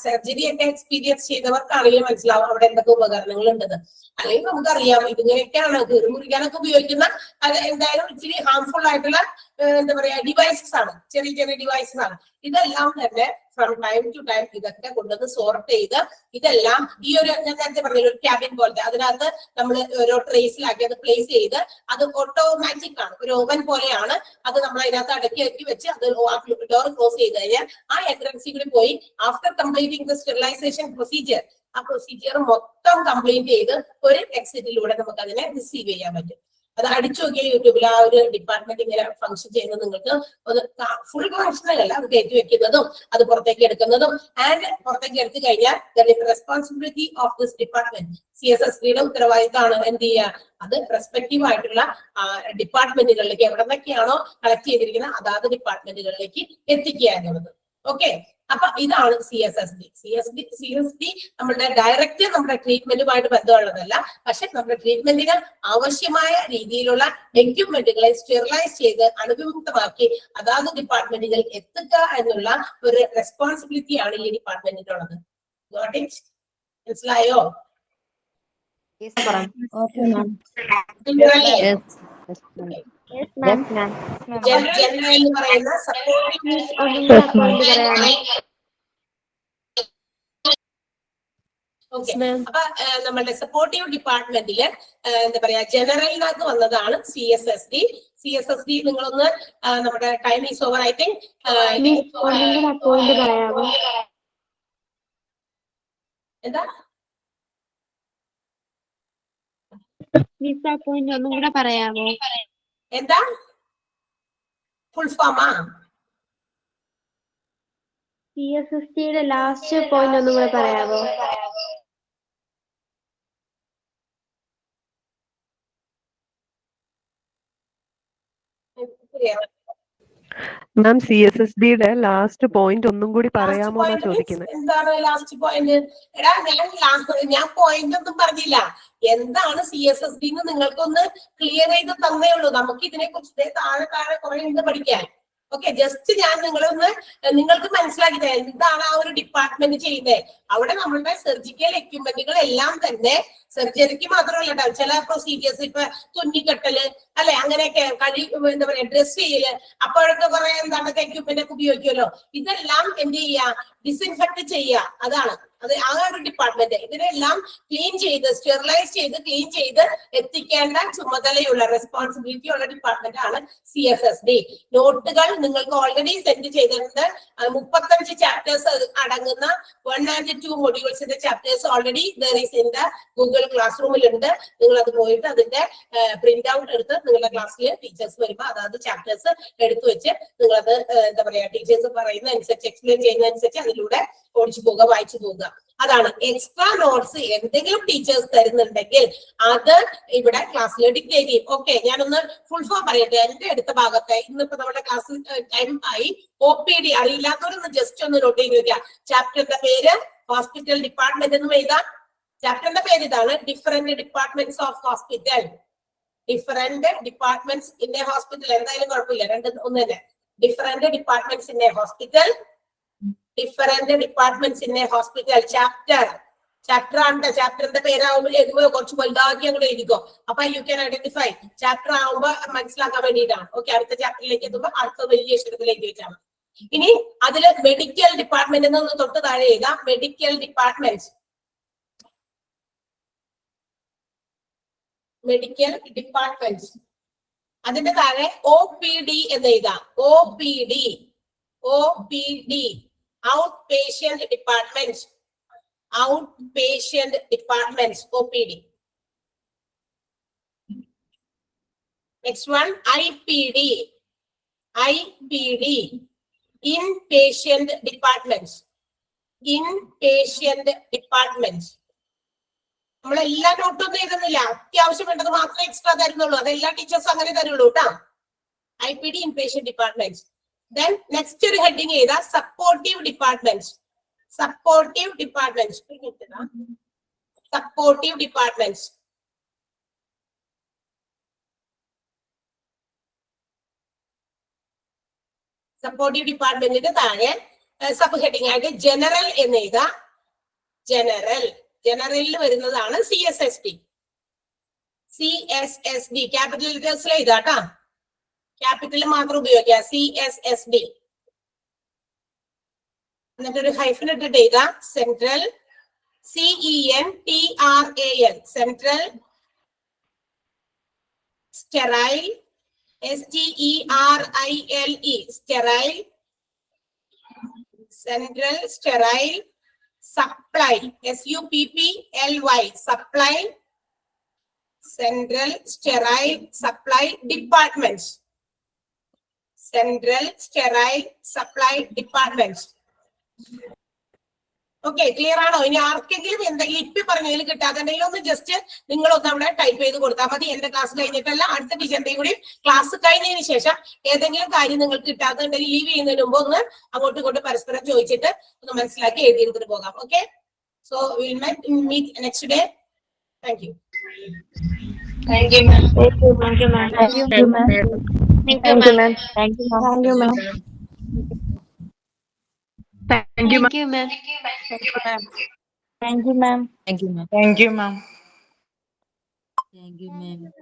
സർജറി ഒക്കെ എക്സ്പീരിയൻസ് ചെയ്തവർക്കാണെങ്കിലും മനസ്സിലാവും അവിടെ എന്തൊക്കെ ഉപകരണങ്ങൾ ഉണ്ടെന്ന്. അല്ലെങ്കിൽ നമുക്കറിയാം ഇതിങ്ങനെയൊക്കെയാണ് മുറിക്കാനൊക്കെ ഉപയോഗിക്കുന്ന എന്തായാലും ഇച്ചിരി ഹാർംഫുൾ ആയിട്ടുള്ള എന്താ പറയാ ഡിവൈസസ് ആണ്, ചെറിയ ഡിവൈസസ് ആണ്. ഇതെല്ലാം തന്നെ ഫ്രം ടൈം ടു ടൈം ഇതൊക്കെ കൊണ്ടുവന്ന് സോർട്ട് ചെയ്ത് ഇതെല്ലാം ഈ ഒരു ഞാൻ നേരത്തെ പറഞ്ഞ ഒരു ക്യാബിൻ പോലത്തെ അതിനകത്ത് നമ്മൾ ഓരോ ട്രേസിലാക്കി അത് പ്ലേസ് ചെയ്ത് അത് ഓട്ടോമാറ്റിക് ആണ്, ഒരു ഓവൻ പോലെയാണ്. അത് നമ്മൾ അതിനകത്ത് അടക്കി വെച്ച് അത് ഡോർ ക്ലോസ് ചെയ്ത് കഴിഞ്ഞാൽ ആ എൻട്രൻസിൽ കൂടി പോയി after completing the sterilisation procedure, ആ പ്രൊസീജിയർ മൊത്തം കംപ്ലീറ്റ് ചെയ്ത് ഒരു എക്സിറ്റിലൂടെ നമുക്ക് അതിനെ റിസീവ് ചെയ്യാൻ പറ്റും. അത് അടിച്ചു നോക്കിയ യൂട്യൂബിൽ ആ ഒരു ഡിപ്പാർട്ട്മെന്റ് ഇങ്ങനെ ഫംഗ്ഷൻ ചെയ്യുന്നത് നിങ്ങൾക്ക് ഫുൾ ഫംഗ്ഷനല്ല, അത് കയറ്റി വെക്കുന്നതും അത് പുറത്തേക്ക് എടുക്കുന്നതും. ആൻഡ് പുറത്തേക്ക് എടുത്തു കഴിഞ്ഞാൽ റെസ്പോൺസിബിലിറ്റി ഓഫ് ദിസ് ഡിപ്പാർട്ട്മെന്റ്, CSSTയുടെ ഉത്തരവാദിത്തമാണ് എന്ത് ചെയ്യുക, അത് റെസ്പെക്റ്റീവ് ആയിട്ടുള്ള ഡിപ്പാർട്ട്മെന്റുകളിലേക്ക് എവിടെ നിന്നൊക്കെയാണോ കളക്ട് ചെയ്തിരിക്കുന്നത് അതാത് ഡിപ്പാർട്ട്മെന്റുകളിലേക്ക് എത്തിക്കുക എന്നുള്ളത്. ഓക്കെ, അപ്പൊ ഇതാണ് CSSD നമ്മുടെ ഡയറക്റ്റ് നമ്മുടെ ട്രീറ്റ്മെന്റുമായിട്ട് ബന്ധമുള്ളതല്ല. പക്ഷെ നമ്മുടെ ട്രീറ്റ്മെന്റിന് ആവശ്യമായ രീതിയിലുള്ള എക്യുപ്മെന്റുകളെ സ്റ്റെറിലൈസ് ചെയ്ത് അണുവിമുക്തമാക്കി അതാത് ഡിപ്പാർട്ട്മെന്റുകൾ എത്തുക എന്നുള്ള ഒരു റെസ്പോൺസിബിലിറ്റിയാണ് ഈ ഡിപ്പാർട്ട്മെന്റിനുള്ളത്. മനസ്സിലായോ? ജനറൽ എന്ന് പറയുന്ന ഓക്കെ, അപ്പൊ നമ്മളുടെ സപ്പോർട്ടീവ് ഡിപ്പാർട്ട്മെന്റില് എന്താ പറയാ ജനറലിനകത്ത് വന്നതാണ് CSSD. നിങ്ങളൊന്ന് നമ്മുടെ time is over, I think. എന്താ ഒന്നും കൂടെ പറയാമോ? എന്താ ഫുൾ ഫോമാ? CSSDയുടെ ലാസ്റ്റ് പോയിന്റ് ഒന്നും കൂടെ പറയാമോ? മാം, CSSDയുടെ ലാസ്റ്റ് പോയിന്റ് ഒന്നും കൂടി പറയാമോ എന്നാ ചോദിക്കുന്നത്. എന്താണ് ലാസ്റ്റ് പോയിന്റ്? എടാ ഞാൻ പോയിന്റ് ഒന്നും പറഞ്ഞില്ല. എന്താണ് CSSD എന്ന് നിങ്ങൾക്കൊന്ന് ക്ലിയർ ചെയ്ത് തന്നേ ഉള്ളൂ. നമുക്ക് ഇതിനെ കുറിച്ച് താഴെ കുറെ ഉണ്ട് പഠിക്കാൻ. ഓക്കെ, ജസ്റ്റ് ഞാൻ നിങ്ങൾക്ക് മനസ്സിലാക്കി തരാം എന്താണ് ആ ഒരു ഡിപ്പാർട്ട്മെന്റ് ചെയ്യുന്നത്. അവിടെ നമ്മളുടെ സർജിക്കൽ എക്യുപ്മെന്റുകൾ എല്ലാം തന്നെ സർജറിക്ക് മാത്രമല്ല, ചില പ്രൊസീജിയേഴ്സ് ഇപ്പൊ തുന്നിക്കെട്ടല് അല്ലെ, അങ്ങനെയൊക്കെ എന്താ പറയാ ഡ്രസ് ചെയ്യല്, അപ്പോഴൊക്കെ കുറെ എന്താണ് എക്യുപ്മെന്റ് ഒക്കെ ഉപയോഗിക്കുമല്ലോ. ഇതെല്ലാം എന്ത് ചെയ്യുക? ഡിസിൻഫെക്ട് ചെയ്യുക. അതാണ് ആ ഒരു ഡിപ്പാർട്ട്മെന്റ്. ഇതിനെല്ലാം ക്ലീൻ ചെയ്ത് സ്റ്റെറിലൈസ് ചെയ്ത് ക്ലീൻ ചെയ്ത് എത്തിക്കേണ്ട ചുമതലയുള്ള റെസ്പോൺസിബിലിറ്റി ഉള്ള ഡിപ്പാർട്ട്മെന്റ് ആണ് CSSD. നോട്ടുകൾ നിങ്ങൾക്ക് ഓൾറെഡി സെൻഡ് ചെയ്തിട്ടുണ്ട്. 35 ചാപ്റ്റേഴ്സ് അടങ്ങുന്ന 1 and 2 മൊഡ്യൂൾസിന്റെ chapters already in the Google class റൂമിലുണ്ട്. നിങ്ങൾ അത് പോയിട്ട് അതിന്റെ പ്രിന്റ് ഔട്ട് എടുത്ത് നിങ്ങളുടെ ക്ലാസ്സിൽ ടീച്ചേഴ്സ് വരുമ്പോൾ അതായത് ചാപ്റ്റേഴ്സ് എടുത്തു വെച്ച് നിങ്ങളത് എന്താ പറയാ ടീച്ചേഴ്സ് പറയുന്ന അനുസരിച്ച് എക്സ്പ്ലെയിൻ ചെയ്യുന്ന അനുസരിച്ച് അതിലൂടെ ഓടിച്ചു പോവുക, വായിച്ചു പോവുക. അതാണ്. എക്സ്ട്രാ നോട്ട്സ് എന്തെങ്കിലും ടീച്ചേഴ്സ് തരുന്നുണ്ടെങ്കിൽ അത് ഇവിടെ ക്ലാസ്സിൽ ഡിക്റ്റേറ്റ് ചെയ്യും. ഓക്കെ, ഞാനൊന്ന് ഫുൾ ഫോം പറയട്ടെ. എന്റെ അടുത്ത ഭാഗത്തെ ഇന്നിപ്പോ നമ്മുടെ ക്ലാസ് ടൈം ആയി. OPD അറിയില്ലാത്തവരൊന്ന് ജസ്റ്റ് ഒന്ന് നോട്ട് ചെയ്ത് വെക്കുക. ചാപ്റ്ററിന്റെ പേര് ഹോസ്പിറ്റൽ ഡിപ്പാർട്ട്മെന്റ് എന്നും എഴുതാം. ചാപ്റ്ററിന്റെ പേര് ഇതാണ്, different departments of hospital. Different departments in A hospital. എന്തായാലും കുഴപ്പമില്ല, ഒന്ന് തന്നെ. Different departments in A hospital. Different departments in A hospital. Chapter ആണ്. ചാപ്റ്ററിന്റെ പേരാകുമ്പോൾ എഴുതുമ്പോൾ കുറച്ച് വലുതാക്കി അങ്ങോട്ട് എഴുതിക്കോ. അപ്പൊ യു ക്യാൻ ഐഡന്റിഫൈ. ചാപ്റ്റർ ആകുമ്പോൾ മനസ്സിലാക്കാൻ വേണ്ടിയിട്ടാണ്. ഓക്കെ, അടുത്ത ചാപ്റ്ററിലേക്ക് എത്തുമ്പോൾ അടുത്ത വലിയ അക്ഷരത്തിലേക്ക് വെച്ചാണ്. ഇനി അതില് മെഡിക്കൽ ഡിപ്പാർട്ട്മെന്റ് എന്ന് തൊട്ട് താഴെ എഴുതാം. Medical department. അതിന്റെ താഴെ OPD എന്ന് എഴുതാം. OPD out patient department. OPD. Next one IPD. Inpatient department. നമ്മളെല്ലാ നോട്ടൊന്നും എഴുതുന്നില്ല. അത്യാവശ്യം വേണ്ടത് മാത്രമേ എക്സ്ട്രാ തരുന്നുള്ളൂ. അതെല്ലാ ടീച്ചേഴ്സും അങ്ങനെ തരുള്ളൂ കേട്ടോ. IPD inpatient department. Then next ഒരു ഹെഡിങ് ചെയ്താ supportive department. Supportive department supportive ഡിപ്പാർട്ട്മെന്റിന്റെ താഴെ സബ് ഹെഡിങ് ആയിട്ട് ജനറൽ എന്ന് എഴുതാ. ജനറലിൽ വരുന്നതാണ് CSSD. ക്യാപിറ്റൽ ലെറ്റേഴ്സിൽ എഴുതാട്ടാ. ക്യാപിറ്റൽ മാത്രം ഉപയോഗിക്കുക. CSSD. എന്നിട്ടൊരു ഹൈഫൻ ഇട്ടിട്ട് എഴുതാ. Central. CENTRAL. Central. Sterile. STERILE. Sterile. Central sterile supply. SUPPLY. Supply. Central sterile supply department. Central sterile supply department. Okay, clear ആണോ? ഇനി ആർക്കെങ്കിലും എന്തെങ്കിലും ഇപ്പൊ പറഞ്ഞതിൽ കിട്ടാത്തുണ്ടെങ്കിൽ ഒന്ന് ജസ്റ്റ് നിങ്ങളൊന്ന് അവിടെ ടൈപ്പ് ചെയ്ത് കൊടുത്താൽ മതി. എന്റെ ക്ലാസ് കഴിഞ്ഞിട്ടല്ല, അടുത്ത ടീച്ചറിന്റെയും കൂടി ക്ലാസ് കഴിഞ്ഞതിന് ശേഷം ഏതെങ്കിലും കാര്യം നിങ്ങൾക്ക് കിട്ടാത്തുണ്ടെങ്കിൽ ലീവ് ചെയ്യുന്നതിന് മുമ്പ് ഒന്ന് അങ്ങോട്ടും ഇങ്ങോട്ടും പരസ്പരം ചോദിച്ചിട്ട് ഒന്ന് മനസ്സിലാക്കി എഴുതിയെടുത്തിട്ട് പോകാം. Okay, so will meet next day. Thank you. Thank you, ma'am. Thank you, ma'am. Thank you, ma'am. Thank Thank you, ma'am. Thank you, ma'am. you, ma'am. Thank you, ma'am. Thank you, ma'am. Thank you, ma'am. Thank you, ma'am. Thank you, ma'am. Thank you, ma'am. Thank you, ma'am.